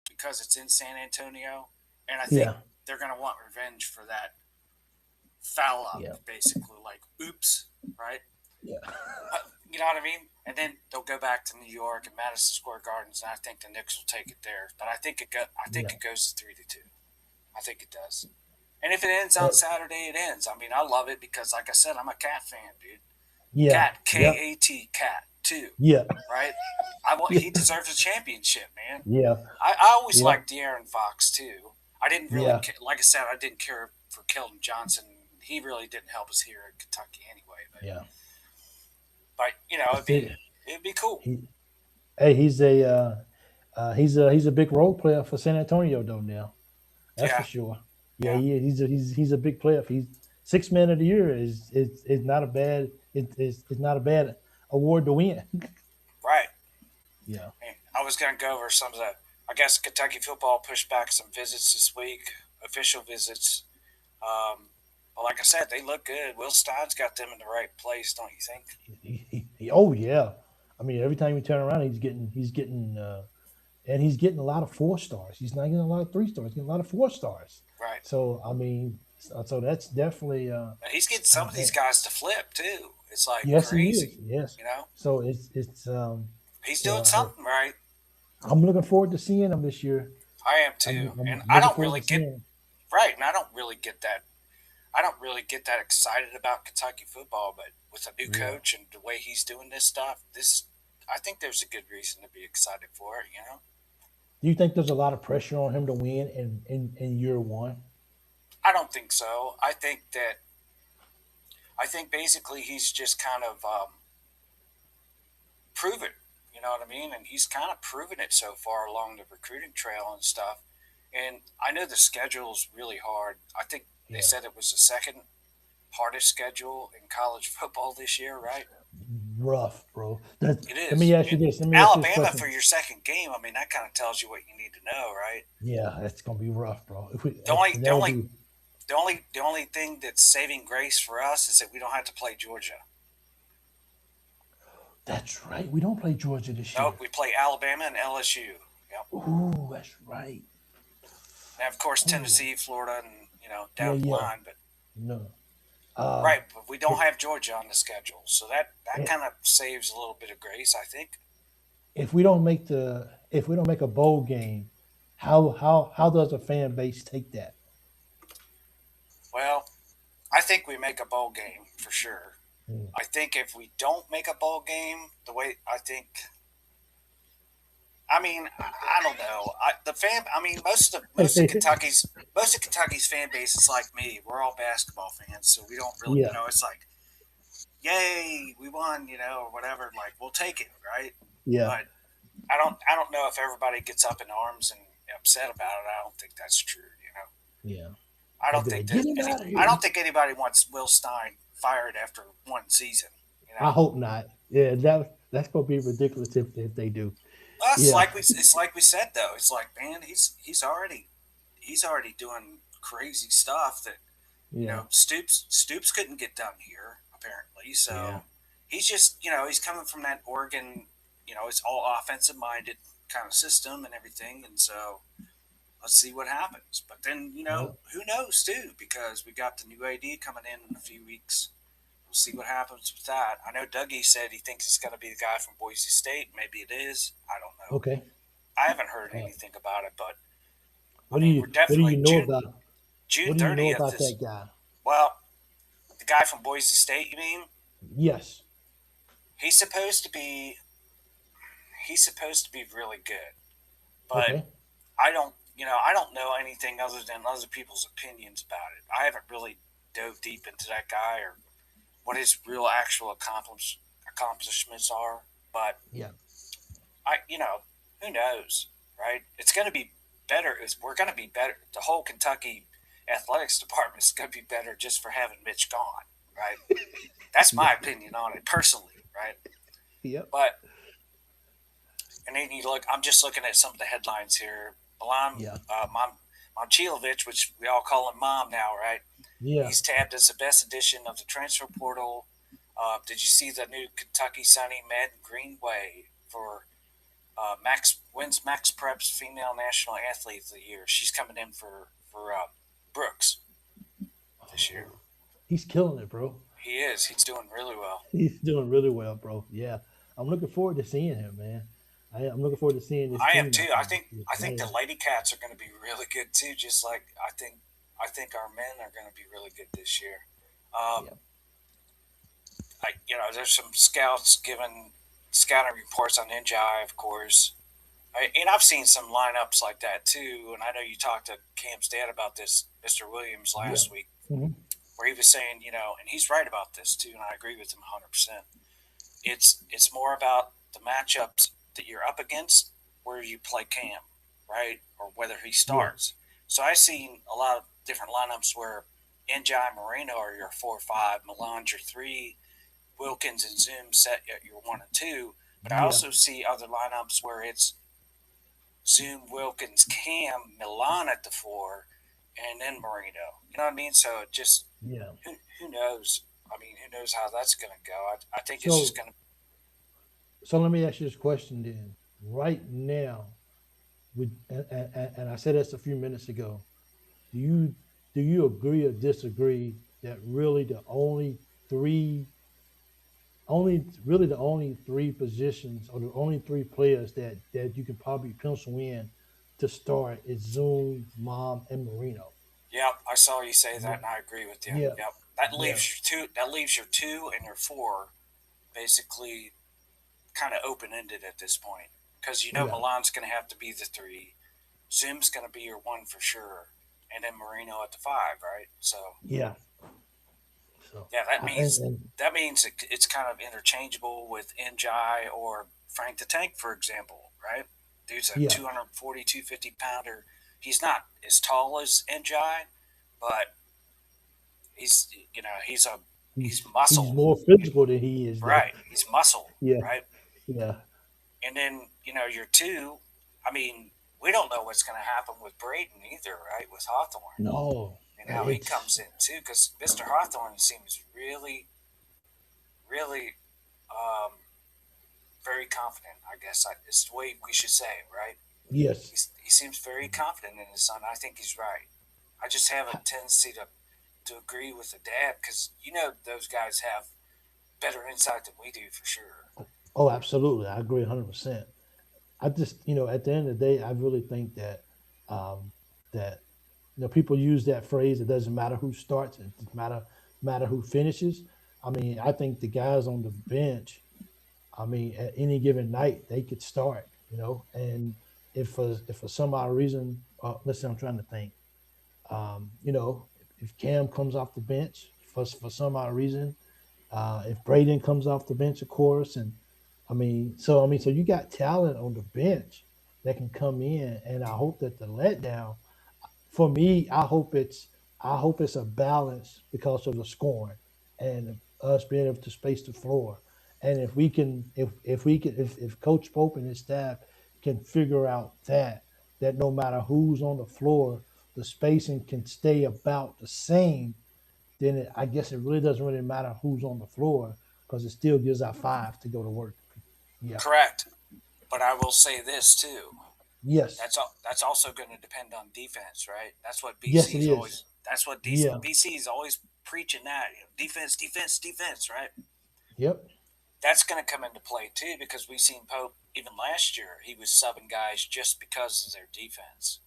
because it's in San Antonio, and I think they're going to want revenge for that foul up, basically, like, oops, right? Yeah. You know what I mean? And then they'll go back to New York and Madison Square Gardens, and I think the Knicks will take it there. But I think it goes to 3-2. I think it does. And if it ends on Saturday, it ends. I mean, I love it because, like I said, I'm a Cat fan, dude. Yeah. Cat, K-A-T, Cat, too. Yeah. Right? He deserves a championship, man. Yeah. I always liked De'Aaron Fox, too. I didn't really like I said, I didn't care for Keldon Johnson. He really didn't help us here in Kentucky anyway. But it'd be cool. He's a big role player for San Antonio though now. That's for sure. Yeah, he's a big player. He's 6th man of the year is not a bad it's not a bad award to win. Right. Yeah. I was gonna go over some of the I guess Kentucky football pushed back some visits this week, official visits. But like I said, they look good. Will Stein's got them in the right place, don't you think? Oh yeah. I mean, every time you turn around, he's getting and he's getting a lot of 4 stars. He's not getting a lot of 3 stars. He's getting a lot of 4 stars. Right. So I mean, so that's definitely. He's getting some of these guys to flip too. It's like Yes, he crazy. is. Yes. You know, So it's he's so doing something right. I'm looking forward to seeing him this year. I am too, I'm and I looking don't forward really to seeing get him. right, and I don't really get that. I don't really get that excited about Kentucky football, but with a new Yeah. coach and the way he's doing this stuff, I think there's a good reason to be excited for it. You know, Do you think there's a lot of pressure on him to win in year one? I don't think so. I think basically he's just kind of proven. You know what I mean? And he's kind of proven it so far along the recruiting trail and stuff. And I know the schedule's really hard. I think they Yeah. said it was the second hardest schedule in college football this year, right? Rough, bro. It Let me is. ask you And this. Let me ask you this Alabama question. for your second game, I mean, that kind of tells you what you need to know, right? Yeah, that's gonna be rough, bro. The only, the That'll only, be. the only thing that's saving grace for us is that we don't have to play Georgia. That's right. We don't play Georgia this year. Nope, we play Alabama and LSU. Yep. Ooh, that's right. And of course, Ooh. Tennessee, Florida, and Yeah, down the yeah. line. But No. right, but we don't have Georgia on the schedule, so that Eh, kind of saves a little bit of grace, I think. if we don't make a bowl game, how does a fan base take that? Well, I think we make a bowl game for sure. Mm. I think if we don't make a bowl game, the way I think, I mean, I don't know. I mean, most of Kentucky's fan base is like me. We're all basketball fans, so we don't really, Yeah, it's like, yay, we won, or whatever. Like, we'll take it, right? yeah, But I don't know if everybody gets up in arms and upset about it. I don't think that's true. yeah. I They'd don't be think like, get there's him any. out of I here. don't think anybody wants Will Stein fired after one season. I hope not. Yeah, that's gonna be ridiculous if they do. Well, Yeah, it's like we said though. It's like, man, he's already doing crazy stuff that yeah, Stoops couldn't get done here apparently. yeah. So he's just he's coming from that Oregon. It's all offensive minded kind of system and everything, and so let's see what happens. But then Well, who knows too, because we got the new AD coming in a few weeks. We'll see what happens with that. I know Dougie said he thinks it's going to be the guy from Boise State. Maybe it is. I don't know. okay. I haven't heard Uh, anything about it, but I what do mean, you we're what do you definitely know about June what do you know 30th about is that guy? well, the guy from Boise State. You mean Yes. he's supposed to be really good, but Okay. I don't know anything other than other people's opinions about it. I haven't really dove deep into that guy or what his real actual accomplishments are, but Yeah. who knows, right? It's going to be better. We're going to be better. The whole Kentucky athletics department is going to be better just for having Mitch gone, right? That's Yeah. my opinion on it personally, right? Yep. But and then you look. I'm just looking at some of the headlines here. Milan, Yeah. Momcilovic, which we all call him Mom now, right? Yeah. He's tabbed as the best addition of the transfer portal. Did you see the new Kentucky signing Madden Greenway for wins Max Prep's female national athlete of the year? She's coming in for Brooks this year. He's killing it, bro. He is. He's doing really well. He's doing really well, bro. Yeah. I'm looking forward to seeing him, man. I'm looking forward to seeing this I am team too. out I there. think I think the Lady Cats are going to be really good too. Just like I think our men are going to be really good this year. Um, Yeah. there's some scouts giving scouting reports on NJI, of course. And I've seen some lineups like that too. And I know you talked to Cam's dad about this, Mr. Williams, Yeah. last week, Hmm. where he was saying, and he's right about this too, and I agree with him 100%. It's more about the matchups that you're up against where you play Cam, right, or whether he Yeah. starts. So I've seen a lot of different lineups where NJI Moreno are your 4-5, Milan your 3, Wilkins and Zoom set at your 1 and 2. But I Yeah. also see other lineups where it's Zoom, Wilkins, Cam, Milan at the 4, and then Moreno. You know what I mean? So it just Yeah. who knows? I mean, who knows how that's going to go? I think it's just So going to. so let me ask you this question then. Right now, and I said this a few minutes ago. Do you do you agree or disagree that really three the only three positions or the only three players that you can probably pencil in to start is Zoom, Mom, and Marino. Yep, I saw you say Yeah, that, and I agree with you. yeah, Yep, that yeah, leaves your two. That leaves your two and your four basically kind of open ended at this point because you know yeah, Milan's going to have to be the three, Zoom's going to be your one for sure, and then Marino at the five, right? So yeah. So yeah, that I, means and it's kind of interchangeable with Njai or Frank the Tank, for example, right? Dude's a yeah, 240, 250 pounder. He's not as tall as Njai, but he's he's he's muscle, more physical than he is though. right? He's muscle, Yeah, right? yeah. And then your two. I mean, we don't know what's going to happen with Braden either, right? With Hawthorne No, and how he it's comes in too, because Mr. Hawthorne seems really, really um, very confident. I guess is the way we should say it, right? yes. He seems very confident in his son. I think he's right. I just have a tendency to agree with the dad because those guys have better insight than we do for sure. Oh, absolutely. I agree 100%. I just, at the end of the day, I really think um, that people use that phrase. It doesn't matter who starts. It doesn't matter who finishes. I mean, I think the guys on the bench. I mean, at any given night, they could start. And if for some odd reason, listen, I'm trying to think. If Cam comes off the bench for some odd reason, if Braden comes off the bench, of course, and so you got talent on the bench that can come in, and I hope that the letdown for me, I hope it's a balance because of the scoring and us being able to space the floor. And if Coach Pope and his staff can figure out that no matter who's on the floor, the spacing can stay about the same, then I guess it really doesn't really matter who's on the floor because it still gives our five to go to work. Yeah. Correct. But I will say this too. Yes. That's also going to depend on defense, right? That's what Yes, BC it is is. always. That's what Yeah. BC is always preaching that defense, defense, defense, right? Yep. That's going to come into play too because we've seen Pope even last year. He was subbing guys just because of their defense,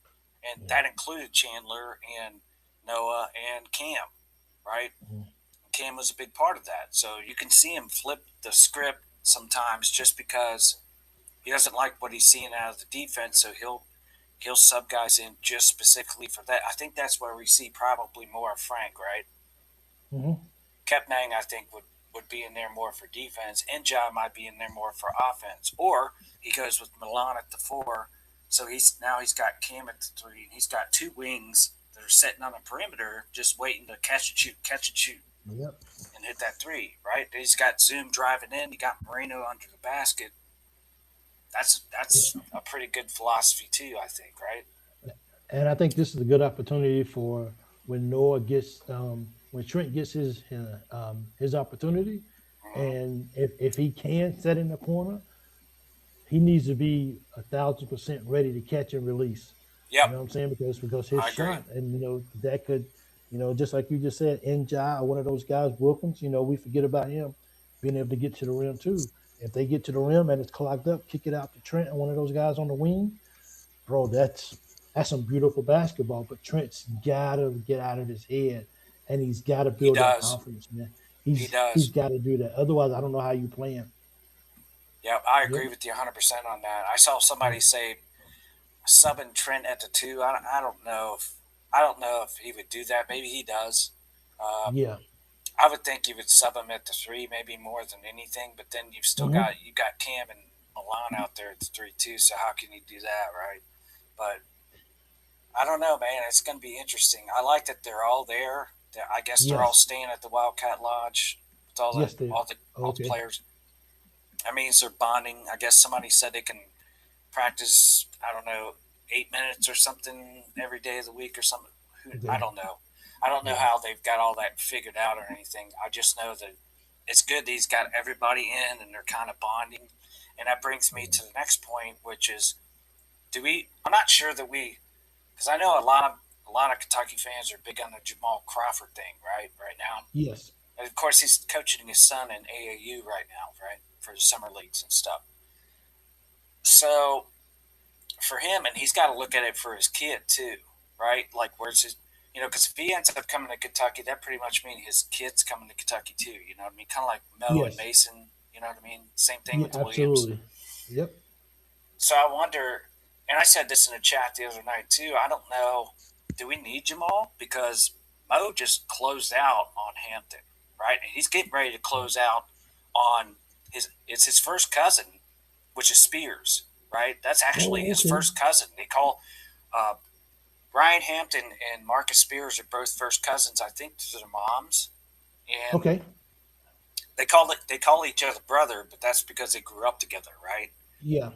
and Yeah. that included Chandler and Noah and Cam, right? Mhm. Cam was a big part of that. So you can see him flip the script sometimes just because he doesn't like what he's seeing out of the defense, so he'll sub guys in just specifically for that. I think that's where we see probably more of Frank, right? Mhm. Kepnang, I think, would be in there more for defense, and John might be in there more for offense. Or he goes with Milan at the four, so he's got Cam at the three, and he's got two wings that are sitting on the perimeter just waiting to catch and shoot, Yep. and hit that three, right? He's got Zoom driving in, he got Moreno under the basket. That's a pretty good philosophy too, I think, right? And I think this is a good opportunity for when Trent gets his opportunity, Mm-hmm. and if he can set in the corner, he needs to be 1,000% ready to catch and release. You Yep, know what I'm saying? Because his I agree. shot, and that could, just like you just said, Njai or one of those guys, Wilkins. We forget about him being able to get to the rim too. If they get to the rim and it's clogged up, kick it out to Trent and one of those guys on the wing, bro. That's some beautiful basketball. But Trent's gotta get out of his head, and he's got to He build that does. confidence, man. He He's does. got to do that. Otherwise, I don't know how you play him. Yep, I Yep. agree with you 100% on that. I saw somebody say subbing Trent at the two. I don't know if he would do that. Maybe he does. Um, Yeah. I would think you would sub him at the three, maybe more than anything. But then Hmm. you got Cam and Milan out there at the three too. So how can you do that, right? But I don't know, man. It's going to be interesting. I like that they're all there. I guess they're all Yes. staying at the Wildcat Lodge with Yes, they are. all the Okay. players. I mean, they're bonding. I guess somebody said they can practice. I don't know, 8 minutes or something every day of the week or something. I Okay. don't know. I don't know Yeah. how they've got all that figured out or anything. I just know that it's good that he's got everybody in and they're kind of bonding. And that brings me Yeah. to the next point, which is I'm not sure that because I know a lot of Kentucky fans are big on the Jamal Crawford thing, right now. Yes. And of course, he's coaching his son in AAU right now, right, for the summer leagues and stuff. So for him, and he's got to look at it for his kid too, right? Like, where's his, because if he ends up coming to Kentucky, that pretty much means his kid's coming to Kentucky too. You know what I mean? Kind of like Mo and Yes. Mason. You know what I mean? Same thing Yeah, with Williams. absolutely. Yep. So I wonder, and I said this in the chat the other night too. I don't know. Do we need Jamal? Because Mo just closed out on Hampton, right? And he's getting ready to close out on it's his first cousin, which is Spears, right? That's actually his first cousin. They call Ryan Hampton and Marcus Spears are both first cousins, I think, to their moms. And they call each other brother, but that's because they grew up together, right? Yeah.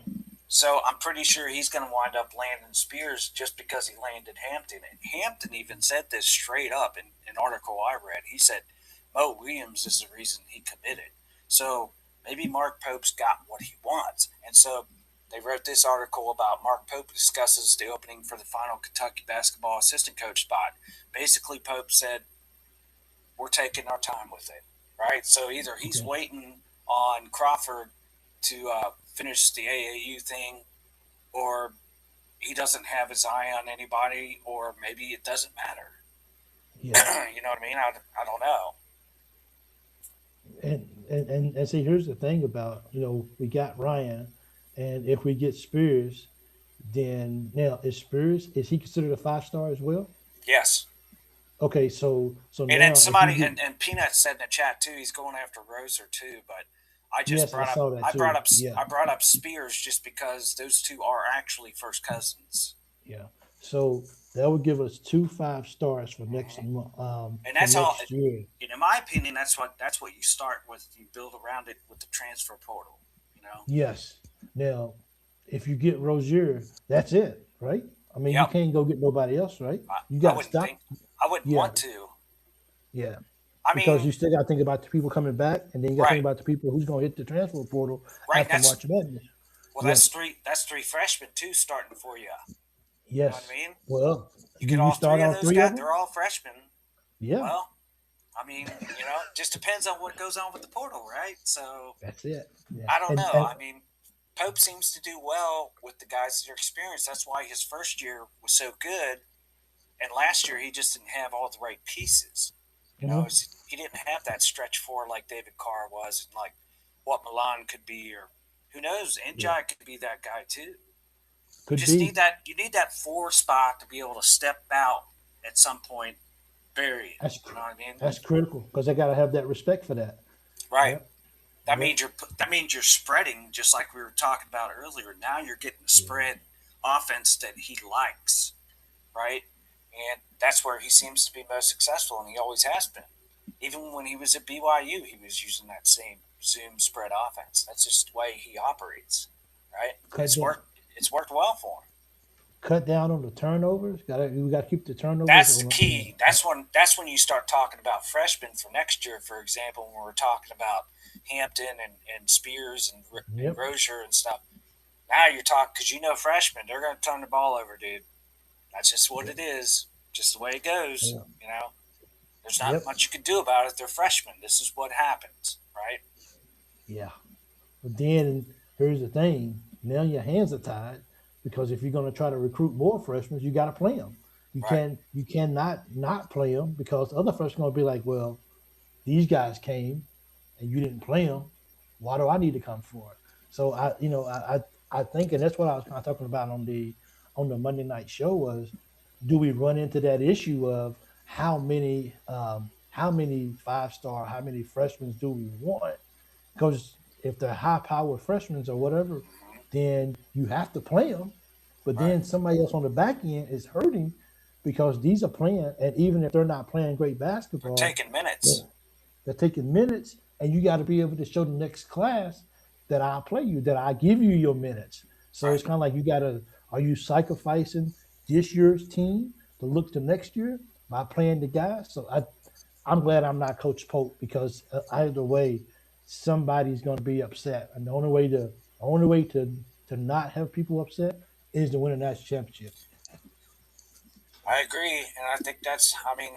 So I'm pretty sure he's going to wind up landing Spears just because he landed Hampton. And Hampton even said this straight up in an article I read. He said Mo Williams is the reason he committed. So maybe Mark Pope's got what he wants. And so they wrote this article about Mark Pope discusses the opening for the final Kentucky basketball assistant coach spot. Basically, Pope said, we're taking our time with it, right? So either he's waiting on Crawford to finish the AAU thing, or he doesn't have his eye on anybody, or maybe it doesn't matter. Yeah. You know what I mean? I don't know. And see, here's the thing about, we got Ryan, and if we get Spears, then now is he considered a 5-star as well? Yes. Okay, so and now then somebody and Peanut said in the chat too, he's going after Roser too, but I just brought up Spears just because those two are actually first cousins. Yeah. So that would give us 2 5-stars for next month. And that's all. Year. And in my opinion, that's what you start with. You build around it with the transfer portal. Yes. Now, if you get Rozier, that's it, right? I mean, you can't go get nobody else, right? You got to stop. I wouldn't want to. Yeah. Because you still got to think about the people coming back, and then you got to think about the people who's going to hit the transfer portal after March Madness. Well, that's three freshmen too starting for you. Yes. You know what I mean? Well, you get all three of those guys. They're all freshmen. Yeah. Well, I mean, it just depends on what goes on with the portal, right? So that's it. Yeah. I don't know. I mean, Pope seems to do well with the guys that are experienced. That's why his first year was so good, and last year he just didn't have all the right pieces. He didn't have that stretch four like David Carr was, and like what Milan could be, or who knows, Njai could be that guy too. You need that 4 spot to be able to step out at some point. Period. You know what I mean? That's critical because they got to have that respect for that. Right. Yep. That means you're spreading, just like we were talking about earlier. Now you're getting the spread offense that he likes, right? And that's where he seems to be most successful, and he always has been. Even when he was at BYU, he was using that same Zoom spread offense. That's just the way he operates, right? It's worked well for him. Cut down on the turnovers. We got to keep the turnovers. That's the key. That's when you start talking about freshmen for next year. For example, when we're talking about Hampton and Spears and Rozier and stuff. Now you're talking because freshmen, they're going to turn the ball over, dude. That's just what it is. Just the way it goes. Yeah. There's not much you can do about it. They're freshmen. This is what happens, right? Yeah. But then here's the thing. Now your hands are tied. Because if you're going to try to recruit more freshmen, you got to play them. You cannot not play them because other freshmen are going to be like, well, these guys came and you didn't play them. Why do I need to come for it? So I think, and that's what I was kind of talking about on the Monday night show was, do we run into that issue of how many 5-star, how many freshmen do we want? Because if they're high-powered freshmen or whatever, then you have to play them. But then somebody else on the back end is hurting because these are playing, and even if they're not playing great basketball, they're taking minutes. They're taking minutes, and you got to be able to show the next class that I'll play you, that I give you your minutes. So it's kind of like are you sacrificing this year's team to look to next year by playing the guys? So I'm glad I'm not Coach Pope because either way, somebody's going to be upset. And the only way to not have people upset is to win a national championship. I agree, and I think that's. I mean,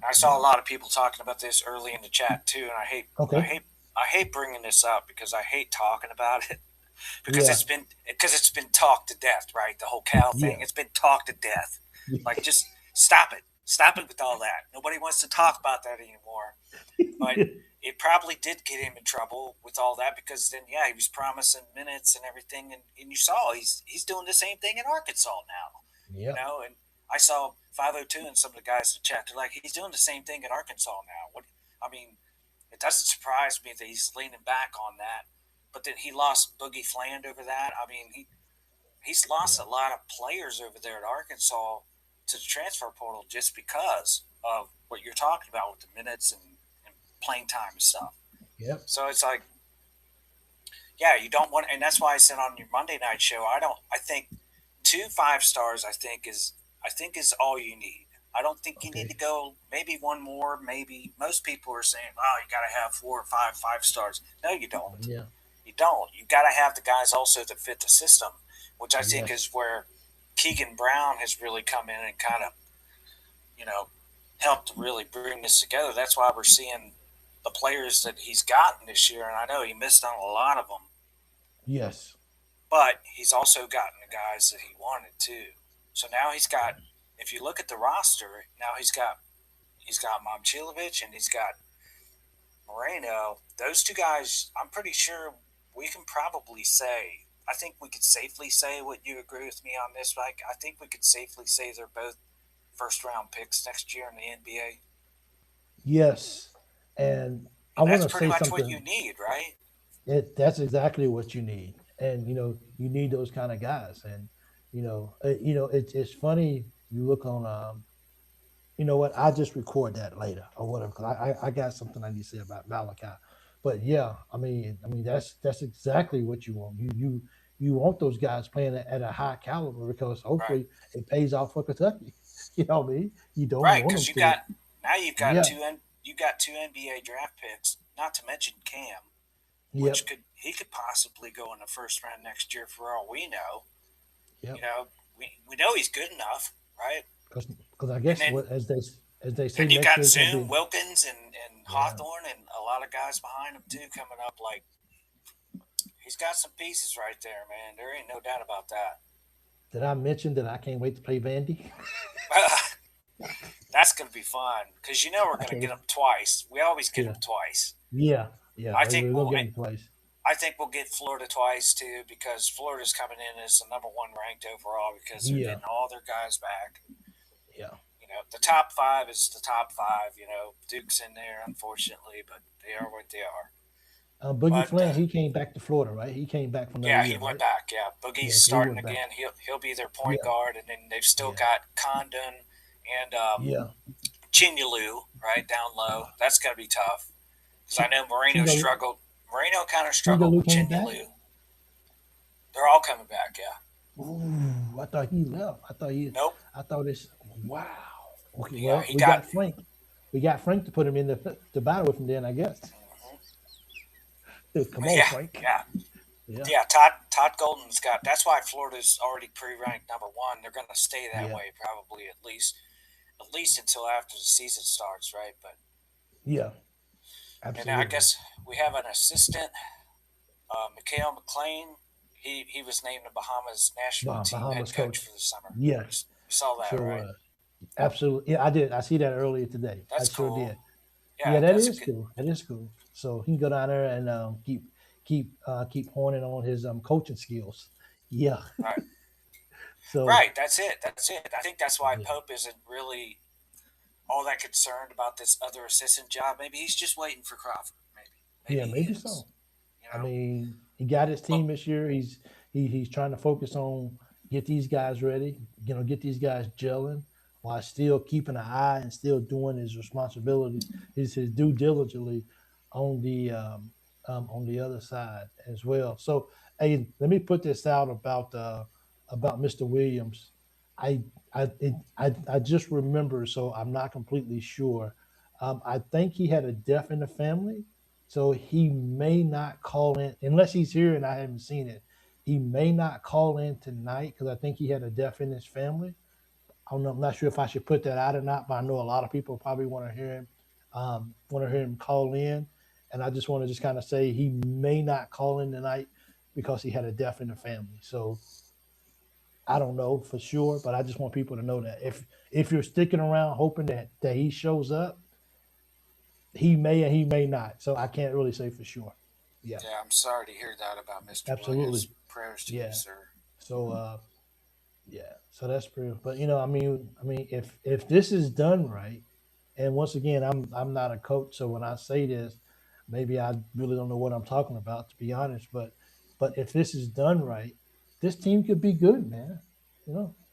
I saw a lot of people talking about this early in the chat too, and Okay. I hate bringing this up because I hate talking about it because Yeah. it's been talked to death, right? The whole Cal thing, Yeah. it's been talked to death. Like, just stop it with all that. Nobody wants to talk about that anymore. But it probably did get him in trouble with all that because then, yeah, he was promising minutes and everything, and you saw he's doing the same thing in Arkansas now. Yeah. And I saw 502 and some of the guys in the chat. They're like, he's doing the same thing in Arkansas now. What? I mean, it doesn't surprise me that he's leaning back on that. But then he lost Boogie Fland over that. I mean, he's lost a lot of players over there at Arkansas to the transfer portal just because of what you're talking about with the minutes and playing time and stuff. Yep. So it's like, yeah, you don't want, and that's why I said on your Monday night show, I think 2 5-stars, I think is all you need. I don't think you need to go maybe one more. Maybe most people are saying, "Oh, you got to have 4 or 5 5-stars." No, you don't. Yeah. You don't. You got to have the guys also that fit the system, which I think is where Keegan Brown has really come in and kind of, helped to really bring this together. That's why we're seeing the players that he's gotten this year, and I know he missed on a lot of them. Yes. But he's also gotten the guys that he wanted too. So now he's got. If you look at the roster, now he's got Momcilovic and he's got Moreno. Those two guys, I'm pretty sure we can probably say. I think we could safely say, would you agree with me on this, Mike? I think we could safely say they're both first-round picks next year in the NBA. Yes. And I want to say something. That's pretty much what you need, right? That's exactly what you need. And, you need those kind of guys. And, it's funny. You look on, you know what? I'll just record that later or whatever. Cause I got something I need to say about Malachi. But yeah, I mean, that's exactly what you want. You want those guys playing at a high caliber because hopefully it pays off for Kentucky. You know what I mean? You don't want because them you've got two NBA draft picks, not to mention Cam, which he could possibly go in the first round next year for all we know. Yep. We know he's good enough, right? Because I guess as they say, and you got Zoom, Wilkins, and Hawthorne, and a lot of guys behind him too coming up. Like, he's got some pieces right there, man. There ain't no doubt about that. Did I mention that I can't wait to play Vandy? That's going to be fun because we're going to get them twice. We always get them twice. Yeah. I think we'll get them twice. I think we'll get Florida twice too because Florida's coming in as the number 1 ranked overall because they're getting all their guys back. Yeah. The top 5 is the top 5. Duke's in there, unfortunately, but they are what they are. Boogie Fland, he came back to Florida, right? He came back from the he went back. Yeah, Boogie's starting again. He'll be their point guard, and then they've still got Condon and Chinyalu right down low. That's got to be tough because I know Moreno struggled. Moreno kind of struggled with Chinyalu. They're all coming back. Yeah. Ooh, I thought he left. Nope. I thought it's wow. Okay, yeah, well, we got Frank. We got Frank to put him in the battle with him then, I guess. Come on, Frank. Yeah. Todd Golden's got. That's why Florida's already pre-ranked number 1. They're going to stay that way probably at least until after the season starts, right? But yeah, absolutely. And I guess we have an assistant, Mikhail McLean. He was named the Bahamas national team head coach for the summer. Yes, you saw that, right? Absolutely. Yeah, I did. I see that earlier today. That's cool. Sure did. Yeah, that is cool. That is cool. So he can go down there and keep honing on his coaching skills. Yeah. Right. So that's it. I think that's why Pope isn't really all that concerned about this other assistant job. Maybe he's just waiting for Crawford. Maybe so. I mean, he got his team this year. He's trying to focus on get these guys ready, get these guys gelling while still keeping an eye and still doing his responsibility, his due diligently on the other side as well. So, hey, let me put this out about Mr. Williams. I just remember, so I'm not completely sure. I think he had a death in the family, so he may not call in unless he's here and I haven't seen it. He may not call in tonight because I think he had a death in his family. I don't know, I'm not sure if I should put that out or not, but I know a lot of people probably want to hear him call in, and I just want to just kind of say he may not call in tonight because he had a death in the family. So I don't know for sure, but I just want people to know that if you're sticking around hoping that he shows up, he may and he may not. So I can't really say for sure. Yeah, Yeah, I'm sorry to hear that about Mr. Williams. absolutely. Prayers to you, Yeah. sir. So yeah, so that's pretty. But if this is done right, and once again, I'm not a coach, so when I say this, maybe I really don't know what I'm talking about, to be honest. But if this is done right, this team could be good, man.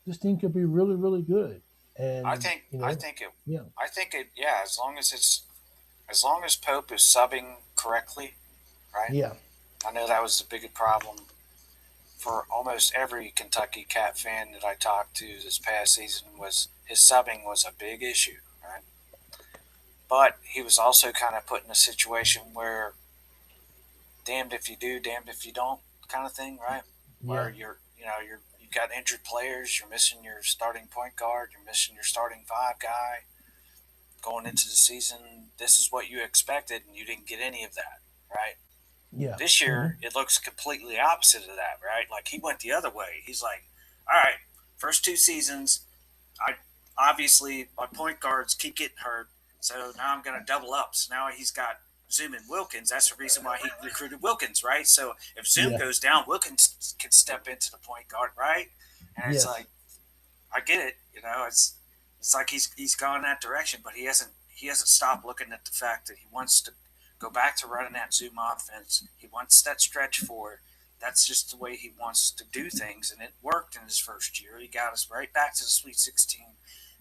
This team could be really, really good. I And think I think it yeah, I think it yeah, as long as Pope is subbing correctly, right? yeah, I know that was the biggest problem for almost every Kentucky Cat fan that I talked to this past season was his subbing was a big issue, right? But he was also kind of put in a situation where damned if you do, damned if you don't kind of thing, right? yeah, Where you've got injured players, you're missing your starting point guard, you're missing your starting five guy going into the season. This is what you expected, and you didn't get any of that, right? yeah. This Hmm. year, it looks completely opposite of that, right? Like he went the other way. He's like, all right, first two seasons, I obviously my point guards keep getting hurt, so now I'm going to double up. So now he's got Zoom and Wilkins. That's the reason why he recruited Wilkins, right? So if Zoom Yeah, goes down, Wilkins can step into the point guard, right? And it's yes, like I get it, it's like he's gone that direction, but he hasn't stopped looking at the fact that he wants to go back to running that Zoom offense. He wants that stretch forward. That's just the way he wants to do things, and it worked in his first year. He got us right back to the Sweet 16.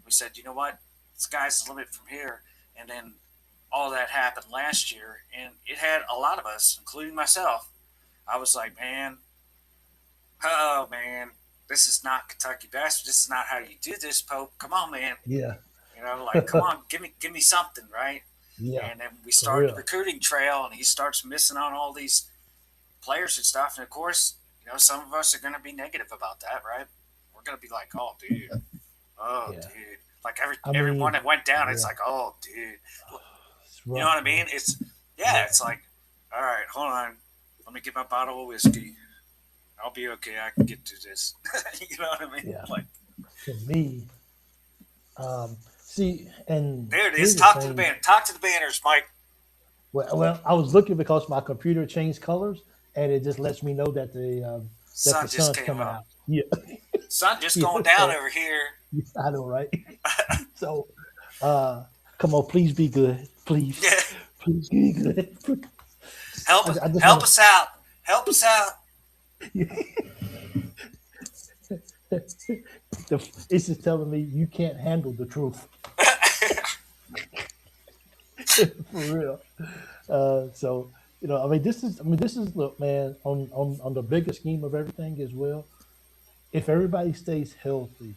We said, you know what, the sky's the limit from here. And then all that happened last year, and it had a lot of us, including myself. I was like, man, oh man, this is not Kentucky basketball. This is not how you do this, Pope. Come on, man. yeah, Like come on, give me something, right? yeah, And then we for start the real. recruiting trail, and he starts missing on all these players and stuff. And of course, some of us are going to be negative about that, right? We're going to be like, oh, Yeah, dude. Like I everyone mean, that went down, it's yeah, like, oh, dude. it's You know what rough, I mean? man. Yeah, Yeah, it's like, all right, hold on. Let me get my bottle of whiskey. I'll be okay. I can get through this. You know what I mean? yeah. Like, For me, see, and there it is. here's the Talk to the thing. band. Talk to the banners, Mike. Well, I was looking because my computer changed colors, and it just lets me know that the Sun just sun's came coming up. out. Yeah, Sun just yeah. going down So over here. I know, right? So, uh, come on, please be good, please, Yeah. please be good. Help I just help want us out. Help us out. it's just telling me you can't handle the truth for real. So this is look, man, on the bigger scheme of everything as well. If everybody stays healthy,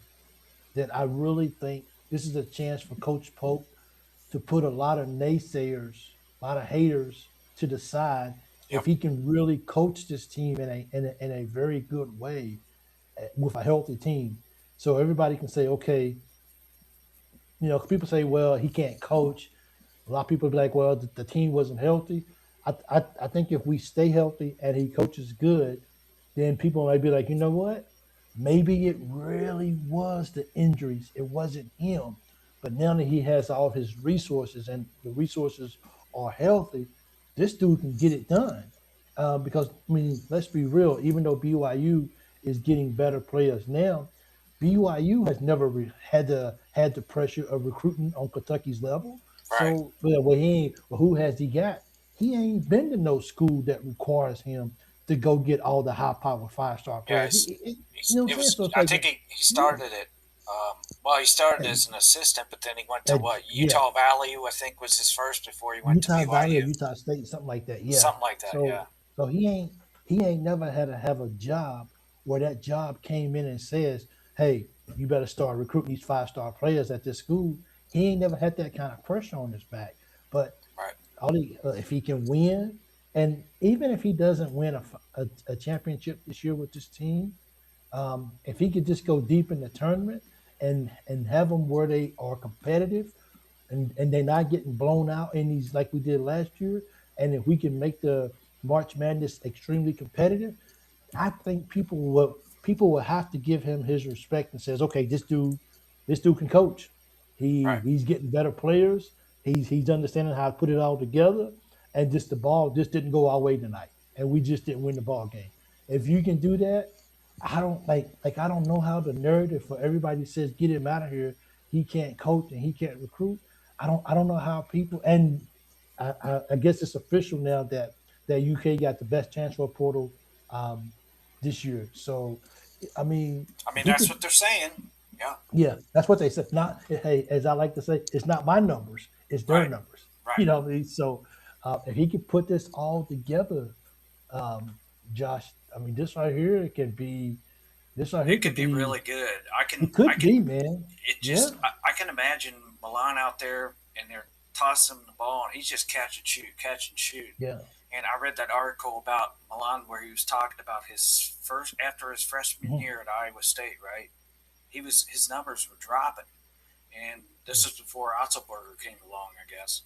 then I really think this is a chance for Coach Pope to put a lot of naysayers, a lot of haters to the side. If Yep. he can really coach this team in a very good way with a healthy team, so everybody can say, okay, people say, well, he can't coach. A lot of people be like, well, the team wasn't healthy. I think if we stay healthy and he coaches good, then people might be like, you know what? Maybe it really was the injuries. It wasn't him. But now that he has all his resources and the resources are healthy, this dude can get it done. Because let's be real. Even though BYU is getting better players now, BYU has never had the pressure of recruiting on Kentucky's level. Right. So, who has he got? He ain't been to no school that requires him to go get all the high power 5-star Yeah. players. You know what I'm It saying? was. So it's I like, think he yeah, started it. Well, he started and, as an assistant, but then he went to and what? yeah, Utah Valley, I think, was his first before he went to Utah Valley or BYU. Utah State, something like that. Yeah. Something like that. So Yeah. so he ain't never had to have a job where that job came in and says, hey, you better start recruiting these 5-star players at this school. He ain't never had that kind of pressure on his back. But Right. if he can win And even if he doesn't win a championship this year with this team, if he could just go deep in the tournament and have them where they are competitive and they're not getting blown out in these like we did last year, and if we can make the March Madness extremely competitive, I think people will have to give him his respect and says, okay, this dude can coach. Right. He's getting better players. He's understanding how to put it all together, and just the ball just didn't go our way tonight, and we just didn't win the ball game. If you can do that, I don't I don't know how the narrative for everybody says get him out of here. He can't coach and he can't recruit. I don't know how people and I guess it's official now that UK got the best transfer portal um, this year. So, I mean, I mean, he that's could, what they're saying. Yeah. yeah, that's what they said. Not, hey, as I like to say, it's not my numbers, it's their Right. numbers. Right. You know what I mean? So, if he could put this all together, um, Josh, I mean, this right here It could could be be, really good. it I could can, be, man. it Yeah, just, I can imagine Milan out there and they're tossing him the ball and he's just catch and shoot, catch and shoot. yeah, And I read that article about Milan where he was talking about after his freshman mhm, year at Iowa State, right? His numbers were dropping. And this is before Otzelberger came along, I guess.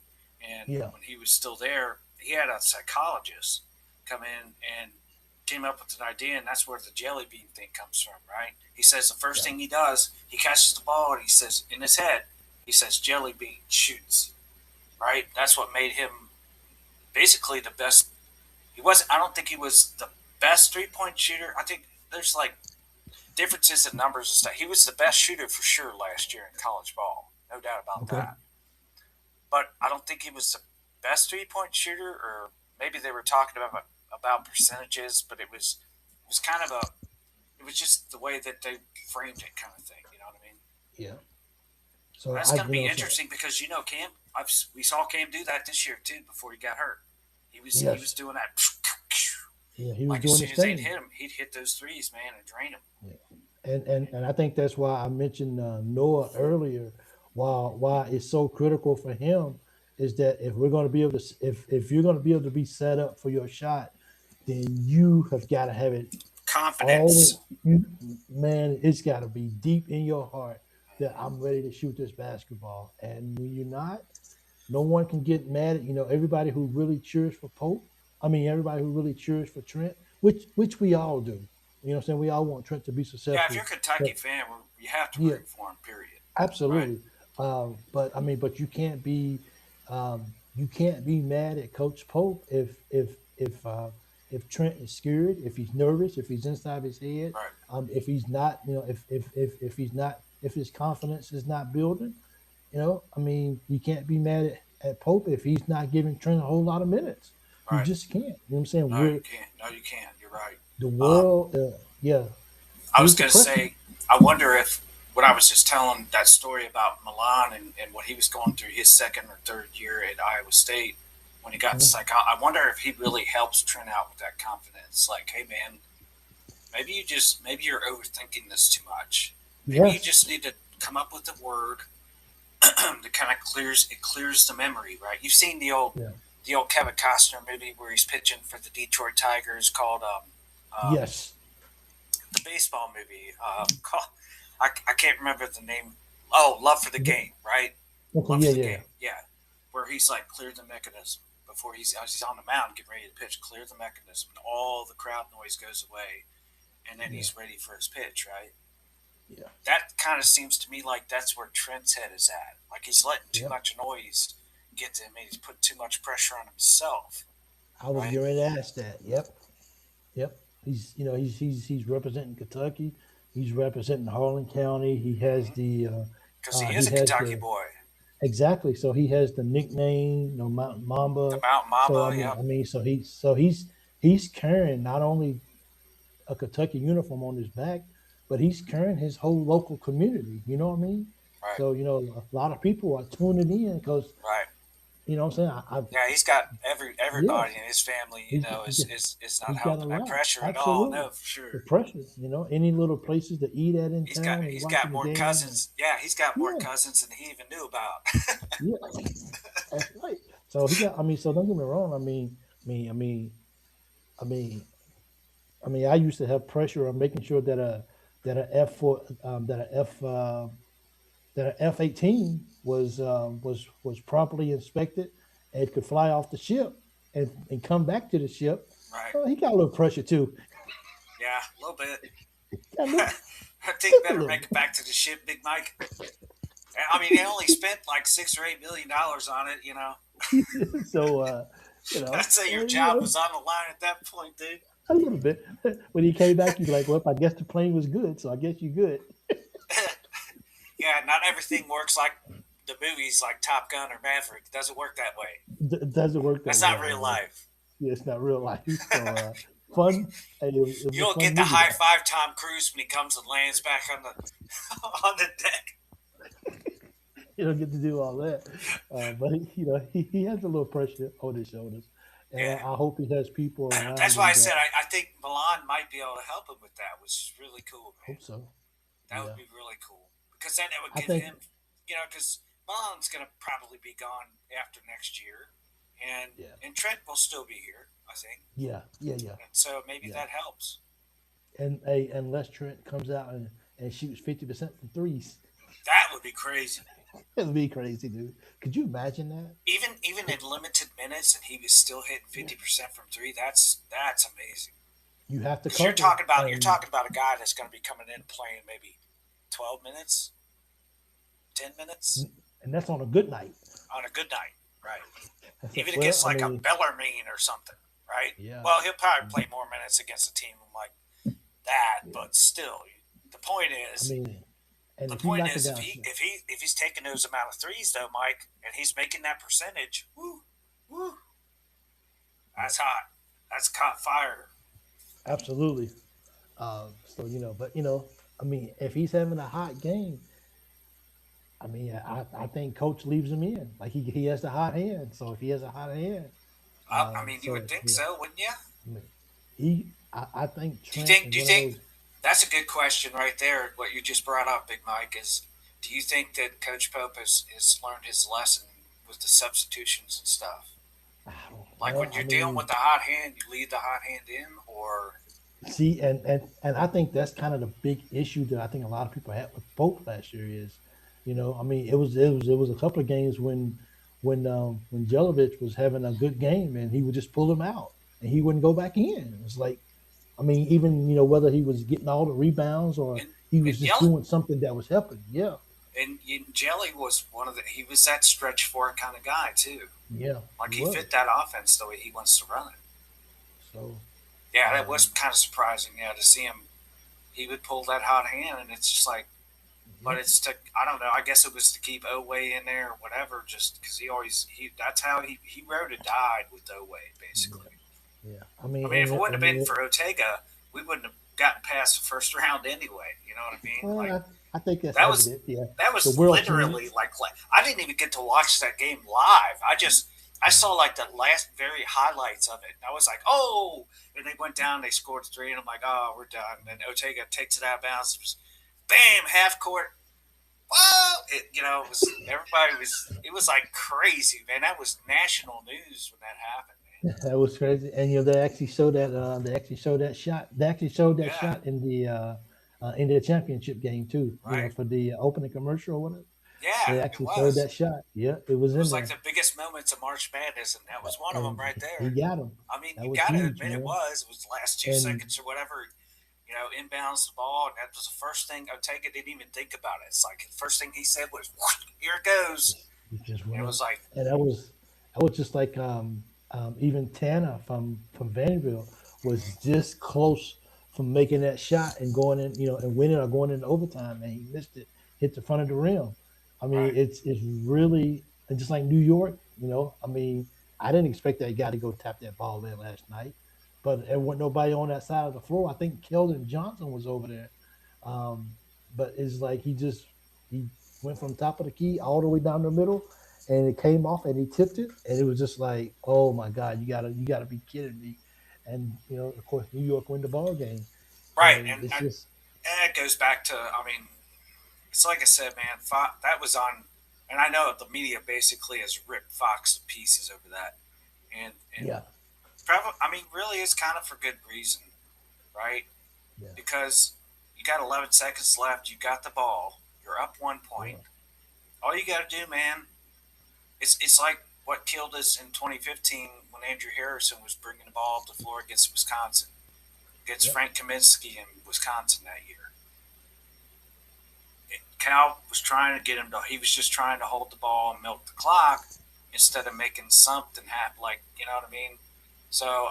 And yeah, when he was still there, he had a psychologist come in and came up with an idea, and that's where the jelly bean thing comes from, right? He says the first yeah, thing he does, he catches the ball, and he says in his head, he says jelly bean shoots, right? That's what made him basically the best. He wasn't. I don't think he was the best 3-point shooter. I think there's like differences in numbers and stuff. He was the best shooter for sure last year in college ball, no doubt about okay, that. But I don't think he was the best 3-point shooter, or maybe they were talking about percentages, but it was kind of it was just the way that they framed it, kind of thing. You know what I mean? yeah. So That's I, going to you be know, so interesting because Cam. We saw Cam do that this year too before he got hurt. He was yes, doing that yeah, he was like as doing soon his as they'd thing. hit him, he'd hit those threes, man, and drain them. And I think that's why I mentioned Noah earlier. Why it's so critical for him is that if we're going to be able to, if you're going to be able to be set up for your shot, then you have got to have it Confidence. all. You, man, it's got to be deep in your heart that I'm ready to shoot this basketball. And when you're not, no one can get mad at everybody who really cheers for Pope. I mean, everybody who really cheers for Trent, which we all do. You know what I'm saying? We all want Trent to be Yeah, if you're successful. a Kentucky But fan, you have to yeah, root for him. Period. Right. absolutely. But I mean, but you can't be mad at Coach Pope if Trent is scared, if he's nervous, if he's inside his head, Right. if he's not, if he's not, if his confidence is not building. I mean, you can't be mad at Pope if he's not giving Trent a whole lot of minutes. You Right. just can't. You know what I'm saying? No, you can't. No, you can't. You're right. The Um, world, yeah. I was Here's the going to pressure. say, I wonder if what I was just telling that story about Milan and what he was going through his second or third year at Iowa State when he got the Mhm. I wonder if he really helps Trent out with that confidence. Like, hey, man, maybe you're overthinking this too much. Maybe you Yes. just need to come up with a word that kind of clears the memory, right? You've seen Yeah. the old Kevin Costner movie where he's pitching for the Detroit Tigers called um, Yes. the baseball movie. I can't remember the name. Oh, Love for the Game, right? Okay. Love Yeah. for the Yeah. Game, yeah. Where he's like cleared the mechanism before he's on the mound getting ready to pitch. Clear the mechanism, and all the crowd noise goes away, and then Yeah. he's ready for his pitch, right? Yeah. That kind of seems to me like that's where Trent's head is at. Like he's letting too Yeah. much noise get to him, and he's putting too much pressure on himself, I was right? getting ready to ask that. Yep. Yep. He's representing Kentucky. He's representing Harlan County. He has Because he he is a has Kentucky the boy. exactly. So he has the nickname, Mountain The Mamba. Mountain So I Mamba, mean, yep. I mean, so he's carrying not only a Kentucky uniform on his back, but he's carrying his whole local community. You know what I mean? Right, So a lot of people are tuning in because right. what I'm saying. Yeah, he's got everybody Yes, in his family. he's Is not he's got a helping that lot. pressure at all. Absolutely, No, for the sure. pressure. Any little places to eat at in town and He's got watching the more game. And, cousins. Yeah, he's got more yeah, cousins than he even knew about. yeah, that's right. So he got. I mean, so don't get me wrong. I mean, mean, I mean, I mean, I used to have pressure on making sure that a F four that a F that a F-18 was properly inspected and could fly off the ship and come back to the ship. Right. He got a little pressure too. Yeah, a little bit. Got a little, I think just a better little. make it back to the ship, Big Mike. I mean, they only spent like $6 or $8 million on it. So I'd say your you job know, was on the line at that point, dude. a little bit. When he came back, he's like, "Well, I guess the plane was good, so I guess you're good." Yeah, not everything works like the movies, like Top Gun or Maverick. It doesn't work that way. It doesn't work that That's way. not real life. Yeah, it's not real life. So fun. Hey, it was You a don't fun get the movie. high five Tom Cruise when he comes and lands back on the on the deck. You don't get to do all that, but he has a little pressure on his shoulders, and Yeah. I hope he has people around That's him why I that said I think Milan might be able to help him with that, which is really cool, man. hope so. That Yeah, would be really cool because then it would I give think. him, because Milan's going to probably be gone after next year, and Yeah, and Trent will still be here, I think, yeah. and so maybe Yeah. that helps. And unless Trent comes out and shoots 50% from threes, That would be crazy. it'll be crazy, dude. Could you imagine that? Even in limited minutes, and he was still hitting Yeah. 50% from three. That's amazing. You have to Because you're cover, talking about and a guy that's going to be coming in playing maybe 12 minutes, 10 minutes and that's on a good night. on a good night, right? Even Well, against like a Bellarmine or something, right? yeah, Well, he'll probably play more minutes against a team like that, yeah. but still, the point I is, mean, and the if you point knock it is, down, if he's taking those amount of threes though, Mike, and he's making that percentage, woo, woo, yeah, that's hot. That's caught fire. absolutely. So but I mean, if he's having a hot game, I mean, I think coach leaves him in. Like he has the hot hand. So if he has a hot hand, I mean, you so would think so, wouldn't you? I mean, I think Do you Trent think? is Do you one of think those. that's a good question right there? What you just brought up, Big Mike, is do you think that Coach Pope has learned his lesson with the substitutions and stuff? I don't Like when know. I you're dealing mean, with the hot hand, you leave the hot hand in, or see, and I think that's kind of the big issue that I think a lot of people had with Pope last year is, I mean, it was a couple of games when Jelovich was having a good game and he would just pull him out and he wouldn't go back in. It was like, I mean, even whether he was getting all the rebounds or and he was and just doing something that was helping. Yeah, Jelly was one of the he was that stretch four kind of guy too. yeah, he Like he was. fit that offense the way he wants to run it. So, Yeah, that was um, kind of surprising. Yeah, to see him, he would pull that hot hand, and it's just like, yeah, but it's to I don't know. I guess it was to keep Oway in there or whatever, just because he that's how he rode or died with Oway yeah, basically. yeah. I mean, if it wouldn't have been for Ortega, we wouldn't have gotten past the first round anyway. You know what I mean? Like well, I think that's that was evident. Yeah, that the was world literally series. like I didn't even get to watch that game live. I Yeah, saw like the last very highlights of it. And I was like, oh, and they went down, they scored three, and I'm like, oh, we're done. And then Ortega takes it out of bounds, it was, bam, half court. Whoa! It was everybody was. It was like crazy, man. That was national news when that happened, man. that was crazy. And they actually showed that they actually showed that shot. They actually showed that Yeah, shot in their championship game too. right. For the opening commercial or whatever. Yeah, They it actually showed was. that shot. Yeah, it was It in was like there, the biggest moments of March Madness, and that was one of them and right he there. got him. I mean, That you was got to huge, admit it man. was. It was the last two And seconds or whatever. Inbounds the ball, and that was the first thing Ortega didn't even think about it. It's like the first thing he said was, "Here it goes." he just And went it up. was like, And that was just like even Tanner from Vanderbilt was just close from making that shot and going in, and winning or going into overtime, and he missed it, hit the front of the rim. I mean, right, it's really and just like New York, I mean, I didn't expect that guy to go tap that ball there last night, but there wasn't nobody on that side of the floor. I think Keldon Johnson was over there, um, but it's like he went from top of the key all the way down the middle, and it came off and he tipped it, and it was just like, oh my God, you gotta be kidding me. And of course, New York win the ball game, right, and and, it's and just and it goes back to, I mean, it's like I said, man. That was on, and I know the media basically has ripped Fox to pieces over that, and yeah, mean, really, it's kind of for good reason, right? Yeah. Because you got 11 seconds left. You got the ball. You're up 1 point. All you got to do, man, it's like what killed us in 2015 when Andrew Harrison was bringing the ball up the floor against Wisconsin, against Frank Kaminsky in Wisconsin that year. Cal was trying to get him to. He was just trying to hold the ball and milk the clock instead of making something happen. Like, you know what I mean? So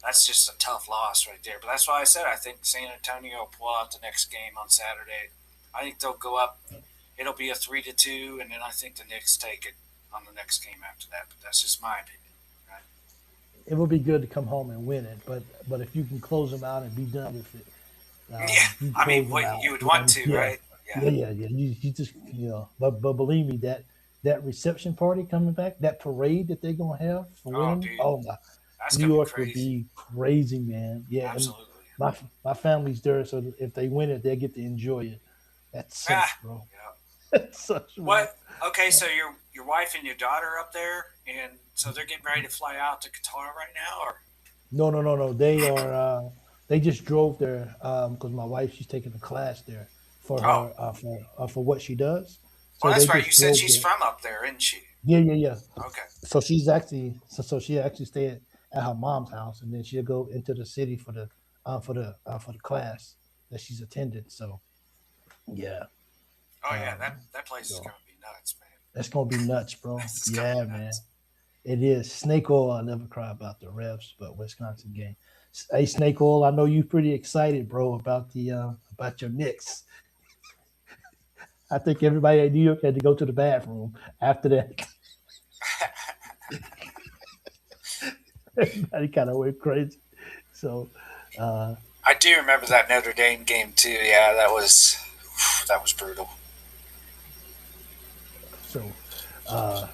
that's just a tough loss right there. But that's why I said I think San Antonio will pull out the next game on Saturday. I think they'll go up. It'll be a 3-2, and then I think the Knicks take it on the next game after that. But that's just my opinion. Right? It would be good to come home and win it, but if you can close them out and be done with it, I mean, what you would want to, right? Yeah. You just, but believe me, that reception party coming back, that parade that they're gonna have for winning, dude. my, That's New York would be crazy, man. Yeah, absolutely. And my family's there, so if they win it, they get to enjoy it. That sucks, bro. Yeah. That sucks. What? Okay, so your wife and your daughter are up there, and so they're getting ready to fly out to Qatar right now, or? No. They are. They just drove there because my wife, she's taking a class there for her for what she does. So that's right. You said she's from up there, isn't she? Yeah. Okay. So she's actually she actually stayed at her mom's house, and then she'll go into the city for the class that she's attending. So yeah. Oh yeah, that place is gonna be nuts, man. That's gonna be nuts, bro. Yeah, man. It is. Snake Oil, I never cry about the refs, but Wisconsin game. Hey, Snake Oil, I know you're pretty excited, bro, about about your Knicks. I think everybody in New York had to go to the bathroom after that. Everybody kind of went crazy. So I do remember that Notre Dame game too. Yeah, that was brutal. So I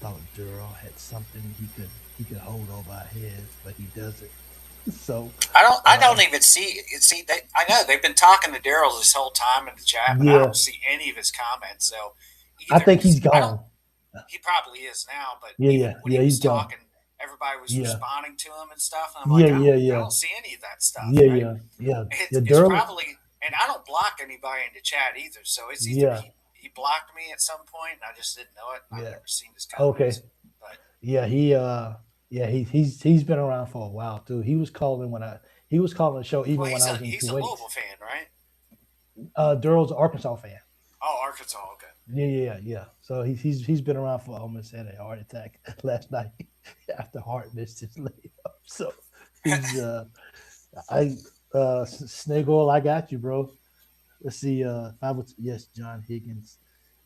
thought Durrell had something he could hold over our heads, but he doesn't. So I don't even see. I know they've been talking to Daryl this whole time in the chat, but I don't see any of his comments. So I think he's gone. He probably is now, but when he was talking, everybody was responding to him and stuff. And I'm like, I don't see any of that stuff. It's probably, and I don't block anybody in the chat either. So it's either he blocked me at some point, and I just didn't know it. I've never seen his comments. Okay. But he's been around for a while too. He was calling the show even when I was in Kuwait. He's a Louisville fan, right? Durrell's an Arkansas fan. Oh, Arkansas, okay. Yeah. So he's been around for almost had a heart attack last night after Hart missed his layup. So he's Snake Oil, I got you, bro. Let's see. John Higgins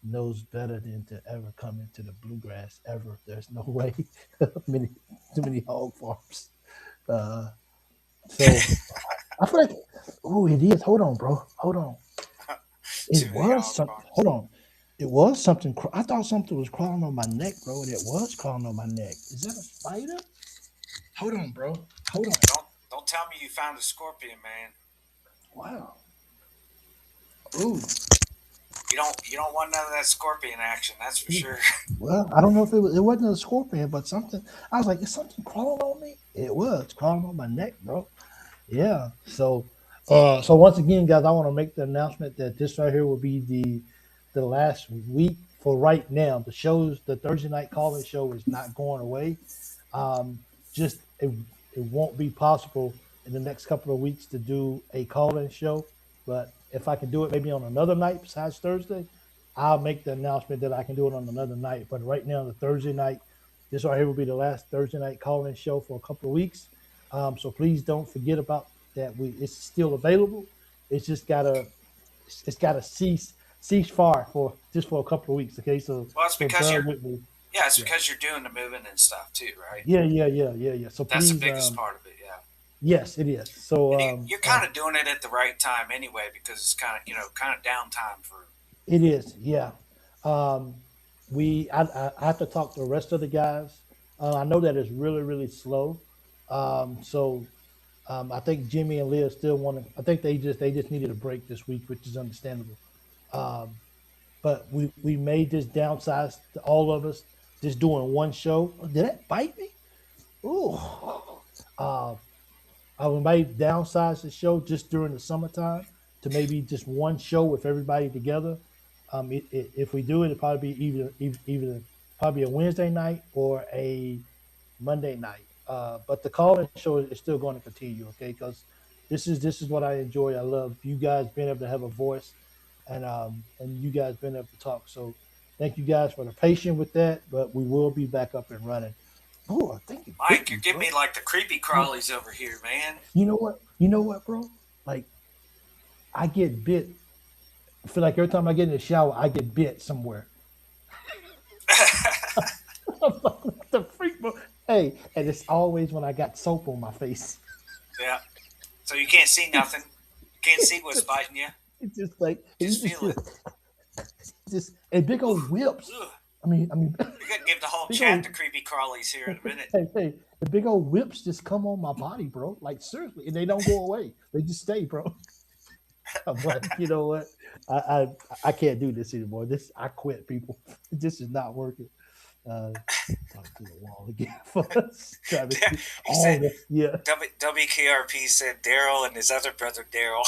knows better than to ever come into the bluegrass ever. There's no way. Too many hog farms. So I feel like, it is. Hold on, bro. Hold on. It was something. Hold on. It was something. I thought something was crawling on my neck, bro, and it was crawling on my neck. Is that a spider? Hold on, bro. Hold on. Don't tell me you found a scorpion, man. Wow. Ooh. You don't want none of that scorpion action, that's for sure. Well, I don't know if it wasn't a scorpion, but something. I was like, is something crawling on me? It was crawling on my neck, bro. Yeah. So once again, guys, I want to make the announcement that this right here will be the last week for right now. The Thursday night call-in show is not going away. It won't be possible in the next couple of weeks to do a call-in show, but if I can do it maybe on another night besides Thursday, I'll make the announcement that I can do it on another night. But right now, the Thursday night, this right here will be the last Thursday night call-in show for a couple of weeks. So please don't forget about that. It's still available. It's just gotta cease fire for a couple of weeks. Okay, so it's because because you're doing the moving and stuff too, right? Yeah. So that's the biggest part of it. Yeah. Yes, it is. So you're kind of doing it at the right time anyway, because it's kind of downtime for. It is, yeah. I have to talk to the rest of the guys. I know that it's really, really slow. I think Jimmy and Leah still want to. I think they just needed a break this week, which is understandable. But we may just downsize to all of us just doing one show. Did that bite me? Ooh. I might downsize the show just during the summertime to maybe just one show with everybody together. If we do it, it'll probably be either probably a Wednesday night or a Monday night. But the call-in show is still going to continue, okay? Because this is what I enjoy. I love you guys being able to have a voice, and you guys being able to talk. So thank you guys for the patience with that. But we will be back up and running. Oh, I think you bit Mike, you're me, giving bro. me like the creepy crawlies over here, man. You know what? You know what, bro? Like I get bit. I feel like every time I get in the shower, I get bit somewhere. I'm like, what the freak, bro? Hey, and it's always when I got soap on my face. Yeah. So you can't see nothing. You can't see what's Just, biting you. it's just like Just it's feel it. just and big old whips. Ugh. I mean, You're gonna give the whole big chat old the creepy crawlies here in a minute. hey, the big old whips just come on my body, bro. Like seriously, and they don't go away. They just stay, bro. I'm like, you know what? I I, I can't do this anymore. This I quit, people. This is not working. Uh, talk to the wall again for us. Trying to see He all said this. Yeah. WKRP said Daryl and his other brother Daryl.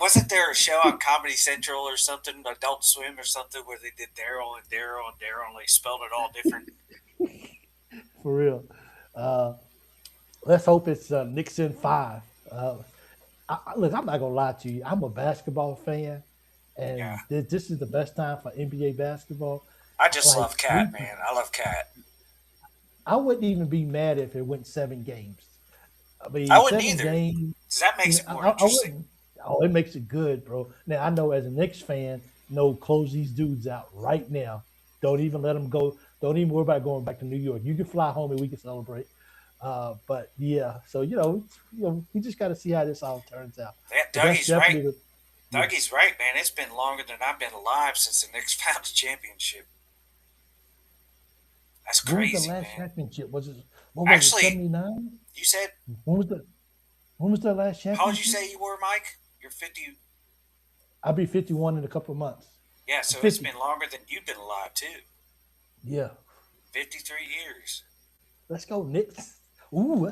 Wasn't there a show on Comedy Central or something, Adult Swim or something, where they did Daryl and Daryl and Daryl and they spelled it all different? For real. Uh, let's hope it's Nixon 5. Look, I'm not going to lie to you. I'm a basketball fan, Yeah. and this is the best time for NBA basketball. I just Like, love Cat, man. I love Cat. I wouldn't even be mad if it went 7 games. I I mean, wouldn't seven either. games, Because that you makes know, it more I interesting. wouldn't. Oh, it makes it good, bro. Now, I know as a Knicks fan, no, close these dudes out right now. Don't even let them go. Don't even worry about going back to New York. You can fly home and we can celebrate. But yeah, so we just got to see how this all turns out. Yeah, But that's Dougie's right. definitely the yeah. Dougie's right, man. It's been longer than I've been alive since the Knicks found the championship. That's When was the crazy, last man. championship? Was it what was it? Actually, 79? you said, When was the when was the last how old you championship? say you were, Mike? You're 50. I'll be 51 in a couple of months. Yeah, so it's 50. been longer than you've been alive, too. Yeah. 53 years. Let's go, Knicks. Ooh,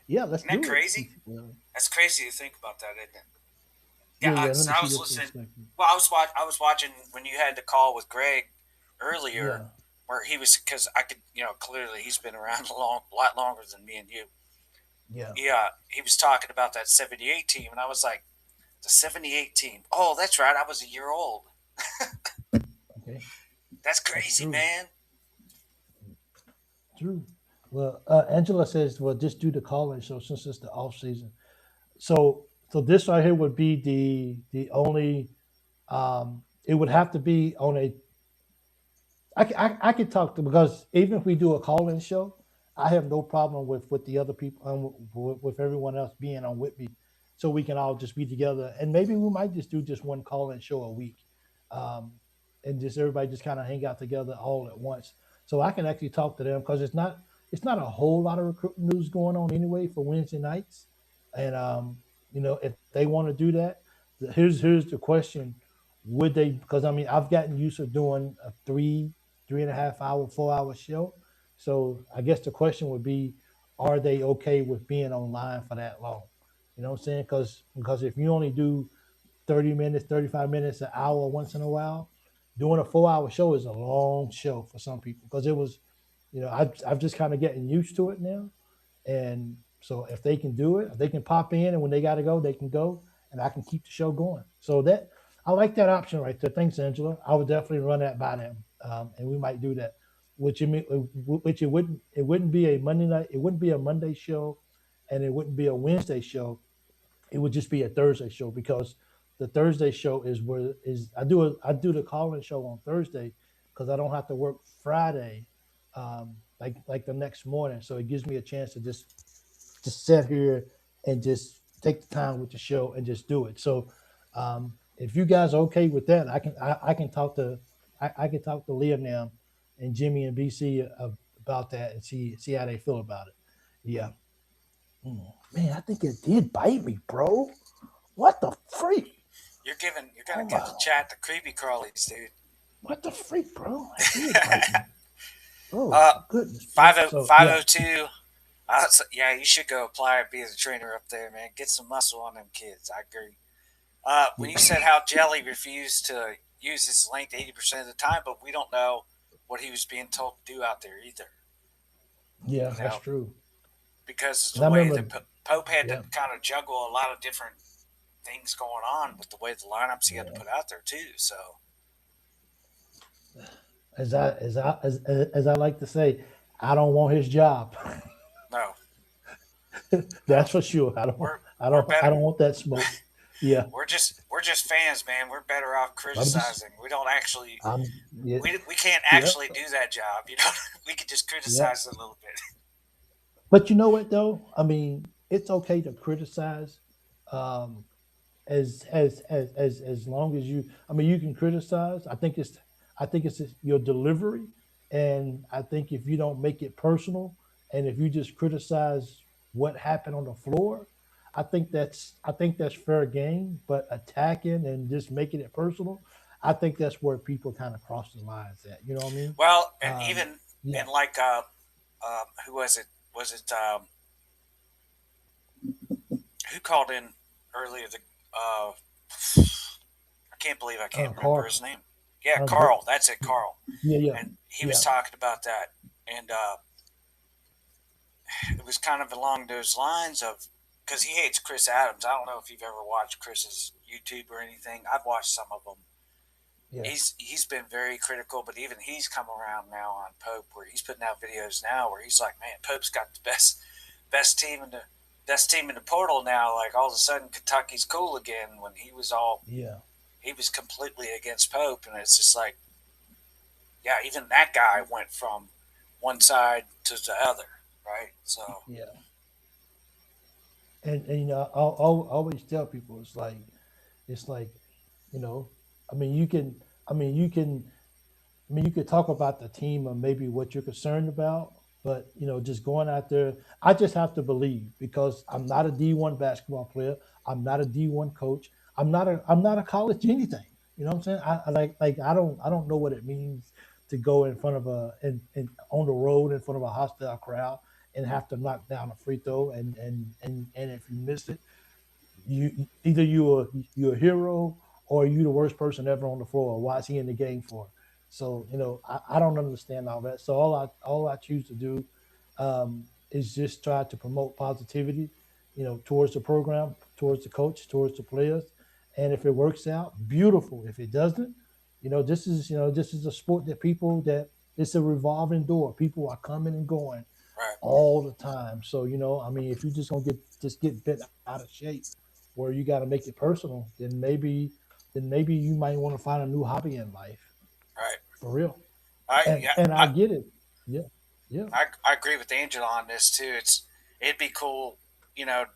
yeah, let's Isn't that do it. crazy? Yeah. That's crazy to think about that, isn't it? Yeah, Yeah, let so me I see was this in a listening. second. Well, I was watching when you had the call with Greg earlier, Yeah, where he was, because I could, clearly he's been around a lot longer than me and you. yeah. Yeah, he was talking about that '78 team, and I was like, the '78 team. Oh, that's right. I was a year old. Okay, That's that's crazy, true. man. True. Well, Angela says, well, just do the call-in show since it's the off season. So this right here would be the only. It would have to be on a. I could talk to because even if we do a call-in show, I have no problem with the other people with everyone else being on with me, so we can all just be together. And maybe we might just do just one call-in show a week, um, and just everybody just kind of hang out together all at once. So I can actually talk to them because it's not a whole lot of recruiting news going on anyway for Wednesday nights, and if they want to do that, here's the question: would they? Because I mean, I've gotten used to doing a 3.5 hour, 4 hour show. So I guess the question would be, are they okay with being online for that long? You know what I'm saying? Because if you only do 30 minutes, 35 minutes, an hour once in a while, doing a 4 hour show is a long show for some people because it was, I've just kind of getting used to it now. And so if they can do it, if they can pop in and when they got to go, they can go and I can keep the show going. So I like that option right there. Thanks, Angela. I would definitely run that by them. And we might do that. Which it wouldn't be a Monday night, it wouldn't be a Monday show and it wouldn't be a Wednesday show. It would just be a Thursday show because the Thursday show is I do the call-in show on Thursday because I don't have to work Friday like the next morning. So it gives me a chance to just sit here and just take the time with the show and just do it. So if you guys are okay with that, I can talk to I can talk to Liam now and Jimmy and BC about that and see how they feel about it. Yeah. Man, I think it did bite me, bro. What the freak? You're Oh gonna give my! the chat the creepy crawlies, dude. What the freak, bro? It did bite me. Oh goodness. So yeah, 502. Yeah, you should go apply and be the trainer up there, man. Get some muscle on them kids. I agree. When you yeah, said how Jelly refused to use his length 80% of the time, but we don't know what he was being told to do out there either. yeah, You that's know, true. because it's Because the I way remember, that Pope had to yeah, kind of juggle a lot of different things going on with the way the lineups he had to yeah. put out there too. So As I like to say, I don't want his job. no, no, That's for sure. we're we're I better. don't want that smoke. Yeah, We're just fans, man. We're better off I'm just criticizing. We don't actually I'm yeah, we can't yeah, actually do that job. You know, we could just yeah. criticize it a little bit. But you know what though? I mean, it's okay to criticize. Um, as long as you, I mean, you can criticize. I think it's just your delivery, and I think if you don't make it personal, and if you just criticize what happened on the floor, I think that's fair game. But attacking and just making it personal, I think that's where people kind of cross the lines at. You know what I mean? Well, and Um, even yeah. and like who was it? Was it who called in earlier? The I can't believe I can't remember Carl. his name. Yeah, But Carl. That's it, Carl. yeah, yeah, And he was yeah, talking about that, and it was kind of along those lines of because he hates Chris Adams. I don't know if you've ever watched Chris's YouTube or anything. I've watched some of them. yeah, He's been very critical, but even he's come around now on Pope, where he's putting out videos now where he's like, "Man, Pope's got the best team in the best team in the portal now." Like all of a sudden, Kentucky's cool again when yeah. he was completely against Pope, and it's just like, yeah, even that guy went from one side to the other, right? So Yeah. And you know, I'll always tell people it's like you know, I mean you can I mean you can I mean you could talk about the team or maybe what you're concerned about, but you know, just going out there, I just have to believe because I'm not a D1 basketball player, I'm not a D1 coach, I'm not a college anything. You know what I'm saying? Like I don't know what it means to go in front of and on the road in front of a hostile crowd and have to knock down a free throw and if you miss it, either you're a hero or you the worst person ever on the floor. Why is he in the game for? So you know, I don't understand all that. So all I choose to do is just try to promote positivity, you know, towards the program, towards the coach, towards the players, and if it works out, beautiful. If it doesn't, this is a sport that people that it's a revolving door. People are coming and going right, all the time. So you know, I mean, if you just gonna get bent out of shape, where you got to make it personal, then maybe you might want to find a new hobby in life right. for real. I yeah, And I get it. Yeah, yeah, I agree with Angela on this too. It'd be cool, you know,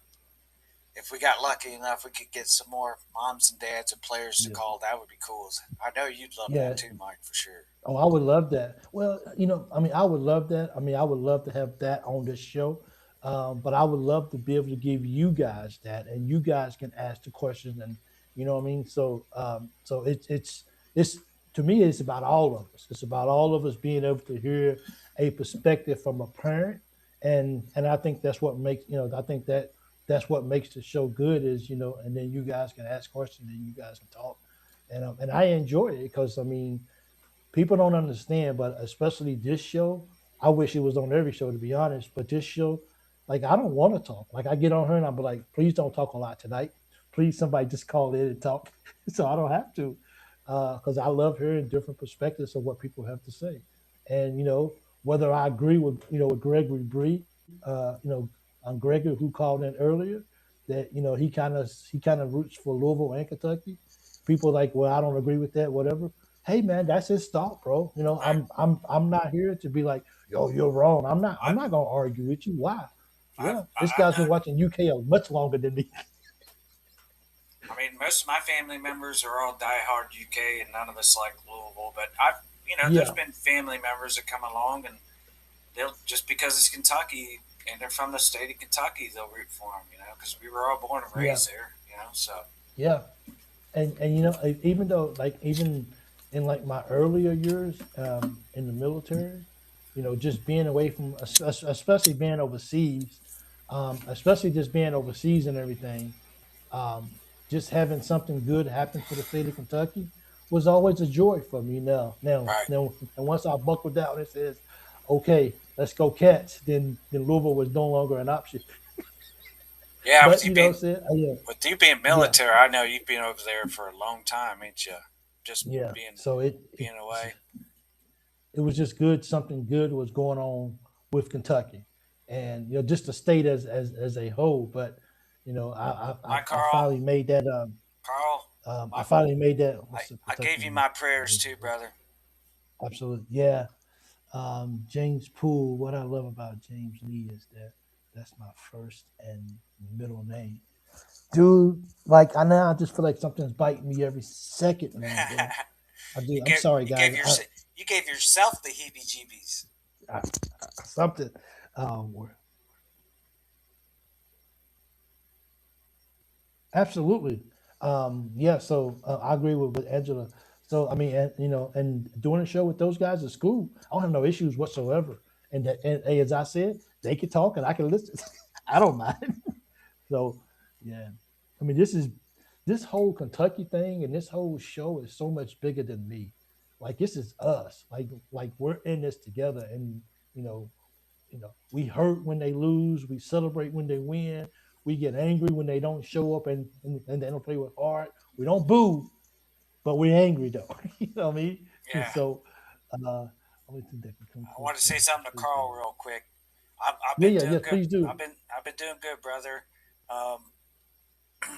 if we got lucky enough, we could get some more moms and dads and players to yeah, call. That would be cool. I know you'd love that yeah. too, Mike, for sure. Oh, I would love that. Well, you know, I mean, I would love that. I mean, I would love to have that on this show. But I would love to be able to give you guys that, and you guys can ask the questions, and you know what I mean. So it's to me, it's about all of us. It's about all of us being able to hear a perspective from a parent, and I think that's what makes I think that's what makes the show good is and then you guys can ask questions and you guys can talk, and I enjoy it because I mean people don't understand, but especially this show, I wish it was on every show to be honest. But this show, like I don't want to talk. Like I get on her and I'm like, please don't talk a lot tonight. Please somebody just call in and talk, so I don't have to, because I love hearing different perspectives of what people have to say, and whether I agree with with Gregory Bree, on Gregory who called in earlier, that he kind of roots for Louisville and Kentucky. People like, well, I don't agree with that, whatever. Hey man, that's his thought, bro. Right. I'm not here to be like, yo, you're wrong. I'm not I, I'm not gonna argue with you. Why? I've, Yeah, this guy's been I've watching UK much longer than me. I mean, most of my family members are all diehard UK, and none of us like Louisville. But there's Yeah, been family members that come along, and they'll just because it's Kentucky and they're from the state of Kentucky, they'll root for them. Because we were all born and yeah, raised there. So yeah. And even though like even in like my earlier years in the military, just being away from, especially being overseas, especially just being overseas and everything, um, just having something good happen for the state of Kentucky was always a joy for me. Right. And once I buckled down and says, "Okay, let's go Cats," then Louisville was no longer an option. Yeah, But you know, what I'm saying, yeah, with you being yeah, military, I know you've been over there for a long time, ain't you? Just yeah. being So being away. it was just good. Something good was going on with Kentucky, and just the state as a whole. But My I Carl, finally made that. Carl, I my finally made that. I, What's up, I gave Kentucky? you my prayers too, brother. Absolutely, yeah. James Poole. What I love about James Lee is that that's my first and middle name, dude. Like I just feel like something's biting me every second now, bro. I do. you I'm gave sorry, you guys. gave your you gave yourself the heebie-jeebies. I something. Um, Absolutely. Yeah. So I agree with Angela. So I mean, and doing a show with those guys at school, I don't have no issues whatsoever. And as I said, they can talk and I can listen. I don't mind. So yeah, I mean, this whole Kentucky thing and this whole show is so much bigger than me. Like this is us. Like we're in this together, and you know we hurt when they lose. We celebrate when they win. We get angry when they don't show up and they don't play with heart. We don't boo, but we're angry though. You know what I mean? Yeah. So, let me think that can come I close want to to say something to complete Carl that. real quick. I've Yeah, been yeah, doing yes, good. please do. I've been doing good, brother. Um,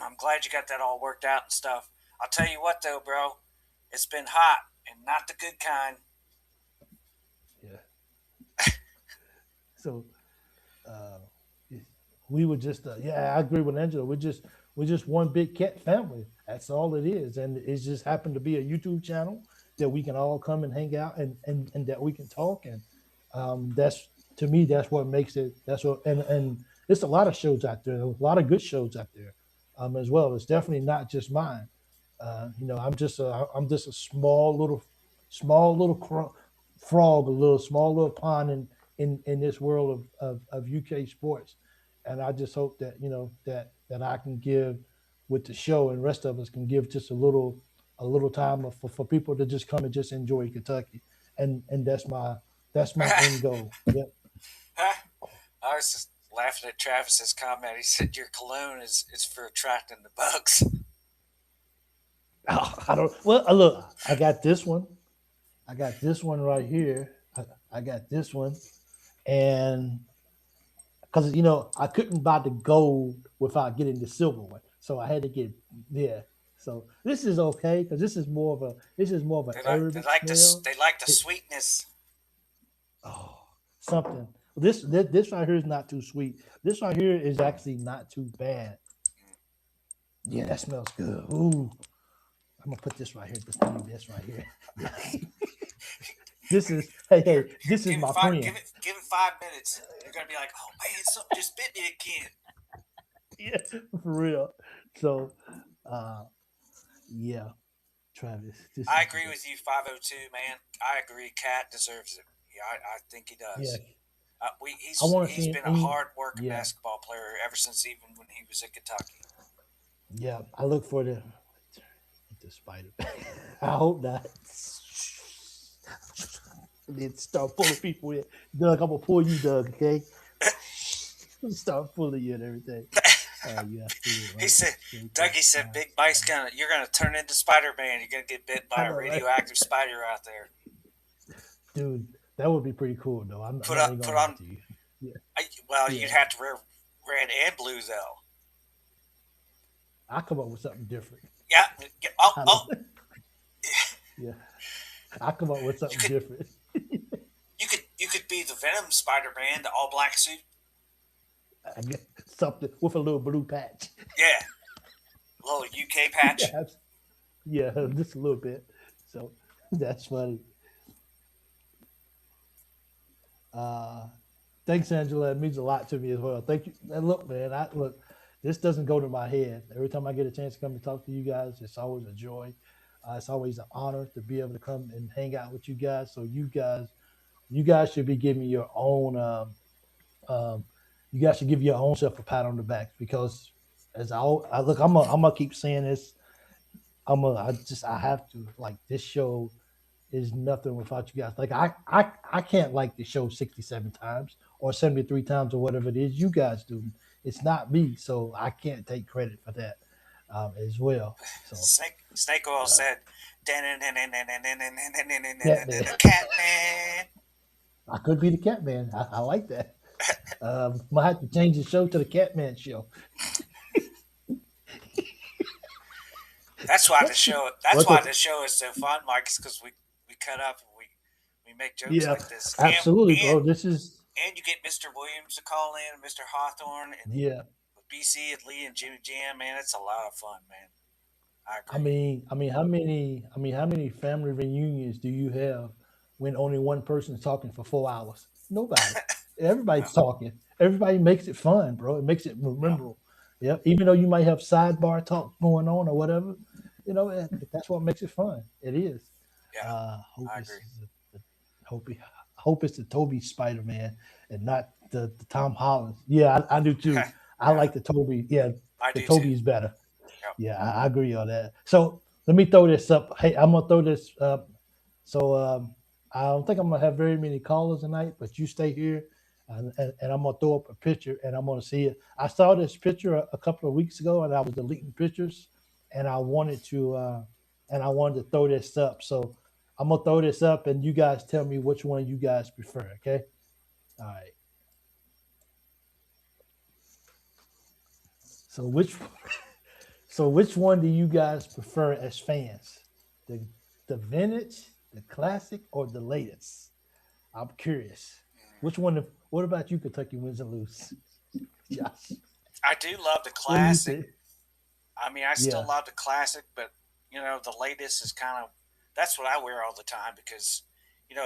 I'm glad you got that all worked out and stuff. I'll tell you what though, bro, it's been hot and not the good kind. Yeah. So, uh, we were just yeah, I agree with Angela. We're just one big cat family. That's all it is, and it just happened to be a YouTube channel that we can all come and hang out and that we can talk, and that's to me that's what makes it. That's what and it's a lot of shows out there, a lot of good shows out there, as well. It's definitely not just mine. I'm just a small little frog, a little small little pond in this world of UK sports. And I just hope that that I can give with the show, and the rest of us can give just a little time for people to just come and just enjoy Kentucky, and that's my end goal. Yep. I was just laughing at Travis's comment. He said your cologne is for attracting the bugs. Oh, I don't. Well, look, I got this one. I got this one right here. I got this one, and because I couldn't buy the gold without getting the silver one, so I had to get yeah. So this is okay because this is more of an herb smell. They like the It, sweetness. oh, something. This right here is not too sweet. This right here is actually not too bad. Yeah, that smells good. Ooh, I'm gonna put this right here. This right here. Yeah. This is Here, this is give it my five. friend. Give it 5 minutes. You're gonna be like, oh man, something just bit me again. Yeah, for real. So, uh, yeah, Travis, this I is agree with you, 502 man. I agree. Cat deserves it. Yeah, I think he yeah. does. I want to He's see been a any. hard working Yeah, basketball player ever since even when he was at Kentucky. yeah. I look for the spider. I hope not. Then start pulling people in. Doug, I'm gonna pull you, Doug. Okay, start pulling you and everything. You absolutely He right. said, Very good. Dougie said, Big Mike's you're gonna turn into Spider Man. You're gonna get bit I by a know, right, radioactive spider out there. dude? That would be pretty cool, though. I'm Put not up, even put gonna lie on. to you. Yeah, Well, yeah. you'd have to wear red and blue though. I come up with something different. Yeah. Oh, I oh. don't. Yeah, I come up with You something could, different. you could be the Venom Spider Man, the all black suit. I get something with a little blue patch. Yeah, a little UK patch. Yeah, yeah, just a little bit. So that's funny. Uh, thanks, Angela. It means a lot to me as well. Thank you. And look, man, look. This doesn't go to my head. Every time I get a chance to come and talk to you guys, it's always a joy. It's always an honor to be able to come and hang out with you guys. So you guys you guys should be giving your own. Um, you guys should give your own self a pat on the back because I look, I'm gonna keep saying this. I have to like this show is nothing without you guys. Like I can't like the show 67 times or 73 times or whatever it is you guys do. It's not me, so I can't take credit for that as well. So Snake Oil uh, said, Catman, Catman. I could be the Catman. I like that. Might have to change the show to the Catman show. That's why the show. That's Well, why the show is so fun, Mike. Is because we cut up and we make jokes yeah, like this, absolutely, and bro. This is and you get Mr. Williams to call in, Mr. Hawthorne, and yeah. BC and Lee and Jimmy Jam. Man, it's a lot of fun, man. I I agree. mean, how many family reunions do you have when only one person is talking for 4 hours? Nobody. No, Everybody's talking. Everybody makes it fun, bro. It makes it no, memorable. Yep. Even though you might have sidebar talk going on or whatever, that's what makes it fun. It is. yeah, Hope I it's agree. the, hope it- hope it's the Toby Spider Man and not the Tom Holland. Yeah, I do too. I Yeah, like the Toby. Yeah, I the do too. Toby is better. Yep. Yeah, I agree on that. So let me throw this up. Hey, I'm gonna throw this up. So I don't think I'm gonna have very many callers tonight, but you stay here, and I'm gonna throw up a picture, and I'm gonna see it. I saw this picture a couple of weeks ago, and I was deleting pictures, and I wanted to throw this up. So I'm gonna throw this up, and you guys tell me which one you guys prefer. Okay. All right. So which one do you guys prefer as fans? The the vintage, the classic, or the latest? I'm curious. Which one? What about you, Kentucky wins and lose? Josh, I do love the what do you classic. think? I mean, I still Yeah, love the classic, but the latest is kind of that's what I wear all the time because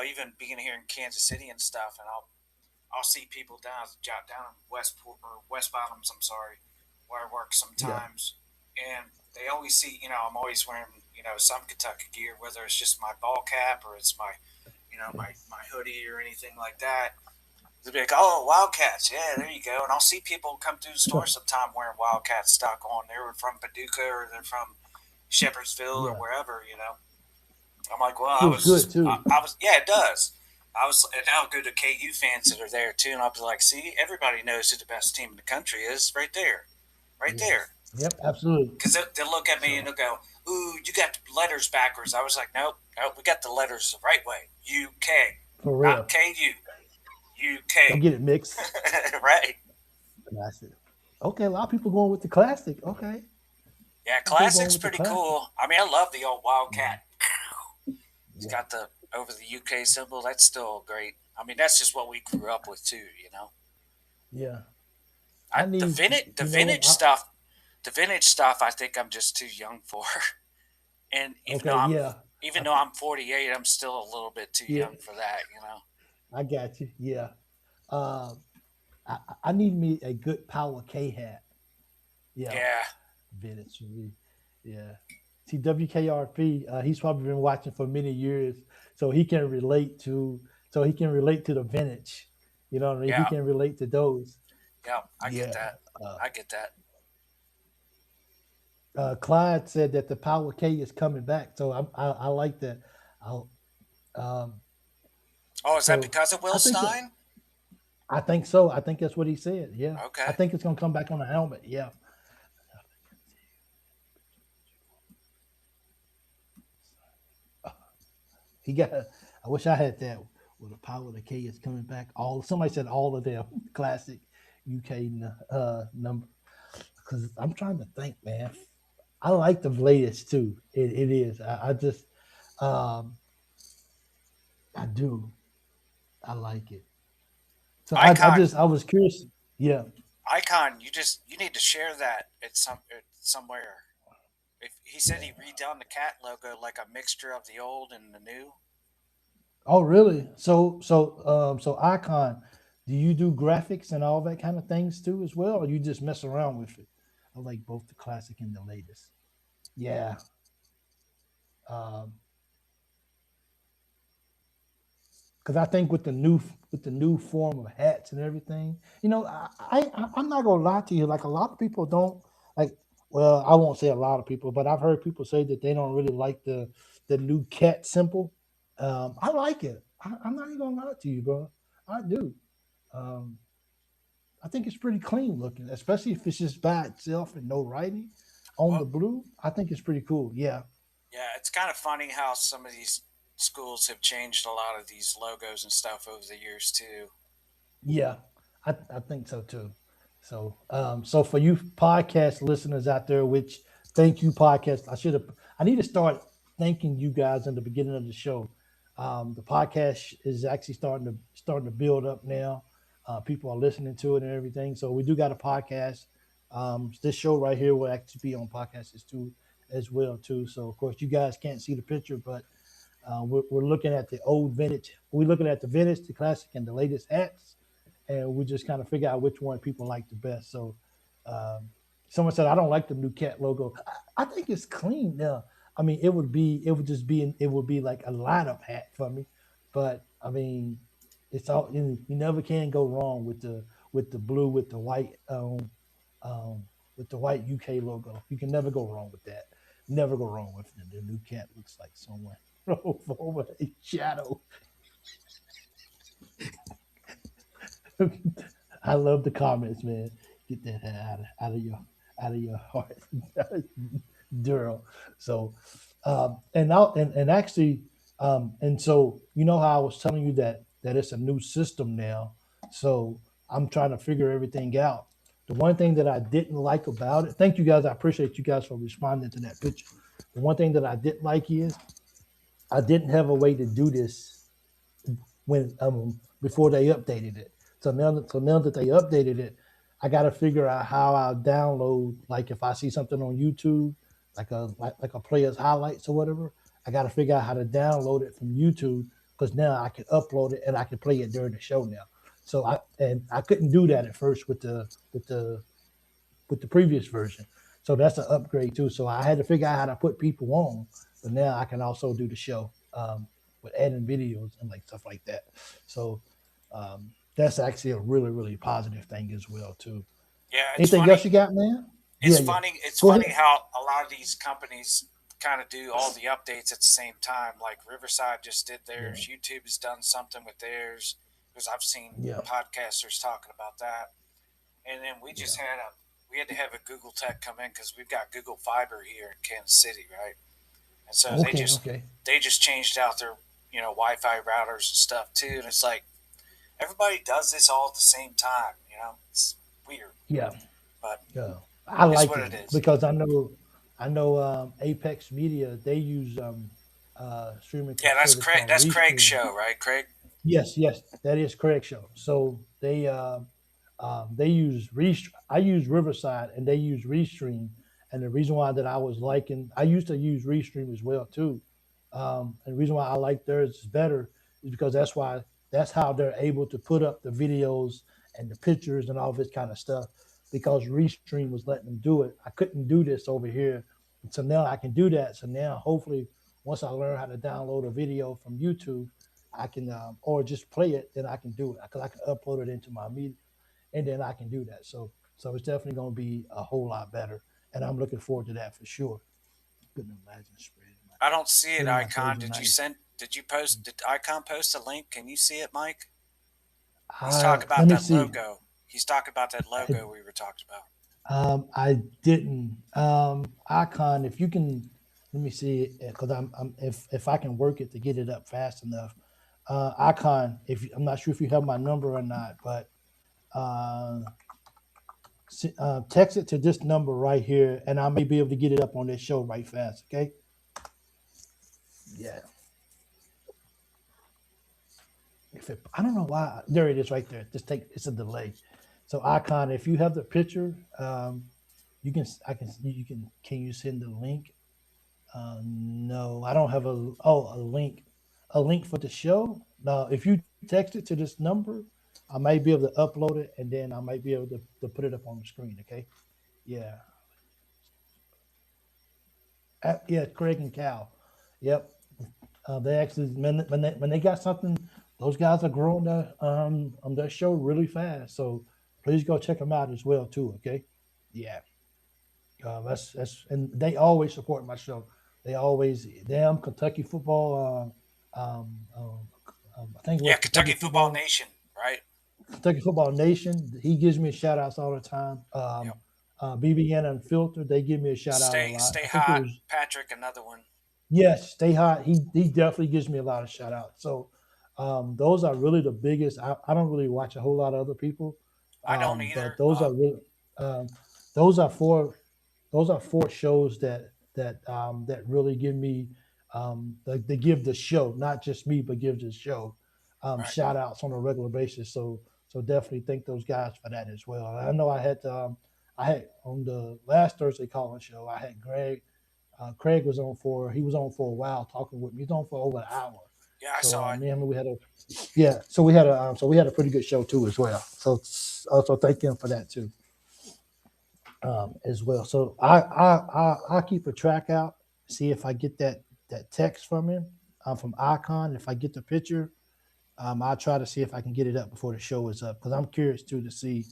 even being here in Kansas City and stuff, and I'll see people down in Westport or West Bottoms. I'm sorry, where I work yeah, sometimes, and they always see I'm always wearing some Kentucky gear, whether it's just my ball cap or it's my my hoodie or anything like that. They'll be like, "Oh, Wildcats, yeah, there you go." And I'll see people come through the store sometime wearing Wildcat stock on. They're from Paducah or they're from Shepherdsville or yeah. wherever. I'm like, well, I Feels was good just, too. I was, yeah, it does. And I'll go to KU fans that are there too, and I'll be like, see, everybody knows who the best team in the country is, right there, right Yeah. there. Yep, absolutely. Because they'll look at me and So they'll go, "Ooh, you got the letters backwards." I was like, "Nope, nope, we got the letters the right way. UK, for not real, KU, don't UK." get it mixed. Right? Classic. Okay, a lot of people going with the classic. Okay, Yeah, a lot of people going classic's with the pretty classic. cool. I mean, I love the old Yeah, Wildcat. It's yeah, got the over the UK symbol. That's still great. I mean, that's just what we grew up with too. yeah. I I the need, vintage the you know, vintage stuff the vintage stuff I think I'm just too young for. And even though okay, I'm yeah, even I, though I'm 48, I'm still a little bit too yeah, young for that. I got you. Yeah. Um, I need me a good power K hat. Yeah, Yeah. vintage. Yeah. See, WKRP, he's probably been watching for many years, so he can relate to the vintage. You know what I mean? He Yeah. can relate to those. Yeah. I get Yeah. that. Uh, I get that. Clyde said that the Power K is coming back, so I like that. I'll, um, Oh, is that so because of Will I think Stein? I think so. I think that's what he said. Yeah, I Okay. think it's gonna come back on the helmet. Yeah. He got. I wish I had that. Well, the power of the K is coming back. All somebody said all of them classic UK number. Because I'm trying to think, man. I like the latest too. It is. I just um I do. I like it. So Icon, I was curious. Yeah. Icon, you need to share that at somewhere. If he said he redone the cat logo like a mixture of the old and the new. Oh, really? So Icon, do you do graphics and all that kind of things too as well, or you just mess around with it? I like both the classic and the latest. Yeah. Um, because I think with the new form of hats and everything, I'm not gonna lie to you. Like a lot of people don't like. Well, I won't say a lot of people, but I've heard people say that they don't really like the new cat symbol. I like it. I'm not even gonna lie to you, bro. I do. Um, I think it's pretty clean looking, especially if it's just by itself and no writing on the Well, blue. I think it's pretty cool. Yeah, yeah, it's kind of funny how some of these schools have changed a lot of these logos and stuff over the years too. yeah, I think so too. So for you podcast listeners out there, which thank you podcast. I need to start thanking you guys in the beginning of the show. The podcast is actually starting to build up now. People are listening to it and everything. So we do got a podcast. This show right here will actually be on podcasts too as well too. So of course you guys can't see the picture, but we're looking at the old vintage. We're looking at the vintage, the classic, and the latest hats, and we just kind of figure out which one people like the best. So, um, someone said I don't like the new cat logo. I think it's clean now. I mean, it would be like a lineup hat for me, but I mean, it's all you never can go wrong with the blue um, with the white UK logo. You can never go wrong with that. Never go wrong with it. The new cat looks like someone over a shadow. I love the comments, man. Get that out of your heart, Daryl. So, and actually, and so you know how I was telling you that it's a new system now. So I'm trying to figure everything out. The one thing that I didn't like about it, thank you guys. I appreciate you guys for responding to that picture. The one thing that I didn't like is I didn't have a way to do this when before they updated it. So now that they updated it, I got to figure out how I'll download. Like if I see something on YouTube, like a player's highlights or whatever, I got to figure out how to download it from YouTube because now I can upload it and I can play it during the show now. So I couldn't do that at first with the previous version. So that's an upgrade too. So I had to figure out how to put people on, but now I can also do the show with adding videos and like stuff like that. So that's actually a really really positive thing as well too. Yeah, it's Anything else funny. you got, man? It's Yeah, yeah. funny. It's Go funny ahead. how a lot of these companies kind of do all the updates at the same time. Like Riverside just did Yeah, theirs. YouTube has done something with theirs because I've seen yeah, podcasters talking about that. And then yeah. we had to have a Google Tech come in because we've got Google Fiber here in Kansas City, right? And so Okay, okay. they just changed out their Wi-Fi routers and stuff too. And it's like everybody does this all at the same time. It's weird, Yeah, but yeah. I it's like what it it is. because I know Apex Media they use streaming Yeah, that's service Craig. called That's Craig's Restream. show, right, Craig? Yes, yes, that is correct. Show. So they use Rest. I use Riverside, and they use Restream. And the reason why that I used to use Restream as well too. And the reason why I like theirs is better is because that's how they're able to put up the videos and the pictures and all this kind of stuff. Because Restream was letting them do it, I couldn't do this over here, and so now I can do that. So now, hopefully, once I learn how to download a video from YouTube, I can or just play it, then I can do it because I can upload it into my media, and then I can do that. So it's definitely going to be a whole lot better, and I'm looking forward to that for sure. Couldn't imagine I don't see it, spreading my Icon. Thursday Did you night. send? Did you post? Did Icon post a link? Can you see it, Mike? He's talking Let about me that see. logo. He's talking about that I, logo we were talking about. I didn't. Icon, if you can, let me see because I'm if I can work it to get it up fast enough. Icon, if I'm not sure if you have my number or not, but uh, text it to this number right here, and I may be able to get it up on this show right fast. Okay? Yeah. I don't know why. There it is, right there. It's a delay. So Icon, if you have the picture, you can. I can. You can. Can you send the link? No, I don't have a link. A link for the show. Now, if you text it to this number, I might be able to upload it, and then I might be able to put it up on the screen. Okay? Yeah. Yeah, Craig and Cal. Yep. They actually when they got something those guys are growing their show really fast. So please go check them out as well too. Okay, yeah. That's and they always support my show. They always them Kentucky football. I think it Yeah, was Kentucky Football Nation, right? Kentucky Football Nation. He gives me shout outs all the time. Yep. BBN Unfiltered. They give me a shout out a lot. Stay I think it hot, was Patrick. Another one. yes, Stay Hot. He definitely gives me a lot of shout outs. So those are really the biggest. I don't really watch a whole lot of other people, I don't but either. those are really um, those are four shows that really give me they give the show, not just me, but give the show Right. shout outs on a regular basis. So definitely thank those guys for that as well. I know I had on the last Thursday calling show, I had Greg. Craig was on for he was on for a while talking with me. He's on for over an hour. Yeah, I So saw it. me and him, we had a yeah. So we had a pretty good show too as well. So also thank him for that too as well. So I keep a track out, see if I get that text from him from Icon. If I get the picture, I'll try to see if I can get it up before the show is up because I'm curious too to see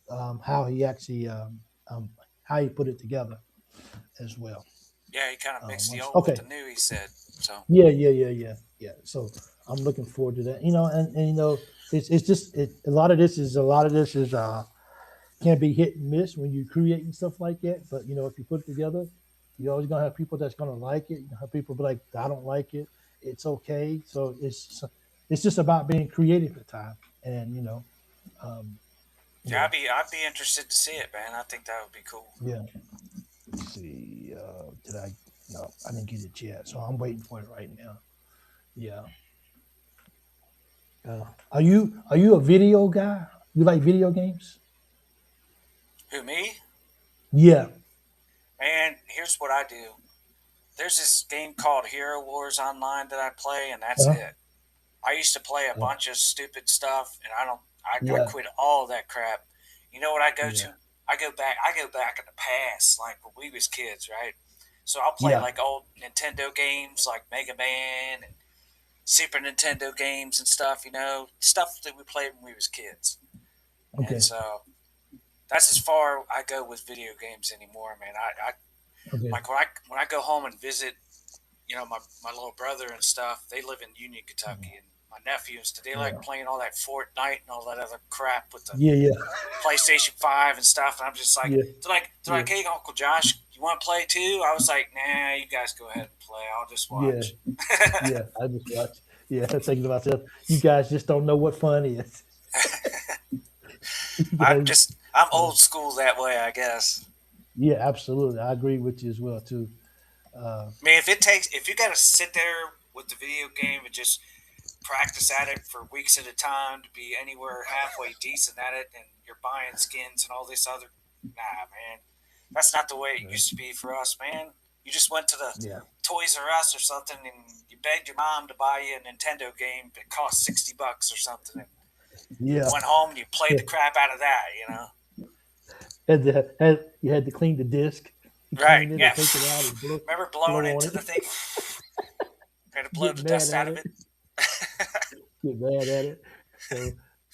how he actually um, how he put it together as well. Yeah, he kind of mixed the old Okay. with the new. He said so. Yeah. So I'm looking forward to that. And it's just a lot of this is can be hit and miss when you create and stuff like that. But if you put it together, you're always gonna have people that's gonna like it. You have people be like, I don't like it. It's okay. So it's just about being creative at times. And um, Yeah, yeah, I'd be interested to see it, man. I think that would be cool. yeah. Let's see. Did I? No, I didn't get it yet. So I'm waiting for it right now. Yeah. Are you a video guy? You like video games? Who, me? Yeah. Man, here's what I do. There's this game called Hero Wars Online that I play, and that's Uh-huh. it. I used to play a Uh, bunch of stupid stuff, and I yeah. quit all of that crap. You know what I go Yeah. to? I go back in the past, like when we was kids, right? So I'll play Yeah. like old Nintendo games, like Mega Man and Super Nintendo games and stuff. Stuff that we played when we was kids. And Okay. so that's as far I go with video games anymore, man. I Okay. like when I go home and visit, my little brother and stuff. They live in Union, Kentucky, and my nephews. They like Yeah. playing all that Fortnite and all that other crap with the Yeah. Yeah. PlayStation 5 and stuff. And I'm just like, Yeah. they're Yeah. like, hey, Uncle Josh, you want to play too? I was like, nah, you guys go ahead and play. I'll just Yeah. watch. Yeah. I just watch. Yeah. I'm thinking to myself, you guys just don't know what fun is. You guys, I'm uh, old school that way, I guess. yeah, absolutely. I agree with you as well too. I mean, if you got to sit there with the video game and just practice at it for weeks at a time to be anywhere halfway decent at it, and you're buying skins and all this other, nah, man, that's not the way it Right. used to be for us, man. You just went to the Yeah. Toys R Us or something, and you begged your mom to buy you a Nintendo game that cost $60 or something, and Yeah. went home and you played Yeah. the crap out of that. You had to clean the disc. You Right? clean it Yeah. and take it out and Remember blow blowing on into it. the thing? Had to blow Get the mad dust at out of it. it. Get mad at it. So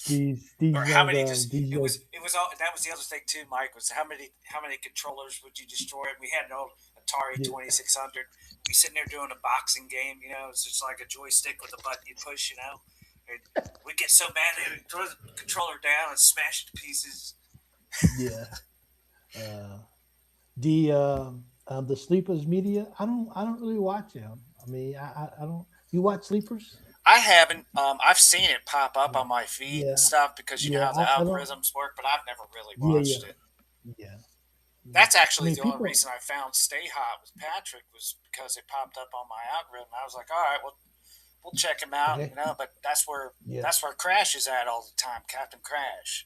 these Or how young many just these young it was all that was the other thing too, Mike, was how many controllers would you destroy? We had an old Atari yeah, 2600. We sitting there doing a boxing game, it's just like a joystick with a button you push, and we'd get so mad that we'd throw the controller down and smash it to pieces. yeah. Uh, the Sleepers media. I don't really watch them. I mean, I don't. You watch Sleepers? I haven't. I've seen it pop up on my feed and Yeah, stuff because you know yeah. how the I don't. algorithms work, but I've never really Yeah, yeah, watched it. yeah, yeah. That's I actually mean, the only people. reason I found Stay Hot with Patrick was because it popped up on my algorithm. I was like, all right, well, we'll check him out, Okay. But Yeah. that's where Crash is at all the time, Captain Crash,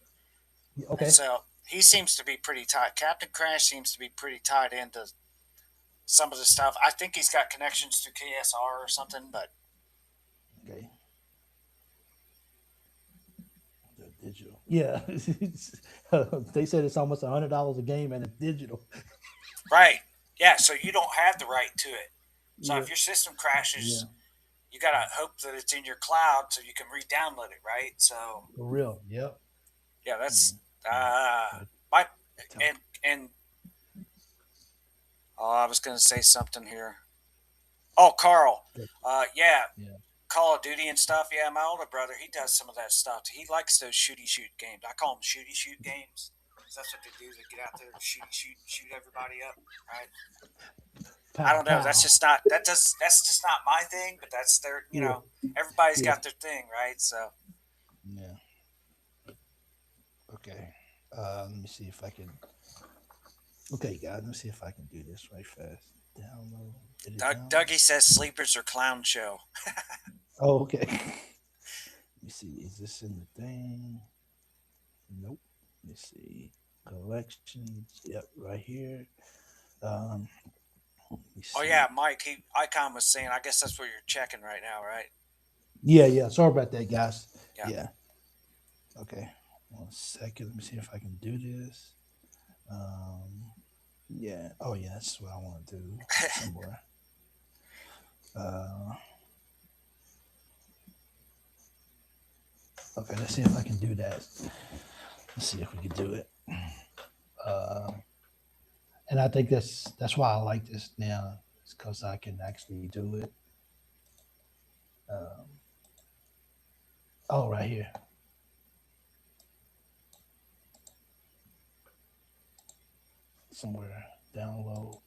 Yeah, and okay. so he seems to be pretty tied. Captain Crash seems to be pretty tied into some of the stuff. I think he's got connections to KSR or something, but Okay. The digital. Yeah. They said it's almost $100 a game and it's digital. right, yeah. So you don't have the right to it. So Yeah. if your system Yeah. crashes, you got to hope that it's in your cloud so you can re-download it, right? So For real. Yep. yeah, that's Yeah. my and oh, I was going to say something here. Oh, Carl, yeah, Yeah. Call of Duty and stuff. Yeah, my older brother, he does some of that stuff. He likes those shooty shoot games. I call them shooty shoot games because that's what they do. They get out there and shoot everybody up, right? I Pow, don't know. pow. That's just not my thing. But that's their. Yeah. Everybody's Yeah. got their thing, right? So Yeah. Okay. Let me see if I can. Okay, guys. Let me see if I can do this right fast. Download. Get it down. Dougie says sleepers are clown show. Oh, okay. Let me see. Is this in the thing? Nope. Let me see. Collections. Yep, right here. Let me see. Oh yeah, Mike. Icon was saying. I guess that's what you're checking right now, right? Yeah. Sorry about that, guys. Yeah. Yeah. Okay. 1 second. Let me see if I can do this. Yeah. Oh, yeah. That's what I want to do somewhere. Okay. Let's see if I can do that. Let's see if we can do it. And I think that's why I like this now. It's because I can actually do it. Oh, right here. Somewhere download.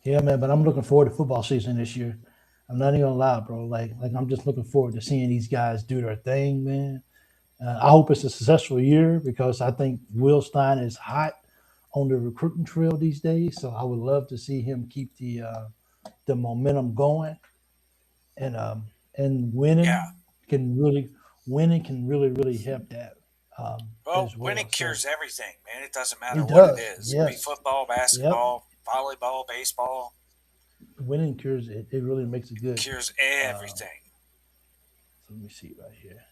Yeah, man. But I'm looking forward to football season this year. I'm not even gonna lie, bro. Like I'm just looking forward to seeing these guys do their thing, man. I hope it's a successful year because I think Will Stein is hot on the recruiting trail these days. So I would love to see him keep the momentum going, and Yeah. winning can really help that. Well, As well. winning So cures everything, man. It doesn't matter it what it does. is. It be Yes. football, Yep. basketball, volleyball, baseball. Winning cures it. It really makes it good. Cures everything. So let me see right here.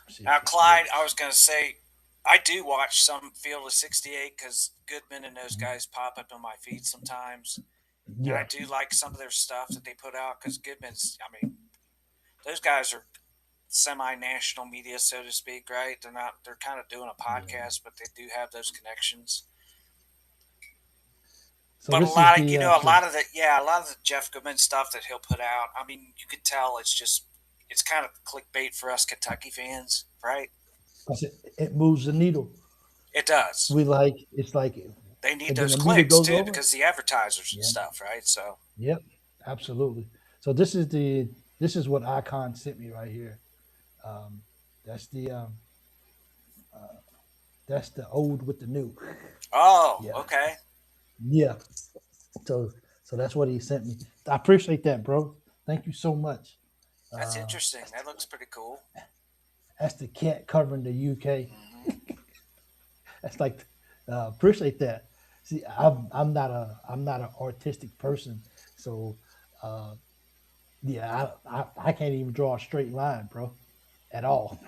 See Now, if this Clyde, works. I was going to say, I do watch some Field of 68 because Goodman and those guys pop up on my feed sometimes. And I Yeah. do like some of their stuff that they put out because Goodman's, I mean, those guys are semi-national media, so to speak, right? They're kind of doing a podcast, but they do have those connections. So But this is the a lot of the Jeff Goodman stuff that he'll put out. I mean, you could tell it's kind of clickbait for us Kentucky fans, right? it moves the needle. It does. It's like They need and then those the meter clicks goes too over. because the advertisers and Yeah. stuff, right? So Yep. Absolutely. So this is what Icon sent me right here. That's the old with the new. oh, Yeah. okay. Yeah. So that's what he sent me. I appreciate that, bro. Thank you so much. That's interesting. That looks pretty cool. That's the cat covering the UK. Mm-hmm. That's like appreciate that. See, I'm not an artistic person, so yeah, I can't even draw a straight line, bro, at all.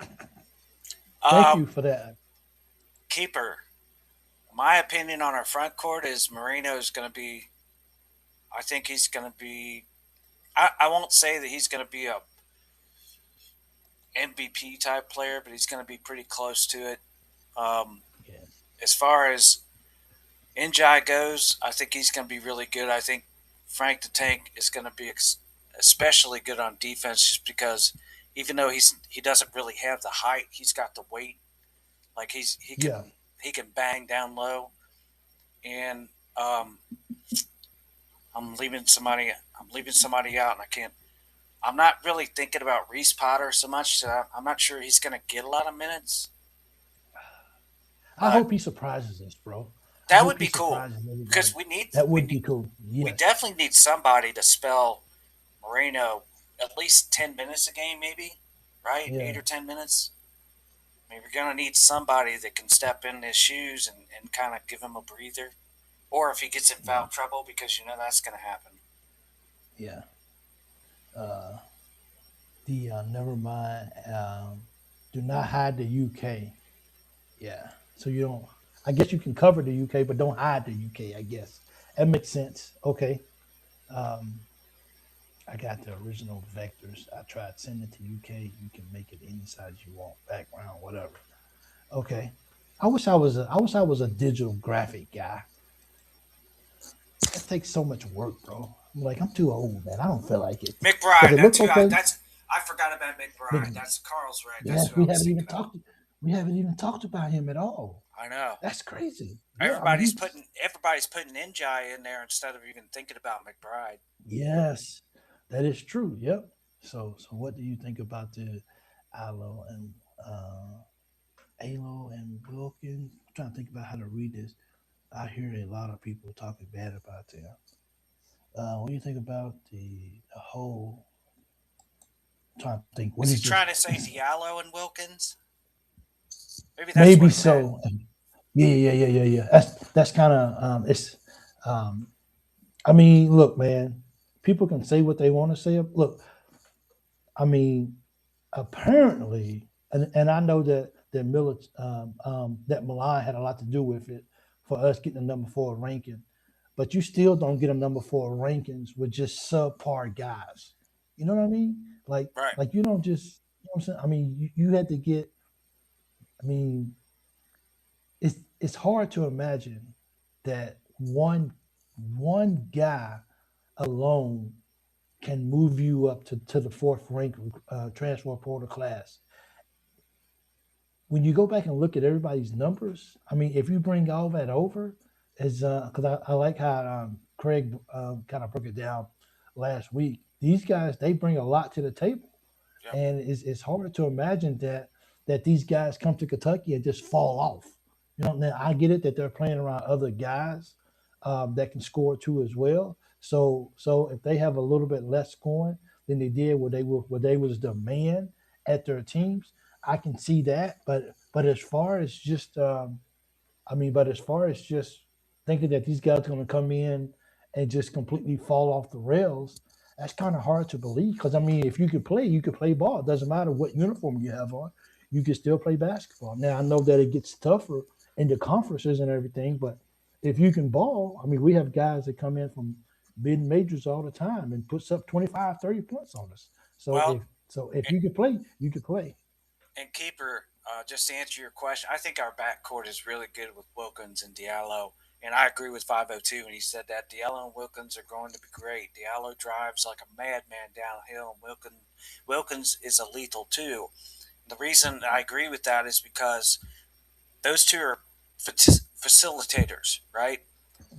Thank you for that. Keeper. My opinion on our front court is Marino is going to be. I think he's going to be. I won't say that he's going to be a MVP type player, but he's going to be pretty close to it. Yeah. As far as Njai goes, I think he's going to be really good. I think Frank the Tank is going to be especially good on defense, just because even though he doesn't really have the height, he's got the weight. Like he can bang down low, and I'm leaving somebody out, and I can't. I'm not really thinking about Reese Potter so much. So I'm not sure he's going to get a lot of minutes. I hope he surprises us, bro. That would be cool because we need that. Would be cool. Yes. We definitely need somebody to spell Moreno at least 10 minutes a game, maybe, right? Yeah. 8 or 10 minutes. I mean, we're going to need somebody that can step in his shoes and kind of give him a breather. Or if he gets in foul trouble, because that's going to happen. Yeah. Never mind. Do not hide the UK. Yeah. So you don't. I guess you can cover the UK, but don't hide the UK. I guess that makes sense. Okay. I got the original vectors. I tried sending it to UK. You can make it any size you want, background, whatever. Okay. I wish I was a digital graphic guy. That takes so much work, bro. I'm like, I'm too old, man. I don't feel like it. Does McBride, it look that's who okay? I forgot about Big, McBride. That's Carl's right. That's yes, who I was thinking of. we haven't even talked about him at all. I know. That's crazy. Yeah, I mean Everybody's putting Njai in there instead of even thinking about McBride. yes, that is true. Yep. So what do you think about the Alo and Alo and Wilkins? I'm trying to think about how to read this. I hear a lot of people talking bad about them. What do you think about the whole? I'm trying to think. What Is he is this? trying to say Diallo and Wilkins? Maybe that's Maybe what he meant. so. Yeah. That's kind of it's. Um, I mean, look, man. People can say what they want to say. Look, I mean, apparently, and I know that that Milan had a lot to do with it for us getting a number 4 ranking, but you still don't get a number 4 rankings with just subpar guys. You know what I mean? Like Right. like you don't just you know what I'm saying. I mean, you had to get. I mean, it's hard to imagine that one guy alone can move you up to the 4th rank transfer portal class. When you go back and look at everybody's numbers, I mean, if you bring all that over, as because I like how Craig kind of broke it down last week. These guys they bring a lot to the table, Yep. and it's hard to imagine that these guys come to Kentucky and just fall off. You know, now I get it that they're playing around other guys that can score too as well. So if they have a little bit less scoring than they did where they was the man at their teams, I can see that. But as far as just but as far as just thinking that these guys are going to come in and just completely fall off the rails, that's kind of hard to believe. Because I mean, if you could play ball. It doesn't matter what uniform you have on, you can still play basketball. Now I know that it gets tougher in the conferences and everything, but if you can ball, I mean, we have guys that come in from mid majors all the time and puts up 25, 30 points on us. So Well, if you could play, you could play. and Keeper, just to answer your question, I think our backcourt is really good with Wilkins and Diallo. And I agree with 502 when he said that Diallo and Wilkins are going to be great. Diallo drives like a madman downhill, and Wilkins is a lethal too. The reason I agree with that is because those two are facilitators, right?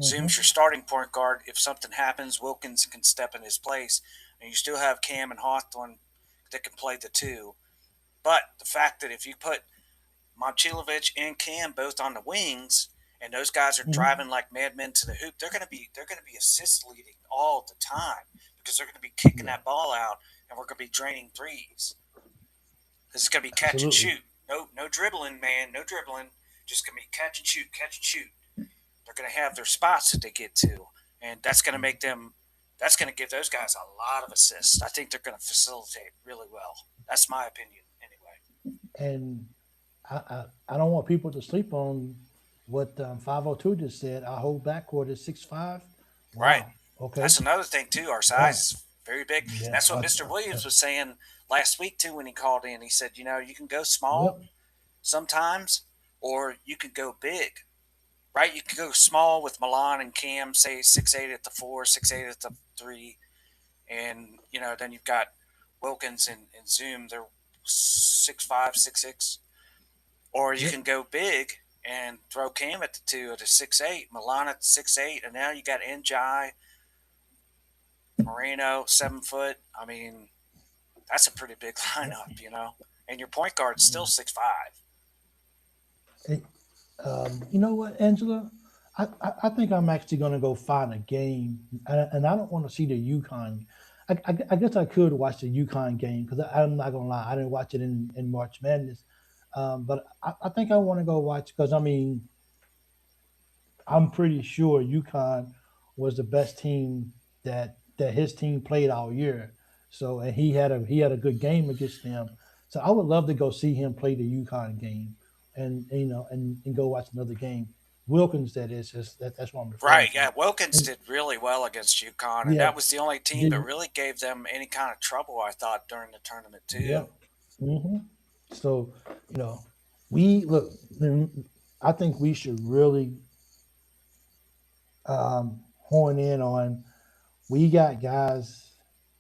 Zoom's Hmm. your starting point guard. If something happens, Wilkins can step in his place, and you still have Cam and Hawthorne that can play the two. But the fact that if you put Momcilovic and Cam both on the wings, and those guys are Hmm. driving like madmen to the hoop, they're gonna be assist leading all the time because they're gonna be kicking Yeah, that ball out, and we're gonna be draining threes. This is gonna be catch and absolutely. shoot. No dribbling, man. No dribbling. Just gonna be catch and shoot, catch and shoot. They're gonna have their spots that they get to, and that's gonna make them. That's gonna give those guys a lot of assists. I think they're gonna facilitate really well. That's my opinion, anyway. And I don't want people to sleep on what 502 just said. Our whole backcourt is 6'5". Right. Wow. Okay. That's another thing too. Our size Wow. is very big. Yeah. That's what Mr. Williams was saying last week too when he called in. He said, you can go small Yep. sometimes, or you can go big. Right? You can go small with Milan and Cam, say 6'8" at the 4, 6'8" at the 3, and then you've got Wilkins and Zoom. They're 6'5", 6'6", or you Yep. can go big and throw Cam at the 2 at a 6'8", Milan at the 6'8", and now you got Njai, Moreno, 7 foot. I mean, that's a pretty big Yep. lineup. And your point guard's still Yeah. 6'5". Hey, you know what, Angela? I think I'm actually going to go find a game, and I don't want to see the UConn. I guess I could watch the UConn game because I'm not going to lie, I didn't watch it in March Madness. But I think I want to go watch because I mean I'm pretty sure UConn was the best team that his team played all year. So and he had a good game against them. So I would love to go see him play the UConn game, and and go watch another game. Wilkins, that's what I'm referring Right, to. yeah. Wilkins And, did really well against UConn, and yeah, that was the only team that did really gave them any kind of trouble, I thought, during the tournament yeah. too. hmm So we look. I think we should really hone in on. We got guys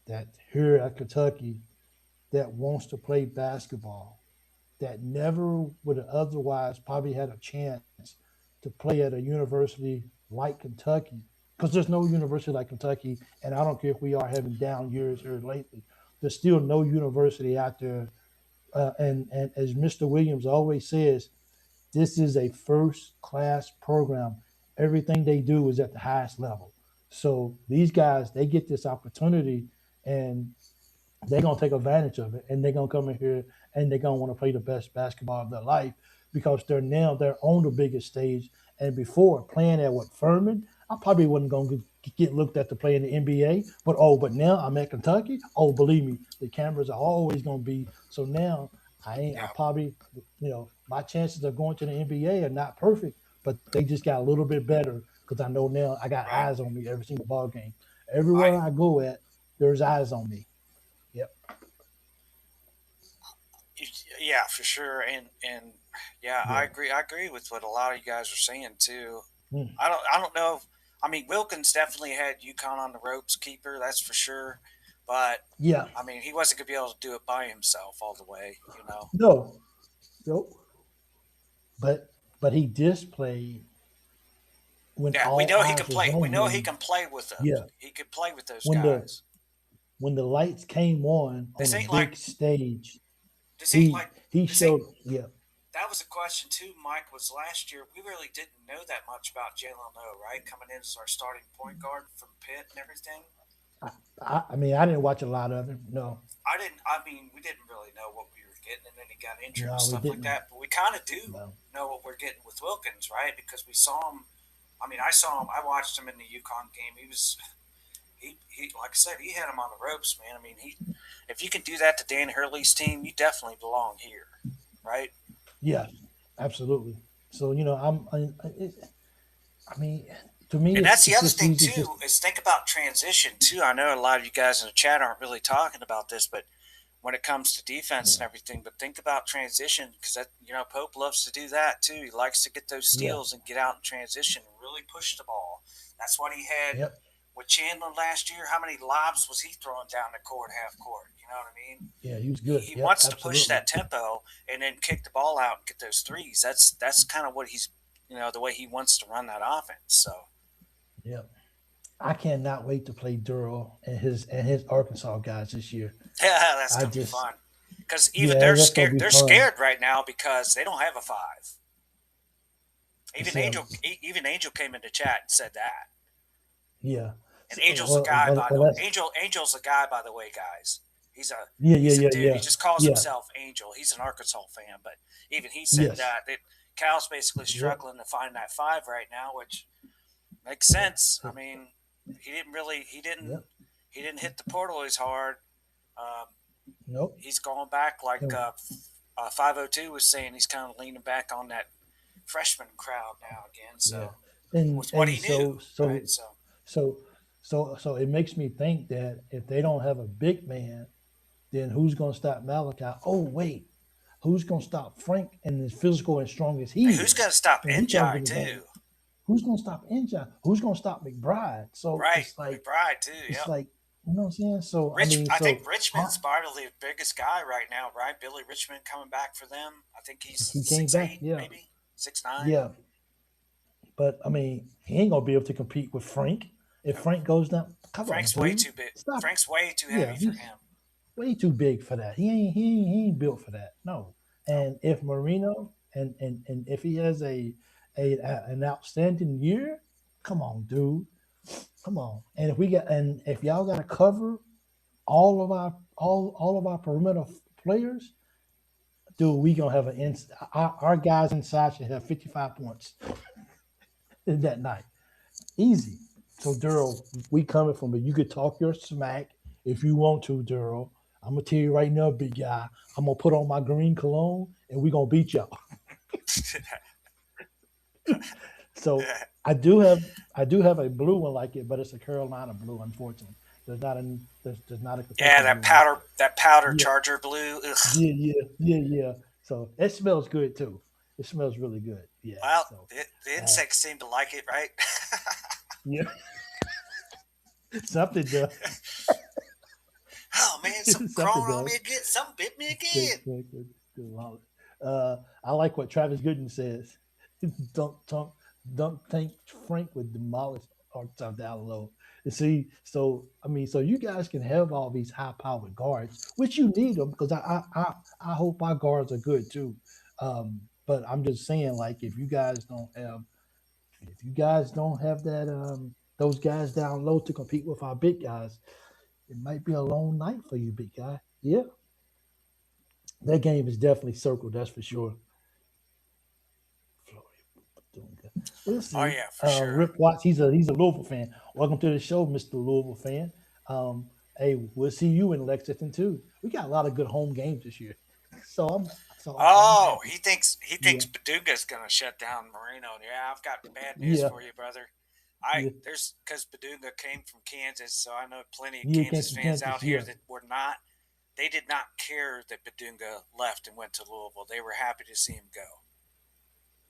that here at Kentucky that wants to play basketball that never would have otherwise probably had a chance to play at a university like Kentucky, because there's no university like Kentucky, and I don't care if we are having down years here lately. There's still no university out there, and as Mr. Williams always says, this is a first class program. Everything they do is at the highest level. So these guys, they get this opportunity, and they're gonna take advantage of it, and they're gonna come in here and they're gonna want to play the best basketball of their life because they're on the biggest stage. And before playing at Furman, I probably wasn't gonna get looked at to play in the NBA. But now I'm at Kentucky. Oh, believe me, the cameras are always gonna be. So now I Yeah, probably my chances of going to the NBA are not perfect, but they just got a little bit better because I know now I got right. eyes on me every single ball game. I Everywhere I go at, there's eyes on me. Yep. yeah, for sure, and yeah, I Yeah. agree. I agree with what a lot of you guys are saying too. Mm. I don't know. I mean, Wilkins definitely had UConn on the ropes, keeper, that's for sure. But Yeah. I mean, he wasn't gonna be able to do it by himself all the way. No. Nope. But he displayed when Yeah, we all know he can eyes was play. We on know he him. can play with them. Yeah. He can play with those When the guys. when the lights came on This a ain't big like stage, this ain't he like he this ain't. showed. Yeah. That was a question too, Mike. Was last year we really didn't know that much about Jalen O, right? Coming in as our starting point guard from Pitt and everything. I mean, I didn't watch a lot of him. No. I didn't. I mean, we didn't really know what we were getting, and then he got injured and No, we stuff like didn't. that. But we kind of do No. know what we're getting with Wilkins, right? Because we saw him. I mean, I saw him. I watched him in the UConn game. He like I said, he had him on the ropes, man. I mean, if you can do that to Dan Hurley's team, you definitely belong here, right? Yeah. Absolutely. So I mean, to me, And that's the it's other just thing easy. Just too is think about transition too. I know a lot of you guys in the chat aren't really talking about this, but when it comes to defense and everything, but think about transition because Pope loves to do that too. He likes to get those yeah. steals and get out in transition and really push the ball. That's what he had Yep. with Chandler last year. How many lobs was he throwing down the court, half court? You know what I mean? Yeah. He was good. He Yep. wants to push Absolutely. that tempo and then kick the ball out and get those threes. That's kind of what he's the way he wants to run that offense. So Yep. I cannot wait to play Duro and his Arkansas guys this year. yeah, that's I gonna be just fun. Because even Yeah, they're that's gonna scared. be They're fun. scared right now because they don't have a five. Even See, Angel came into chat and said that. yeah. And Angel's a guy by the That's Angel's a guy by the way, guys. He's a yeah, he's a yeah, dude. yeah, He just calls yeah, himself Angel. He's an Arkansas fan, but even he yeah. said Yes. that Cal's basically Yep. struggling to find that five right now, which makes Yeah. sense. I mean, he Yep. didn't hit the portal as hard. Um, Nope. he's going back like And, 502 was saying. He's kind of leaning back on that freshman crowd now again. yeah. So And with what and he knew, right? so so it makes me think that if they don't have a big man, then who's gonna stop Malachi? Oh wait, who's gonna stop Frank and as physical and strong as Hey, he who's is? going to stop And he comes NJ in the game. too? Who's gonna stop Inja? Who's gonna stop McBride? So Right, McBride too. it's Yep. like you know what I'm saying? So I mean, I so think Richmond's probably the biggest guy right now, right? Billy Richmond coming back for them. I think he's he came back, 6'8", yeah. maybe 6'9". Yeah. But I mean, he ain't gonna be able to compete with Frank. If Frank goes down, come Frank's on, way dude. too big. Stop. Frank's way too Yeah, heavy for he's him. way too big for that. He ain't built for that. No. And if Marino and if he has an outstanding year, come on, dude. Come on. And if y'all gotta cover all of our perimeter players, dude, we gonna have our guys inside should have 55 points that night. Easy. So Daryl, we coming from it. You could talk your smack if you want to, Daryl. I'm gonna tell you right now, big guy. I'm gonna put on my green cologne and we gonna beat y'all. So I do have a blue one like it, but it's a Carolina blue. Unfortunately, there's not a Kentucky blue like it. that powder Yeah, Charger blue. Ugh. yeah. So it smells good too. It smells really good. Yeah. Well, So the uh, insects seem to like it, right? yeah, something does. Oh man, something Something crawling on does. me again. Something bit me Good, again. good, good, good. Wow. I like what Travis Gooden says. don't, don't, don't think Frank would demolish Arkansas down low. And see, so you guys can have all these high-powered guards, which you need them because I hope our guards are good too. But I'm just saying, like, if you guys don't have that those guys down low to compete with our big guys, it might be a long night for you, big guy. Yeah, that game is definitely circled. That's for sure. We'll Oh see. yeah, for sure. Rip Watts, he's a Louisville fan. Welcome to the show, Mr. Louisville fan. Hey, we'll see you in Lexington too. We got a lot of good home games this year, so I'm Oh, happy. he Yeah, thinks Paducah's gonna shut down Marino. Yeah, I've got bad news yeah, for you, brother. yeah, There's because Paducah came from Kansas, so I know plenty of yeah. Came Kansas from fans Kansas. out here Yeah, that were not. They did not care that Paducah left and went to Louisville. They were happy to see him go.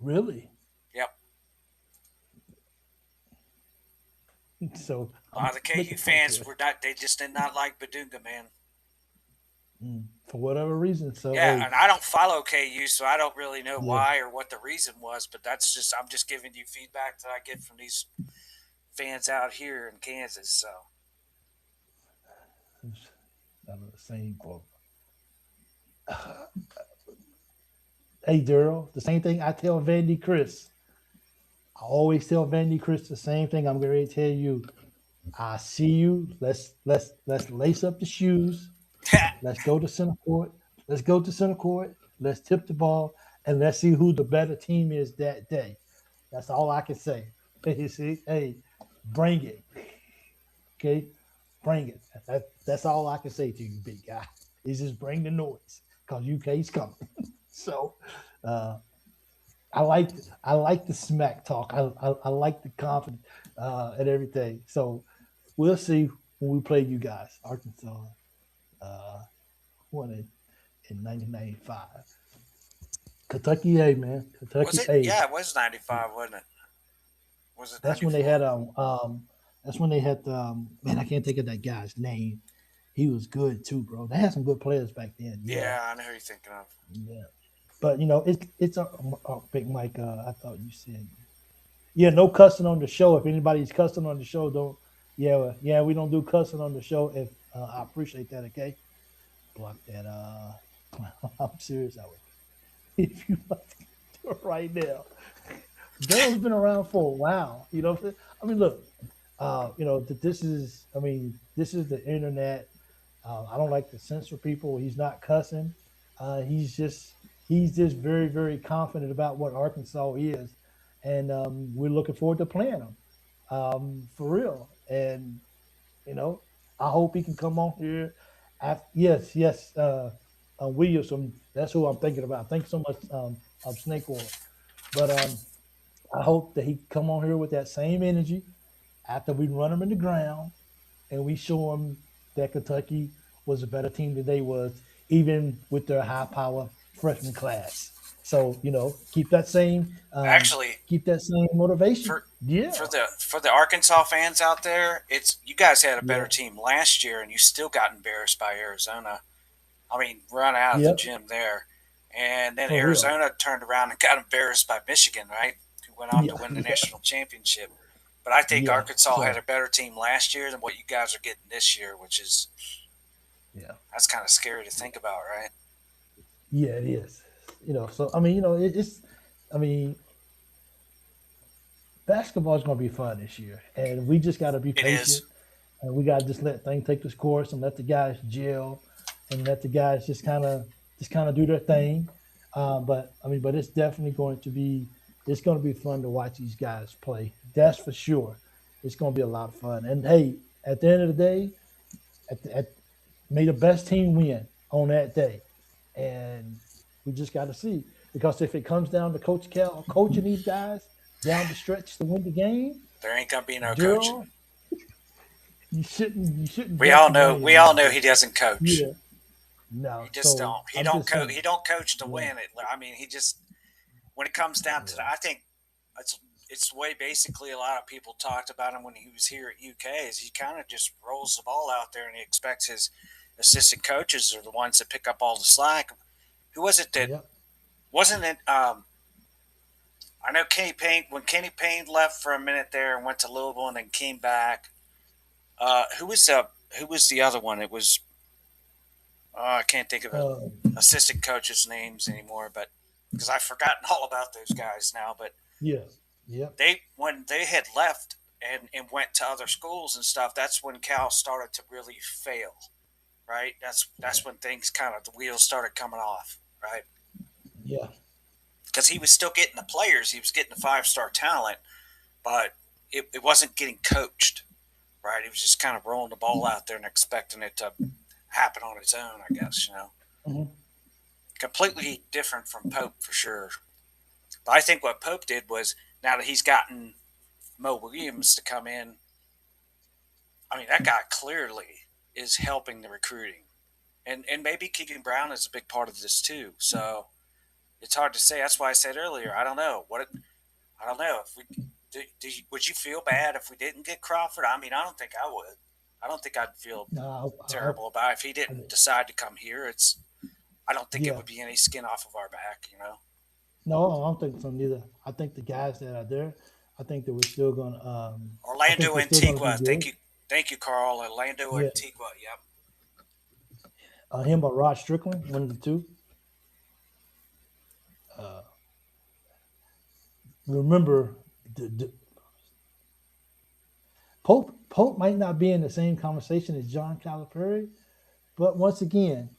really. Yep. So A I'm lot of the KU looking forward fans to it. were not. They just did not like Paducah, man. For whatever reason. So Yeah, hey, and I don't follow KU, so I don't really know yeah, why or what the reason was. But I'm just giving you feedback that I get from these fans out here in Kansas. So I'm the same boat. Hey, Daryl, the same thing I tell Vandy Chris. I always tell Vandy Chris the same thing. I'm going to tell you. I see you. Let's lace up the shoes. Let's go to center court. Let's go to center court. Let's tip the ball and let's see who the better team is that day. That's all I can say. You see, hey, bring it. Okay, bring it. That's all I can say to you, big guy. Is just bring the noise because UK's coming. So uh, I like the smack talk. I like the confidence and everything. So we'll see when we play you guys. Arkansas won it in 1995. Kentucky A, man. was Kentucky it? A. Yeah, it was 95, wasn't it? Was it That's when they had 94? man, I can't think of that guy's name. He was good too, bro. They had some good players back then. Yeah, Yeah, I know who you're thinking of. yeah. But it's a Big Mike. I thought you said yeah. No cussing on the show. If anybody's cussing on the show, don't. Yeah, we don't do cussing on the show. If I appreciate that. Okay, block that. I'm serious. I would. If you like to do it right now, Daryl's been around for a while. You know, I mean, look, this is. I mean, this is the internet. I don't like to censor people. He's not cussing. He's just very very confident about what Arkansas is, and we're looking forward to playing him for real. And you know, I hope he can come on here. Yes. Williamson. That's who I'm thinking about. Thanks so much, Snake Oil. But I hope that he come on here with that same energy after we run him in the ground and we show him that Kentucky was a better team than they was, even with their high power freshman class. So Actually, keep that same motivation. for Yeah, for the Arkansas fans out there, it's you guys had a better yeah, team last year, and you still got embarrassed by Arizona. I mean, run out of the yep, gym there, and then for real. Arizona turned around and got embarrassed by Michigan, right? Who went on to Yeah, win the yeah, national championship. But I think yeah. Arkansas had So a better team last year than what you guys are getting this year, which is yeah, that's kind of scary to think about, right? yeah, it is. So I mean, I mean, basketball is going to be fun this year, and we just got to be It is. patient, and we got to just let things take this course and let the guys gel, and let the guys just kind of do their thing. But it's definitely going to be fun to watch these guys play. That's for sure. It's going to be a lot of fun. And hey, at the end of the day, may the best team win on that day, and we just got to see because if it comes down to Coach Cal coaching these guys, down the stretch to win the game, There ain't gonna be no coaching. Daryl, you shouldn't. We dump all the know. blame We on all him. know he doesn't coach. Yeah, no. He just So don't. He I'm don't just coach. saying. He don't coach to Yeah, win it. I mean, he just when it comes down to, I think it's the way basically a lot of people talked about him when he was here at UK. Is he kind of just rolls the ball out there and he expects his assistant coaches are the ones that pick up all the slack. Who was it that yep. wasn't it? I know Kenny Payne. When Kenny Payne left for a minute there and went to Louisville and then came back. Who was the other one? It was I can't think of assistant coaches' names anymore, but because I've forgotten all about those guys now. But Yeah, yep. when they had left and went to other schools and stuff, that's when Cal started to really fail. Right? That's when things kind of the wheels started coming off. Right? Yeah. Because he was still getting the players, he was getting the 5-star talent, but it wasn't getting coached. Right? He was just kind of rolling the ball out there and expecting it to happen on its own, I guess, Mm-hmm. Completely different from Pope for sure. But I think what Pope did was now that he's gotten Mo Williams to come in, I mean, that guy clearly is helping the recruiting. And maybe Keegan Brown is a big part of this too. So it's hard to say. That's why I said earlier, I don't know. I don't know. If we would you feel bad if we didn't get Crawford? I mean, I don't think I would. I don't think I'd feel terrible about it if he didn't decide to come here. I don't think it would be any skin off of our back, No, I don't think so neither. I think the guys that are there, I think that we're still going to. Orlando Antigua. Thank you, Carl. Orlando Antigua. Yep. Him or Rod Strickland, one of the two. Remember, Pope might not be in the same conversation as John Calipari, but once again,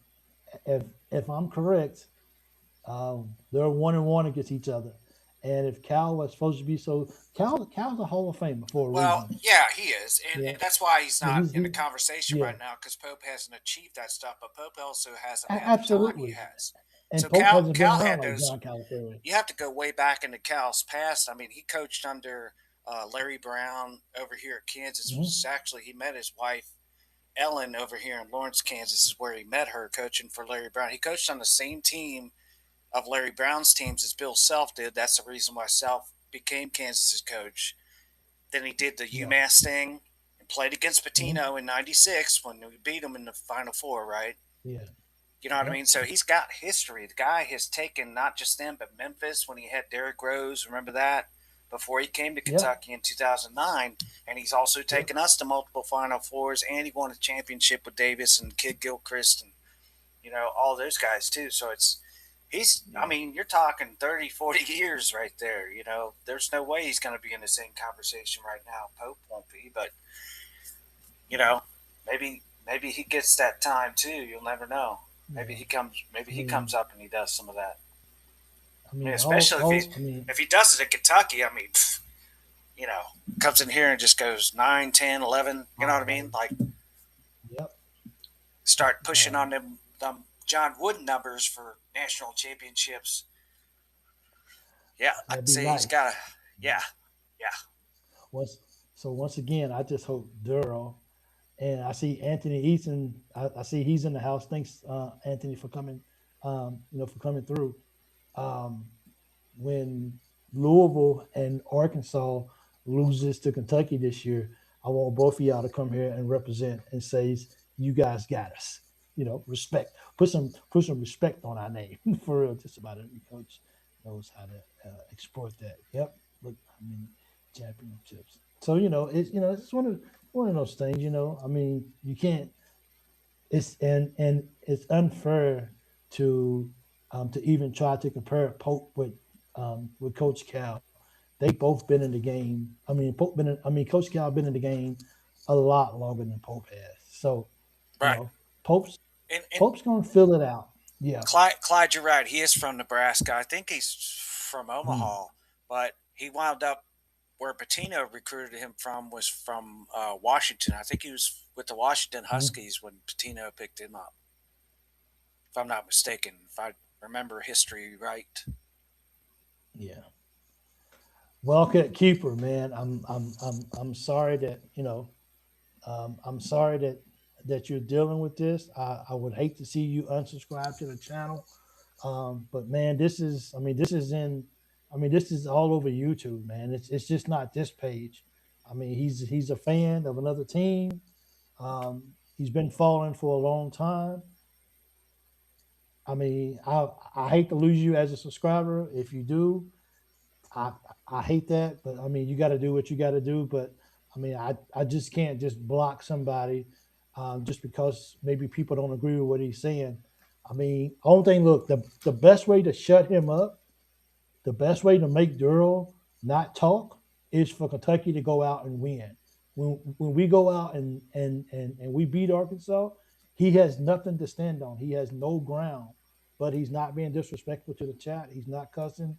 if I'm correct, they're 1-1 against each other. And if Cal was supposed to be Cal's a Hall of Famer for a reason. Yeah, he is, and that's why he's not in the he's conversation right now because Pope hasn't achieved that stuff. But Pope also hasn't had absolutely. the time he has. And So Pope hasn't Cal been had around those. like John Calipari. You have to go way back into Cal's past. I mean, he coached under Larry Brown over here at Kansas. Mm-hmm. Actually, he met his wife Ellen over here in Lawrence, Kansas, is where he met her coaching for Larry Brown. He coached on the same team of Larry Brown's teams as Bill Self did. That's the reason why Self became Kansas's coach. Then he did the UMass thing and played against Pitino in '96 when we beat him in the Final Four, right? Yeah. You know what I mean? So he's got history. The guy has taken not just them, but Memphis when he had Derrick Rose. Remember that? Before he came to Kentucky in 2009. And he's also taken us to multiple Final Fours, and he won a championship with Davis and Kid Gilchrist and, all those guys too. So I mean, you're talking 30, 40 years right there. There's no way he's going to be in the same conversation right now. Pope won't be, but, maybe he gets that time too. You'll never know. Maybe he comes up and he does some of that. I mean, especially if he does it at Kentucky, I mean, comes in here and just goes 9, 10, 11, you know what I mean? Like, start pushing on them John Wooden numbers for national championships. Yeah, I'd say nice. He's got yeah. So once again, I just hope Daryl, and I see Anthony Easton. I see he's in the house. Thanks, Anthony, for coming. For coming through. When Louisville and Arkansas loses to Kentucky this year, I want both of y'all to come here and represent and say, "You guys got us." Respect. Put some respect on our name for real. Just about every coach knows how to export that. Yep. Look, I mean, championships. So it's one of those things. I mean, you can't. It's and it's unfair to even try to compare Pope with Coach Cal. They both been in the game. I mean, Coach Cal been in the game a lot longer than Pope has. So, Pope's gonna fill it out. Yeah, Clyde, you're right. He is from Nebraska. I think he's from Omaha, but he wound up where Pitino recruited him from was from Washington. I think he was with the Washington Huskies when Pitino picked him up. If I'm not mistaken, if I remember history right. Yeah. Wildcat keeper, man. I'm sorry that I'm sorry that you're dealing with this. I would hate to see you unsubscribe to the channel. But man, this is all over YouTube, man. It's just not this page. I mean, he's a fan of another team. He's been following for a long time. I mean, I hate to lose you as a subscriber. If you do, I I hate that, but I mean, you got to do what you got to do. But I mean, I just can't just block somebody just because maybe people don't agree with what he's saying. I mean, only thing, look, the best way to shut him up, the best way to make Durrell not talk is for Kentucky to go out and win. When we go out and we beat Arkansas, he has nothing to stand on. He has no ground, but he's not being disrespectful to the chat. He's not cussing.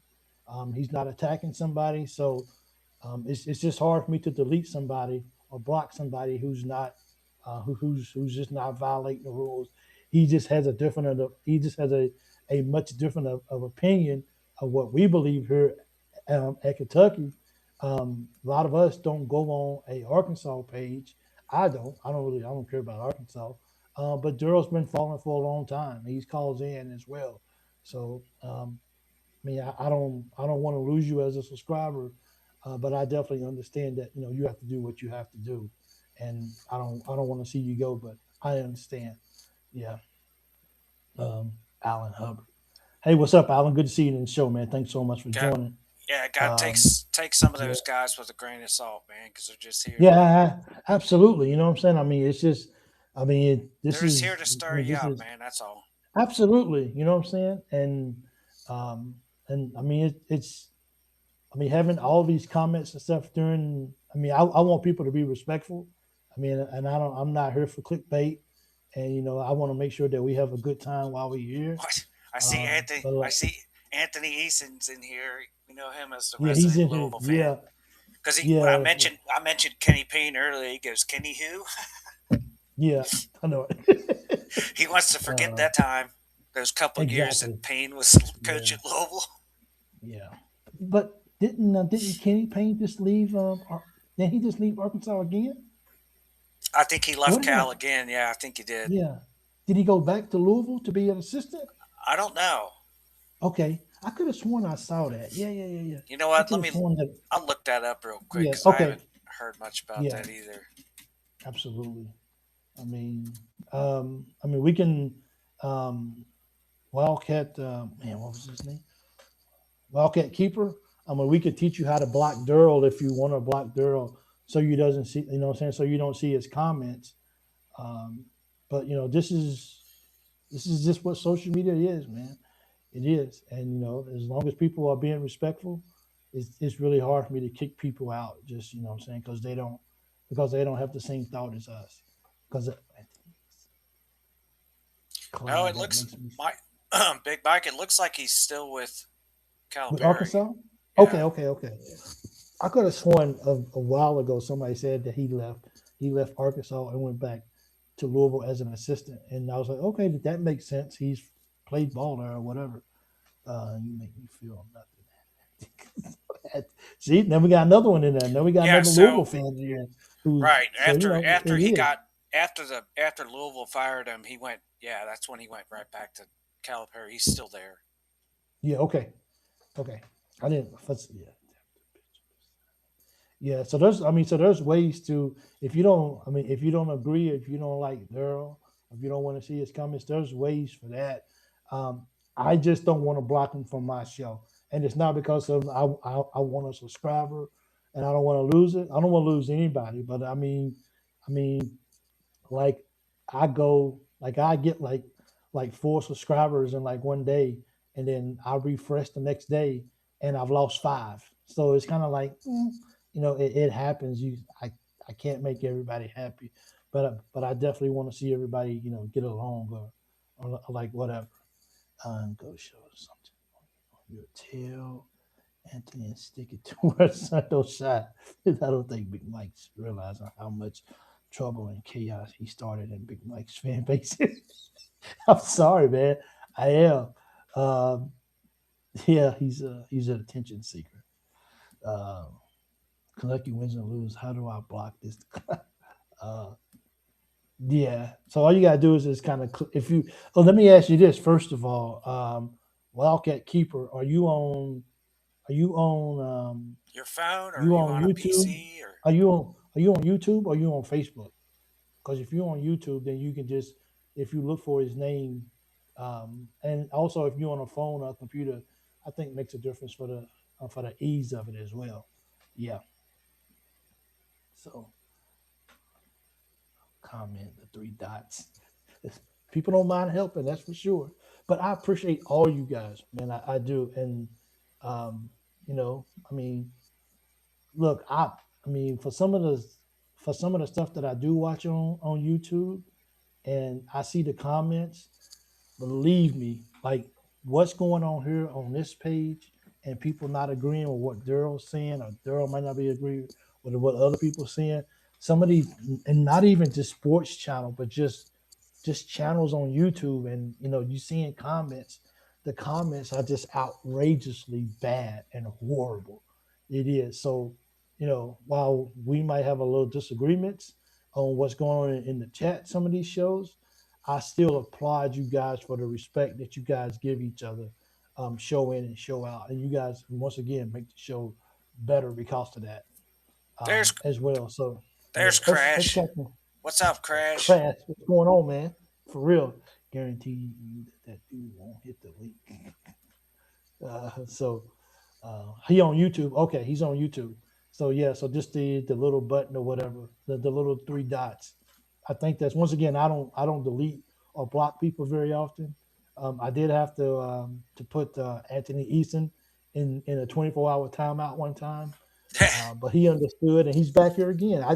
He's not attacking somebody. So it's just hard for me to delete somebody or block somebody who's not who's just not violating the rules. He just has a different a much different of opinion of what we believe here at Kentucky. A lot of us don't go on a Arkansas page. I don't care about Arkansas. But Durrell's been following for a long time. He's calls in as well. So I mean, I don't want to lose you as a subscriber, but I definitely understand that you have to do what you have to do, and I don't want to see you go, but I understand. Yeah, Alan Hubbard. Hey, what's up, Alan? Good to see you in the show, man. Thanks so much for Got, joining. yeah, got to Um, take some of yeah, those guys with a grain of salt, man, because they're just here. yeah, absolutely. You know what I'm saying? I mean, it's just, They're just here to stir you this up, is man. That's all. absolutely. You know what I'm saying? Um, and I mean, it's I mean, having all these comments and stuff during, I want people to be respectful. I mean, and I'm not here for clickbait. And, I want to make sure that we have a good time while we're here. What? I see Anthony. But I like, see Anthony Eason's in here. You know him as the yeah, he's resident in here. Louisville fan. Yeah. Because when Yeah. I mentioned Kenny Payne earlier, he goes, Kenny who? Yeah. I know He wants to forget uh, that time, those couple of years exactly. that Payne was coach Yeah. at Louisville. Yeah. But didn't Kenny Payne just leave? Didn't he just leave Arkansas again? I think he What left did I? Cal again. Yeah, I think he did. Yeah. Did he go back to Louisville to be an assistant? I don't know. Okay. I could have sworn I saw that. Yeah. You know I what? could have sworn that. I'll look that up real quick Yeah. because I Okay. haven't heard much about Yeah. that either. Absolutely. We can Wildcat. Man, what was his name? Wildcat keeper. We could teach you how to block Durrell if you want to block Durrell, so you doesn't see. You know what I'm saying? So you don't see his comments. But this is just what social media is, man. It is, and as long as people are being respectful, it's really hard for me to kick people out. Just what I'm saying, because they don't have the same thought as us. Because No, it looks Big Mike. It looks like he's still with with Calipari. Arkansas. Yeah. Okay. I could have sworn a while ago somebody said that he left Arkansas and went back to Louisville as an assistant, and I was like, okay, that makes sense. He's played ball there or whatever. You make me feel nothing. See, then we got another one in there. Then we got another Louisville fan here. Right after after Louisville fired him, he went. Yeah, that's when he went right back to Calipari. He's still there. Yeah. Okay. I didn't. Yeah. So there's ways to if you don't agree, if you don't like Durrell, if you don't want to see his comments, there's ways for that. I just don't want to block him from my show, and it's not because of I want a subscriber, and I don't want to lose it. I don't want to lose anybody, but I mean, like I get like 4 subscribers in like one day, and then I refresh the next day, and I've lost 5. So it's kind of like, it happens. I can't make everybody happy, but I definitely want to see everybody, get along or like whatever. Go show something on your tail, Anthony, and stick it to where Santo shot. I don't think Big Mike's realizing how much trouble and chaos he started in Big Mike's fan base. I'm sorry, man. I am. Yeah, he's an attention seeker. Uh, Kentucky wins and lose. How do I block this? uh, yeah. So all you gotta do is just kind of if you. Oh, let me ask you this first of all. Wildcat Keeper, are you on? Are you on? Your phone, or are You you on on a YouTube? PC, or Are you on? Are you on YouTube or are you on Facebook? Because if you're on YouTube, then you can just if you look for his name, and also if you're on a phone or a computer, I think makes a difference for the ease of it as well. Yeah. So comment the three dots. People don't mind helping, that's for sure. But I appreciate all you guys, man. I do, and um, I mean, look, I mean, for some of the stuff that I do watch on YouTube, and I see the comments. Believe me, like what's going on here on this page, and people not agreeing with what Daryl's saying, or Daryl might not be agreeing with what other people are saying. Some of these, and not even just sports channel, but just channels on YouTube, and you seeing comments. The comments are just outrageously bad and horrible. It is. So, while we might have a little disagreements on what's going on in the chat, some of these shows, I still applaud you guys for the respect that you guys give each other, show in and show out, and you guys once again make the show better because of that, there's as well. So, yeah, there's let's Crash. catch them. What's up, Crash? Crash, what's going on, man? For real, guarantee you that dude won't hit the link. So he on YouTube. Okay, he's on YouTube. So yeah, so just the little button or whatever, the little three dots. I think that's once again I don't delete or block people very often. I did have to put Anthony Eason in a 24-hour timeout one time, but he understood and he's back here again. I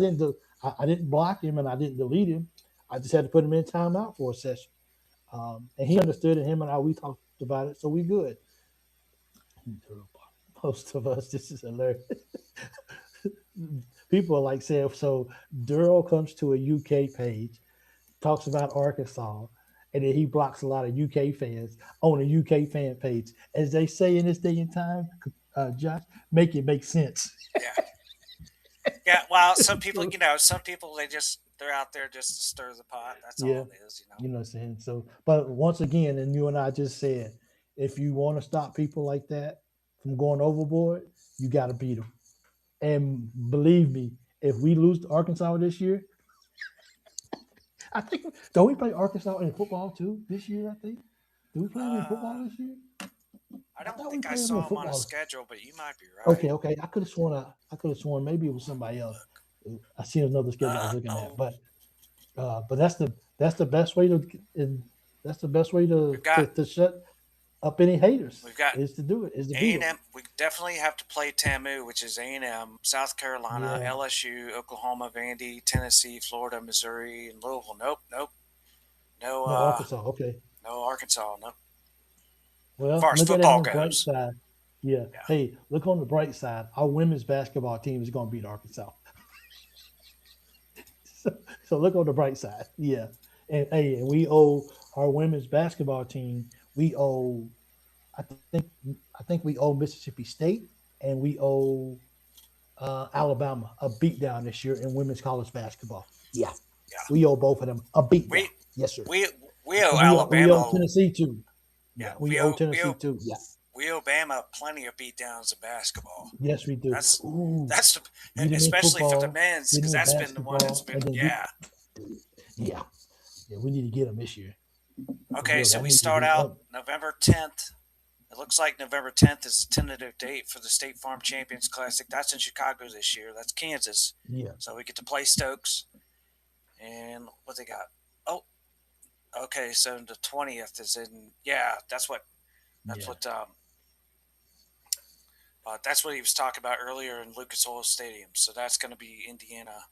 didn't block him and I didn't delete him. I just had to put him in timeout for a session, and he understood. And him and I we talked about it, so we good. Most of us, this is hilarious. People are like saying, so Daryl comes to a UK page, talks about Arkansas, and then he blocks a lot of UK fans on a UK fan page. As they say in this day and time, Josh, make it make sense. Yeah, yeah. Well, some people, some people they're out there just to stir the pot. That's Yeah, all it is, you know what I'm saying? So, but once again, and you and I just said, if you want to stop people like that from going overboard, you got to beat them. And believe me, if we lose to Arkansas this year, I think don't we play Arkansas in football too this year? I think. Do we play them in football this year? I I don't thought we think I played them in saw him on a football. schedule, but you might be right. Okay, okay. I could have sworn maybe it was somebody else. I seen another schedule I was looking at, Oh, but that's the best way to and that's the best way we've got to shut up any haters we've got is to do it is to beat A and them. M. We definitely have to play TAMU, which is A&M, South Carolina, Yeah. LSU, Oklahoma, Vandy, Tennessee, Florida, Missouri, and Louisville. Nope, nope, no, No Arkansas. Okay. no Arkansas. Nope. As Well, far as look at it on football the bright goes, side. Yeah. yeah. Hey, look on the bright side. Our women's basketball team is going to beat Arkansas. so, so look on the bright side. Yeah. And hey, and we owe our women's basketball team. We owe. I think. I think we owe Mississippi State, and we owe Alabama a beatdown this year in women's college basketball. Yeah. Yeah, We owe both of them a beatdown. we Yes, sir. we we owe And we owe Alabama. Tennessee too. Yeah, Yeah, we owe Tennessee too. Yeah. we owe Bama plenty of beatdowns in basketball. Yes, we do. That's Ooh, that's beat them in especially for the football, men's, beat because them in that's been the one that's basketball, been and then yeah. yeah, yeah. We need to get them this year. For Okay, real. so That we needs to start be out up. November 10th. It looks like November 10th is a tentative date for the State Farm Champions Classic. That's in Chicago this year. That's Kansas. Yeah, So we get to play Stokes. And what they got? Oh, okay. So the 20th is in. Yeah, that's what. That's yeah, what. That's what he was talking about earlier in Lucas Oil Stadium. So that's going to be Indiana,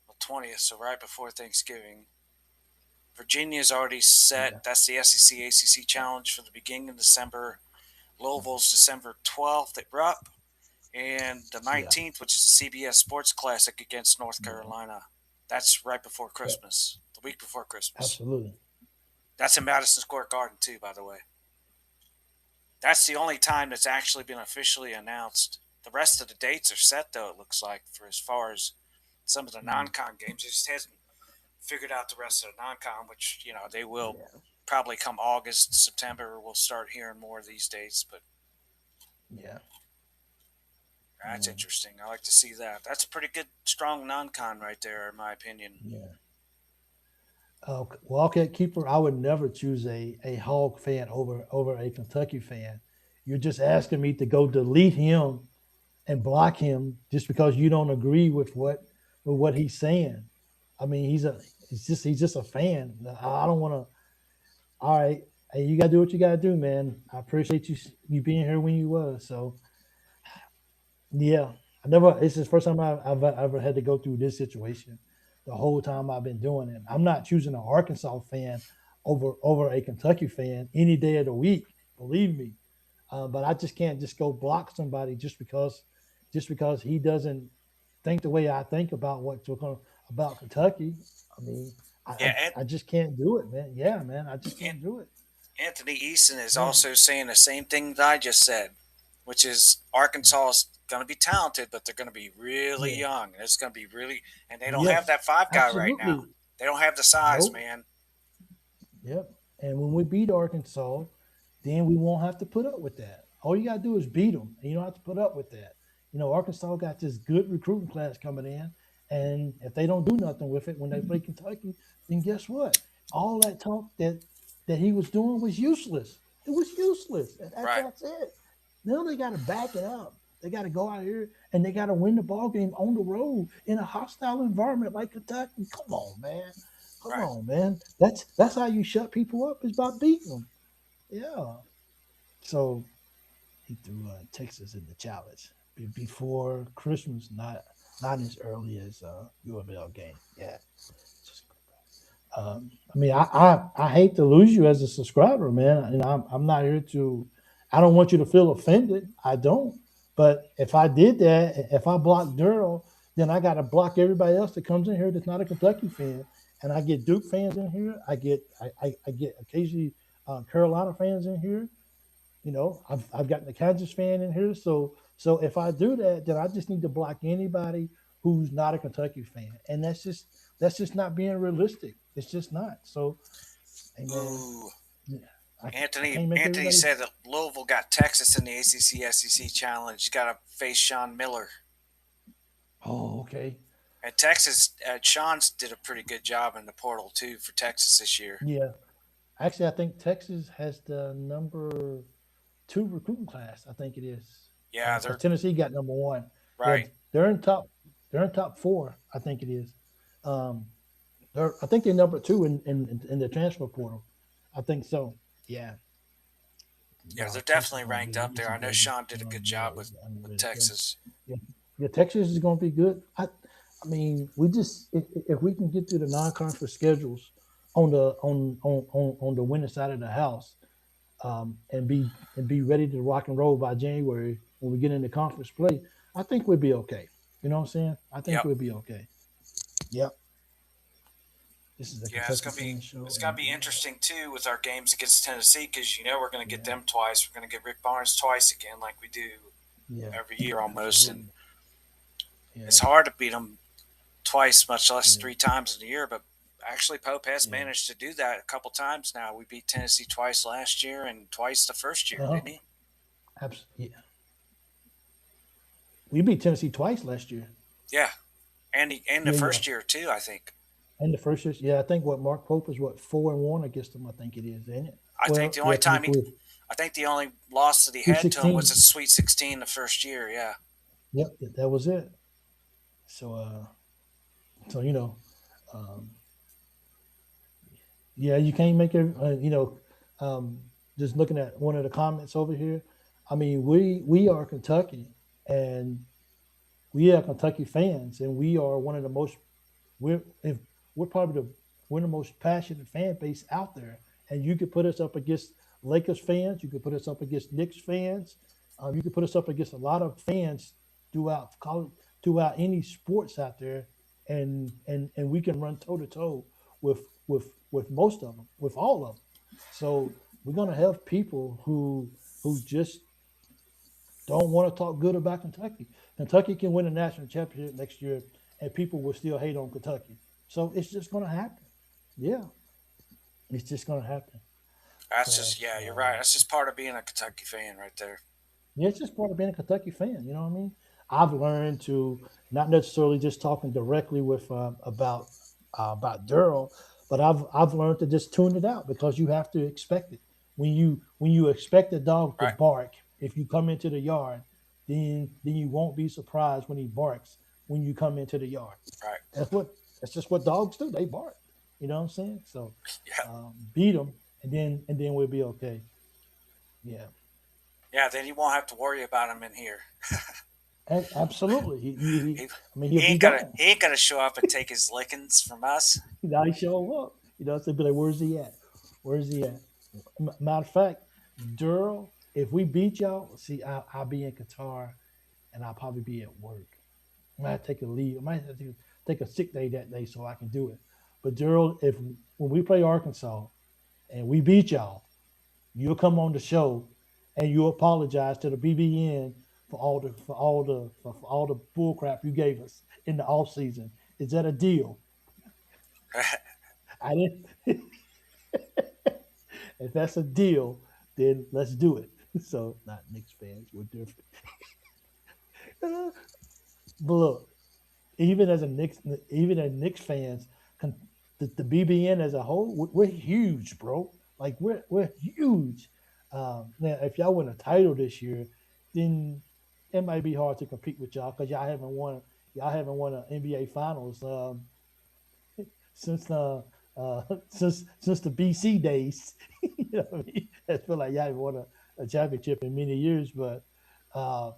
the 20th. So right before Thanksgiving. Virginia's already yeah, set. That's the SEC ACC Challenge for the beginning of December. Louisville's December 12th at Rupp. And the yeah. 19th, which is the CBS Sports Classic against North Mhm. Carolina. That's right before Yeah, Christmas, the week before Christmas. absolutely. That's in Madison Square Garden, too, by the way. That's the only time that's actually been officially announced the rest of the dates are set, though, it looks like, for as far as some of the non-con games. He just hasn't figured out the rest of the non-con, which, they will probably come August, September, we'll start hearing more of these dates. But Yeah. that's interesting. I like to see that. That's a pretty good, strong non-con right there, in my opinion. Yeah. Wildcat keeper, I would never choose a Hog fan over a Kentucky fan. You're just asking me to go delete him and block him just because you don't agree with what he's saying. I mean, he's just a fan. I don't want to. All right, hey, you gotta do what you gotta do, man. I appreciate you being here when you was. So yeah, It's the first time I've ever had to go through this situation. The whole time I've been doing it, I'm not choosing an Arkansas fan over a Kentucky fan any day of the week. Believe me, but I just can't just go block somebody just because he doesn't think the way I think about Kentucky. I mean, Yeah, I just can't do it, man. Yeah, man, I just can't do it. Anthony Easton is Yeah. also saying the same thing that I just said, which is Arkansas is going to be talented, but they're going to be really Yeah. young. It's going to be really, and they don't have Yes, that five guy right now. absolutely. They don't have the size, Nope. man. Yep. And when we beat Arkansas, then we won't have to put up with that. All you got to do is beat them, and you don't have to put up with that. Arkansas got this good recruiting class coming in, and if they don't do nothing with it when they play Kentucky, then guess what? All that talk that he was doing was useless. It was useless. Right. That's it. Now they got to back it up. They got to go out here and they got to win the ball game on the road in a hostile environment like Kentucky. Come on, man. Come Right. on, man. That's how you shut people up is by beating them. Yeah. So he threw Texas in the challenge before Christmas, not as early as UFL game. Yeah. I mean, I hate to lose you as a subscriber, man. And I'm not here to. I don't want you to feel offended. I don't. But if I did that, if I blocked Durrell, then I got to block everybody else that comes in here that's not a Kentucky fan. And I get Duke fans in here. I get occasionally Carolina fans in here. I've gotten the Kansas fan in here. So if I do that, then I just need to block anybody who's not a Kentucky fan, and that's just not being realistic. It's just not. So, hey man, Ooh. yeah, I Anthony can't make Anthony everybody. said that Louisville got Texas in the ACC SEC challenge. He's got to face Sean Miller. Oh, okay. And Texas, Sean's did a pretty good job in the portal too for Texas this year. Yeah, actually, I think Texas has the number 2 recruiting class. I think it is. Yeah, Because they're Tennessee got number 1. right. They're in top. They're in top 4. I think it is. Um, I think they're number 2 in the transfer portal. I think so. Yeah. Yeah, No, they're Texas definitely is gonna ranked be up there. easy, I know baby. Sean did a good job with Yeah. Texas. Yeah. Yeah, Texas is going to be good. I mean, we just if we can get through the non-conference schedules on the winning side of the house, and be ready to rock and roll by January when we get into conference play, I think we'll be okay. You know what I'm saying? I think Yep. we'll be okay. Yep. This is the Yeah, it's Kentucky gonna be Fan Show. it's gonna be interesting too with our games against Tennessee because we're gonna get them twice. We're gonna get Rick Barnes twice again, like we do Yeah. every year almost. Absolutely. And Yeah. it's hard to beat them twice, much less Yeah. 3 times in a year. But actually, Pope has Yeah. managed to do that a couple times now. We beat Tennessee twice last year and twice the first year, Uh-huh. didn't he? Absolutely. Yeah. We beat Tennessee twice last year. Yeah, and the Yeah. first year too, I think. And the first year, yeah, I think Mark Pope is 4-1 against them. I think it is, ain't it? I think the only time I think the only loss that he Sweet had to him was 16. at Sweet 16 the first year. Yeah. Yep, that was it. So, um, yeah, you can't make it. Just looking at one of the comments over here. I mean, we are Kentucky, and we are Kentucky fans, and we are one of the most. We're probably we're the most passionate fan base out there, and you could put us up against Lakers fans. You could put us up against Knicks fans. You could put us up against a lot of fans throughout college, throughout any sports out there, and we can run toe to toe with most of them, with all of them. So we're gonna have people who just don't want to talk good about Kentucky. Kentucky can win a national championship next year, and people will still hate on Kentucky. So it's just going to happen. Yeah, it's just going to happen. That's So just yeah, you're right. That's just part of being a Kentucky fan right there. yeah, it's just part of being a Kentucky fan. You know what I mean? I've learned to not necessarily just talking directly with about Daryl, but I've learned to just tune it out because you have to expect it. When you expect a dog to Right, bark, if you come into the yard, then you won't be surprised when he barks when you come into the yard. right. That's just what dogs do. They bark. You know what I'm saying? So Yeah, beat them, and then we'll be okay. Yeah. yeah. Then you won't have to worry about him in here. Absolutely. He, I mean, he he'll be ain't gonna gone. he ain't gonna show up and take his lickings from us. Now he show up. So be like, where's he at? Where's he at? Matter of fact, Daryl, if we beat y'all, see, I'll be in Qatar and I'll probably be at work. I might have to take a leave. I might have to take a sick day that day so I can do it. But Daryl, if when we play Arkansas and we beat y'all, you'll come on the show and you apologize to the BBN for all the bull crap you gave us in the off season. Is that a deal? I didn't. If that's a deal, then let's do it. So not Knicks fans, we're different. But look, even as Knicks fans, the BBN as a whole, we're huge, bro. Like we're huge. Now, if y'all win a title this year, then it might be hard to compete with y'all because y'all haven't won an NBA Finals since since the BC days. You know what I mean? I feel like y'all haven't won a championship in many years, but uh,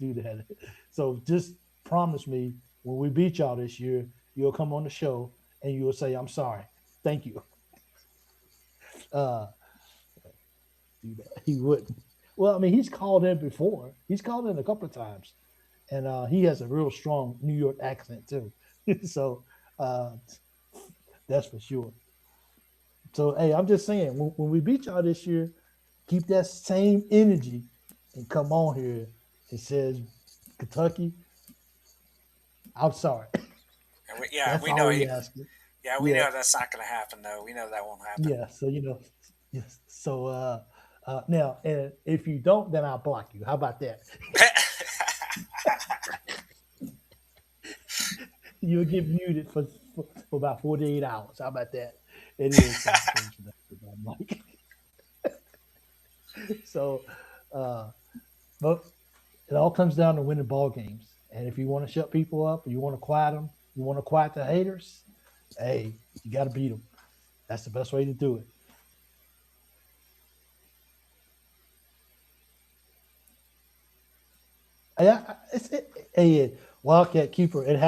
do that. So just promise me when we beat y'all this year, you'll come on the show and you'll say, I'm sorry. Thank you. Uh, do that. He wouldn't. Well, I mean, he's called in before. He's called in a couple of times. And he has a real strong New York accent, too. So uh, that's for sure. So, hey, I'm just saying, when we beat y'all this year, keep that same energy and come on here. It says, Kentucky, I'm sorry. And yeah, That's we know all we he. asking. Yeah, we Yeah, know that's not gonna happen though. We know that won't happen. yeah. So yes. So now, and if you don't, then I'll block you. How about that? You'll get muted for about 48 hours. How about that? It is something personal. I'm like, so, uh, but it all comes down to winning ball games. And if you want to shut people up, you want to quiet them, you want to quiet the haters. Hey, you got to beat them. That's the best way to do it. Hey, Wildcat keeper. It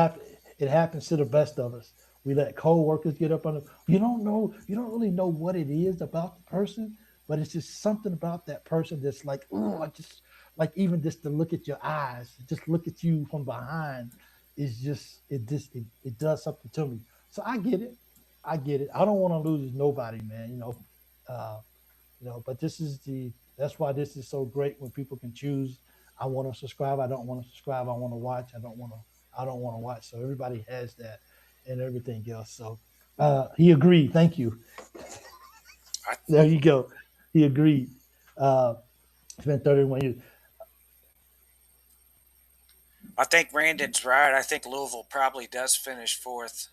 happens to the best of us. We let co-workers get up on the. You don't know. You don't really know what it is about the person, but it's just something about that person that's like, oh, I just like even just to look at your eyes, just look at you from behind, is just it does something to me. So I get it. I get it. I don't want to lose nobody, man. Uh, but this is the that's why this is so great when people can choose. I want to subscribe. I don't want to subscribe. I want to watch. I don't want to watch. So everybody has that and everything else. So he agreed. Thank you. I, There you go. He agreed. Uh, it's been 31 years. I think Brandon's right. I think Louisville probably does finish fourth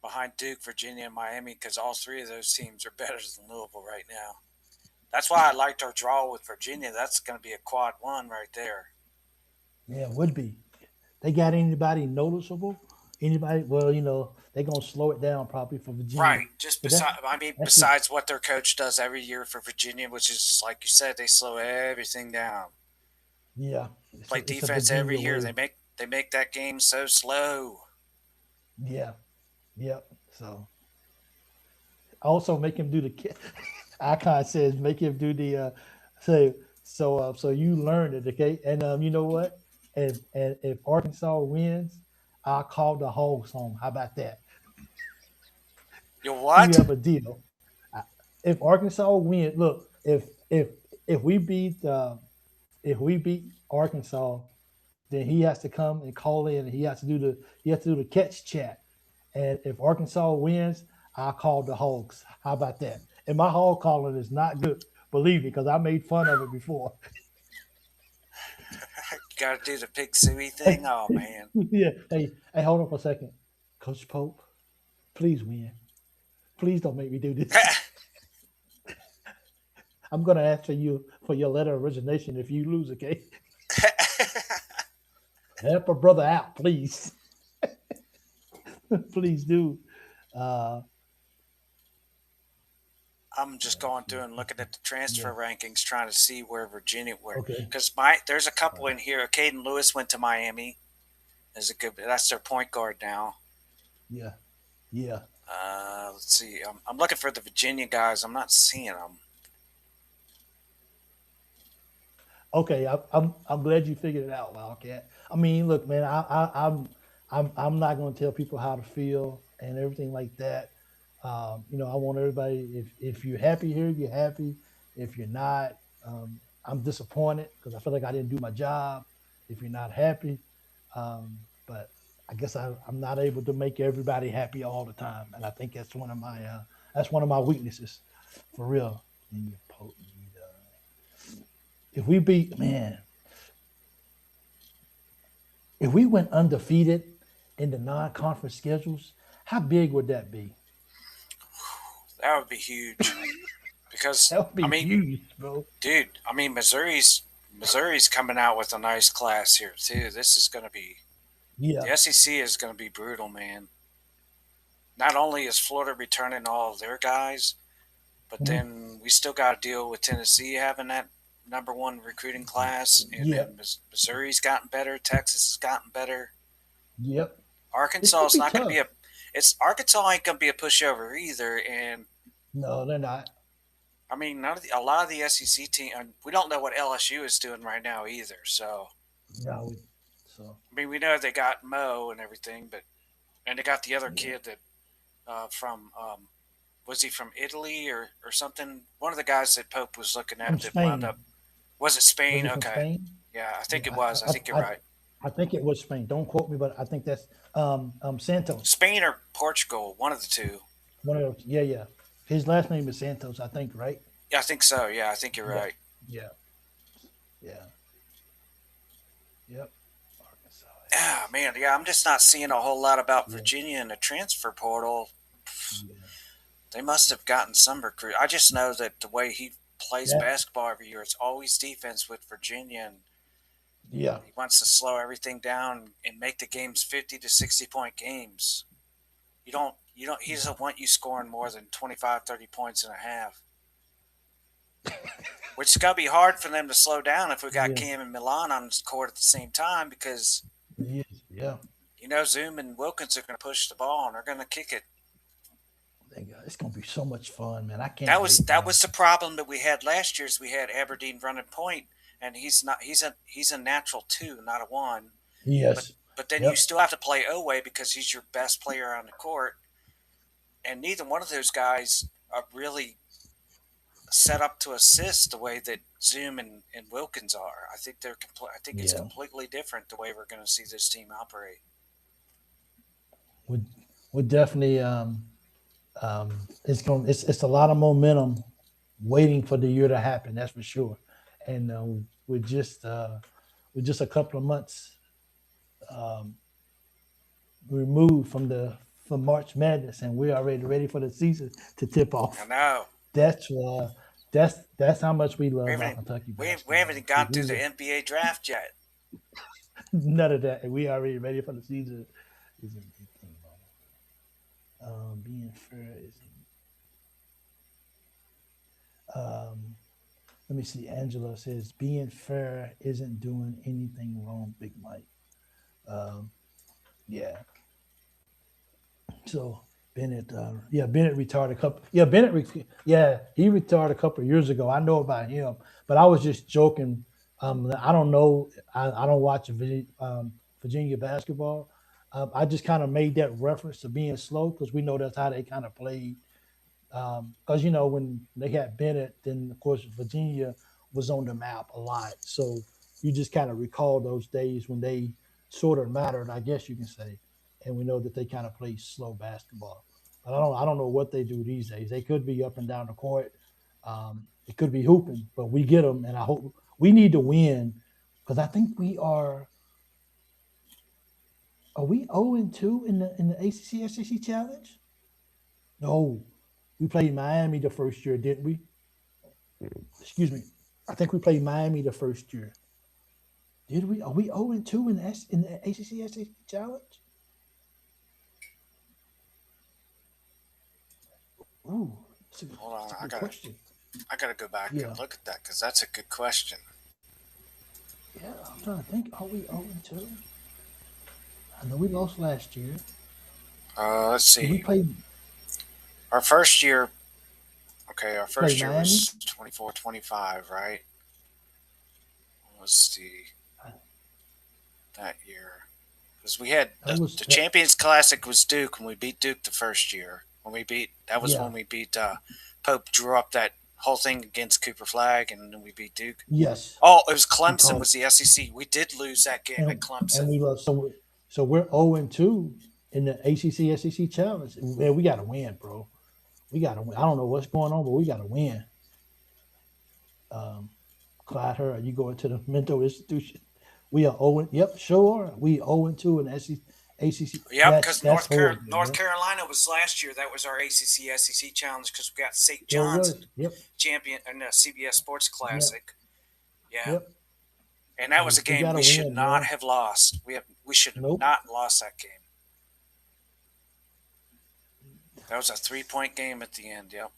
behind Duke, Virginia, and Miami because all three of those teams are better than Louisville right now. That's why I liked our draw with Virginia. That's going to be a quad one right there. Yeah, it would be. They got anybody noticeable? Anybody? Well, they're gonna slow it down probably for Virginia. Right. Just But that beside, I mean, that's just besides what their coach does every year for Virginia, which is like you said, they slow everything down. yeah. Play It's a defense every Virginia year. way. They make that game so slow. Yeah. Yep. So also make him do the icon says make him do the say so you learn it, okay? And you know what? And if Arkansas wins, I'll call the Hogs home. How about that? You We what? have a deal. Uh, If Arkansas win, look, if we beat if we beat Arkansas, then he has to come and call in, and he has to do the catch chat. And if Arkansas wins, I'll call the Hogs. How about that? And my hog calling is not good, believe me, because I made fun of it before. Got to do the Pig Suey thing. Oh man. Yeah. Hey, hold on for a second. Coach Pope, please win. Please don't make me do this. I'm gonna ask for your letter of resignation if you lose, okay? Help a brother out, please. Please do. Uh, I'm just going through and looking at the transfer rankings, trying to see where Virginia were. okay. Because there's a couple in here. Caden Lewis went to Miami. That's their point guard now. Yeah. Yeah. Let's see. I'm looking for the Virginia guys. I'm not seeing them. Okay, I'm glad you figured it out, Wildcat. I mean, look, man, I'm not going to tell people how to feel and everything like that. I want everybody. If you're happy here, you're happy. If you're not, I'm disappointed because I feel like I didn't do my job. If you're not happy, but I guess I'm not able to make everybody happy all the time, and I think that's one of my weaknesses, for real. And you're potent. If we beat, man, if we went undefeated in the non-conference schedules, how big would that be? That would be huge. Because That would be huge, bro. dude, Missouri's coming out with a nice class here too. This is going to be Yeah. the SEC is going to be brutal, man. Not only is Florida returning all of their guys, but then we still got to deal with Tennessee having that number one recruiting class, and then Missouri's gotten better. Texas has gotten better. Yep. Arkansas is not going to be Arkansas ain't going to be a pushover either. And no, they're not. I mean, a lot of the SEC team, we don't know what LSU is doing right now either. So, no, I mean, we know they got Mo and everything, and they got the other kid that from was he from Italy or something? One of the guys that Pope was looking at that wound up. Was it Spain? Was it okay. Spain? Yeah, I think it was. I think you're right. I think it was Spain. Don't quote me, but I think that's Santos. Spain or Portugal, one of the two. One of those. Yeah. His last name is Santos, I think, right? Yeah, I think so. Yeah, I think you're right. Yeah. Yep. Arkansas. Ah, man. Yeah, I'm just not seeing a whole lot about Virginia in the transfer portal. Yeah. They must have gotten some recruit. I just know that the way he plays basketball every year, it's always defense with Virginia, and he wants to slow everything down and make the games 50 to 60-point games. He doesn't want you scoring more than 25, 30 points in a half. Which is going to be hard for them to slow down if we got Cam and Milan on the court at the same time, because Zoom and Wilkins are going to push the ball and they're going to kick it. It's going to be so much fun, man. I can't. That was the problem that we had last year. Is we had Aberdeen running point, and he's a natural 2, not a 1. Yes. But then you still have to play Oway because he's your best player on the court, and neither one of those guys are really set up to assist the way that Zoom and Wilkins are. I think it's completely different the way we're going to see this team operate. We're definitely. It's a lot of momentum waiting for the year to happen. That's for sure. And we're just a couple of months removed from March Madness, and we're already ready for the season to tip off. I know. That's how much we love Kentucky. We haven't gone through the NBA draft yet. None of that. And we already ready for the season. Being fair let me see. Angela says being fair isn't doing anything wrong, Big Mike. So Bennett, Bennett retired a couple. Yeah, he retired a couple of years ago. I know about him, but I was just joking. I don't know. I don't watch Virginia basketball. I just kind of made that reference to being slow because we know that's how they kind of played. Because when they had Bennett, then of course Virginia was on the map a lot. So you just kind of recall those days when they sort of mattered, I guess you can say. And we know that they kind of play slow basketball. But I don't know what they do these days. They could be up and down the court. It could be hooping, but we get them, and I hope we need to win because I think we are. Are we 0-2 in the ACC SEC Challenge? No, we played Miami the first year, didn't we? Excuse me. I think we played Miami the first year. Did we? Are we 0-2 in the ACC SEC Challenge? Ooh, Hold on, that's a good question. I gotta go back Yeah. and look at that because that's a good question. Yeah, I'm trying to think. Are we 0-2? I know we lost last year. Let's Did we see. play Our first year. Okay, our play first year Miami? was 24-25, right? What was that year? Because we had That was the Champions Classic was Duke, and we beat Duke the first year. When we beat Pope drew up that whole thing against Cooper Flag, and then we beat Duke. yes. Oh, it was Clemson was the SEC. We did lose that game at And Clemson. we lost. So we're 0-2 in the ACC SEC Challenge. Man, we got to win, bro. We got to win. I don't know what's going on, but we got to win. Clyde Hurd, you going to the mental institution? We are 0. Yep, sure. We 0-2 in the ACC. Yep, because North horrible, Carolina was last year. That was our ACC SEC challenge because we got St. Sure John's was. Yep. champion in the CBS Sports Classic. Yeah, Yep. and that was a game we should not have lost. We should have not lost that game. That was a 3-point game at the end. Yep.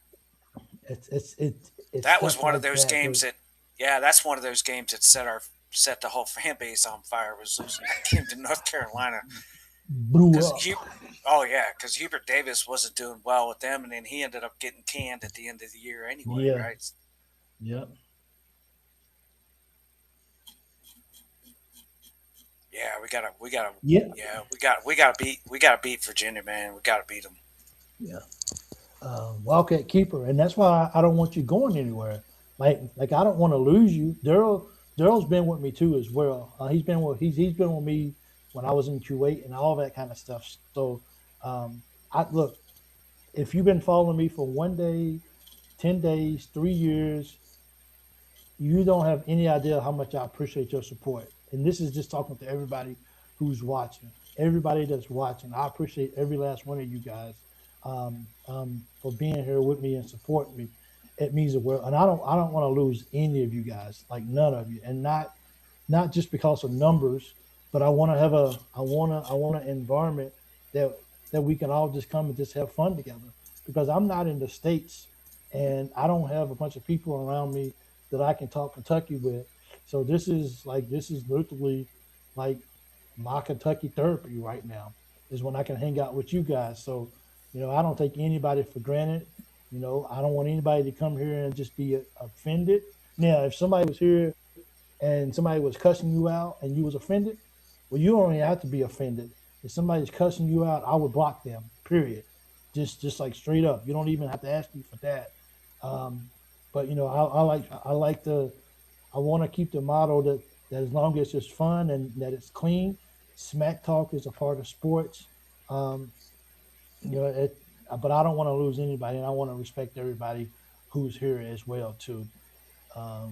That was one of those games that. Yeah, that's one of those games that set the whole fan base on fire. Was losing that game to North Carolina. Blew up. Because Hubert Davis wasn't doing well with them, and then he ended up getting canned at the end of the year anyway, right? Yep. Yeah, we gotta beat Virginia, man. We gotta beat them. Yeah. Wildcat keeper, and that's why I don't want you going anywhere. Like I don't want to lose you. Daryl's been with me too as well. He's been with me when I was in Kuwait and all that kind of stuff. So, look, if you've been following me for 1 day, 10 days, 3 years, you don't have any idea how much I appreciate your support. And this is just talking to everybody who's watching, everybody that's watching. I appreciate every last one of you guys for being here with me and supporting me. It means the world, and I don't want to lose any of you guys, like none of you, and not just because of numbers, but I want an environment that we can all just come and just have fun together. Because I'm not in the States, and I don't have a bunch of people around me that I can talk Kentucky with. So this is literally like my Kentucky therapy right now, is when I can hang out with you guys. So, I don't take anybody for granted. I don't want anybody to come here and just be offended. Now, if somebody was here and somebody was cussing you out and you was offended, well, you don't even have to be offended. If somebody's cussing you out, I would block them, period. Just like straight up. You don't even have to ask me for that. But I want to keep the motto that as long as it's fun and that it's clean, smack talk is a part of sports. But I don't want to lose anybody, and I want to respect everybody who's here as well too. I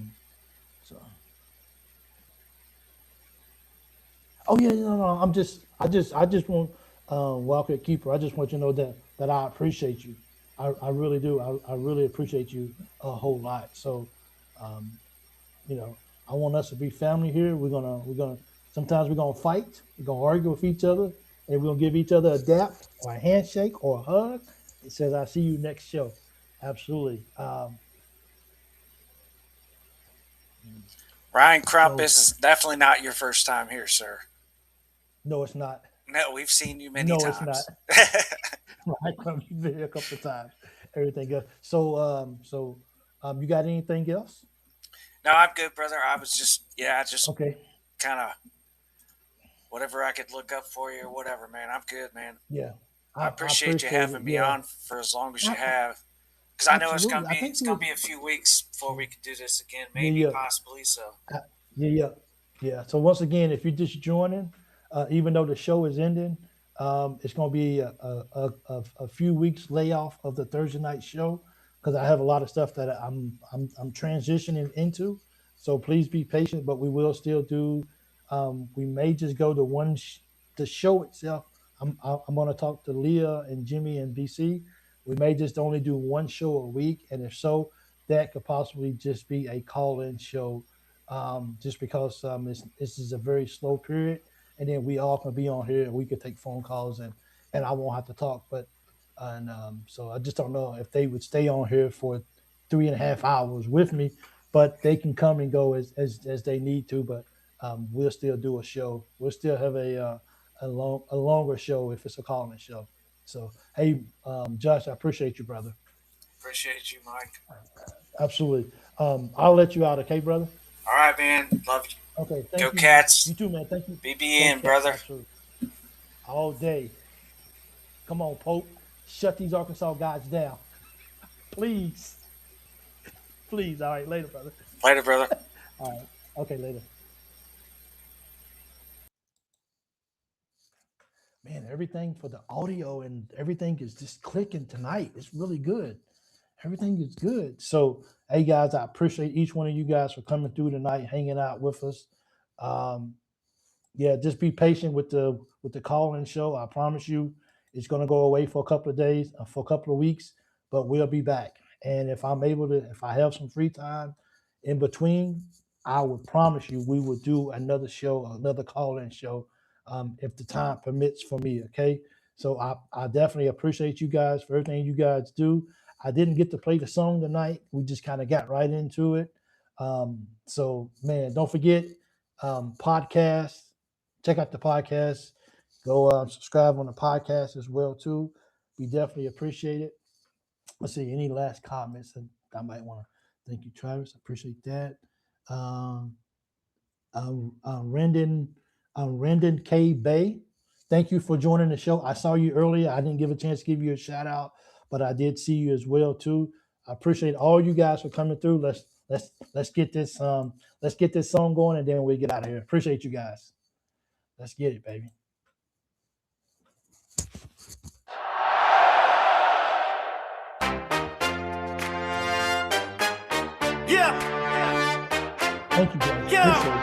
just want Wildcat Keeper. I just want you to know that I appreciate you. I really do. I really appreciate you a whole lot. So, I want us to be family here. We're gonna sometimes we're gonna fight. We're gonna argue with each other, and we're gonna give each other a dap or a handshake or a hug. It says, "I'll see you next show." Absolutely. Ryan Crump, this is definitely not your first time here, sir. No, it's not. No, we've seen you many times. No, it's not. Ryan Crump, you've been here a couple of times. Everything else. So, you got anything else? No, I'm good, brother. I was just okay. Kind of whatever I could look up for you or whatever, man. I'm good, man. Yeah. I appreciate you having me on for as long as you have. Because I know it's Absolutely. gonna I think it's gonna be a few weeks before we can do this again, maybe Yeah. possibly. So Yeah. So once again, if you're just joining, even though the show is ending, it's going to be a few weeks layoff of the Thursday night show because I have a lot of stuff that I'm transitioning into. So please be patient, but we will still do. We may just go to the show itself. I'm going to talk to Leah and Jimmy and BC. We may just only do one show a week, and if so, that could possibly just be a call-in show, just because this is a very slow period, and then we all can be on here and we could take phone calls and I won't have to talk. But so I just don't know if they would stay on here for 3.5 hours with me, but they can come and go as they need to. But we'll still do a show. We'll still have a longer show if it's a call-in show. So hey, Josh, I appreciate you, brother. appreciate you, Mike. Absolutely. I'll let you out, okay, brother? All right, man. Love you. Okay, thank Go you. Cats. You too, man. Thank you. BBN, Go brother. Cats, absolutely. All day. Come on, Pope. Shut these Arkansas guys down. Please. Please. All right, later, brother. Later, brother. All right. Okay, later. Man, everything for the audio and everything is just clicking tonight. It's really good. Everything is good. So, hey, guys, I appreciate each one of you guys for coming through tonight, hanging out with us. Yeah, just be patient with the call-in show. I promise you, it's going to go away for a couple of days, for a couple of weeks, but we'll be back. And if I have some free time in between, I would promise you we will do another show, another call-in show, if the time permits for me. Okay, so I definitely appreciate you guys for everything you guys do. I didn't get to play the song tonight. We just kind of got right into it. So man, don't forget podcast. Check out the podcast. Go subscribe on the podcast as well too. We definitely appreciate it. Let's see, any last comments? And I might want to thank you, Travis. I appreciate that. Rendon K. Bay, thank you for joining the show. I saw you earlier. I didn't give a chance to give you a shout out, but I did see you as well too. I appreciate all you guys for coming through. Let's get this song going and then we get out of here. Appreciate you guys. Let's get it, baby. Yeah. Thank you guys. Yeah.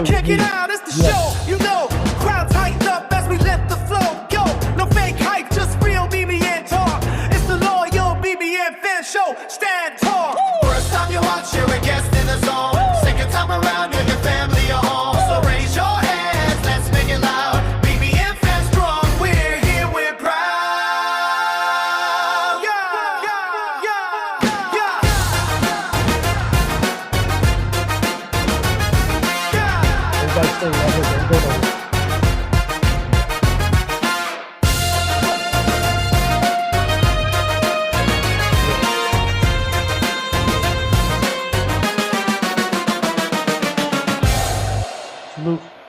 Check it out, it's the show. You know, crowd tightened up as we let the flow go. No fake hype, just real BBN talk. It's the Loyal BBN fan show. Stand tall. First time you watch, you're a guest in the zone. Second time around, you're your family or home. So raise your hands, let's make it loud. BBN fans strong, we're here, we're proud. Everybody stay right here. Don't go nowhere.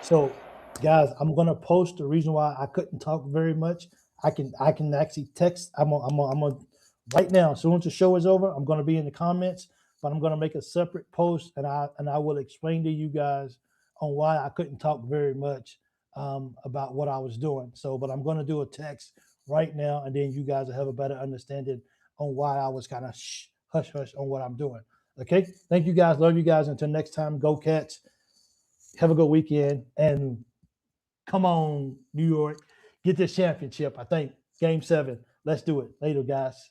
So, guys, I'm gonna post the reason why I couldn't talk very much. I can actually text. I'm on right now. As soon as the show is over, I'm gonna be in the comments, but I'm gonna make a separate post and I will explain to you guys on why I couldn't talk very much about what I was doing. So, but I'm gonna do a text right now, and then you guys will have a better understanding on why I was kind of hush on what I'm doing. Okay, thank you guys. Love you guys. Until next time, go Cats. Have a good weekend, and come on, New York, get this championship. I think Game 7. Let's do it. Later, guys.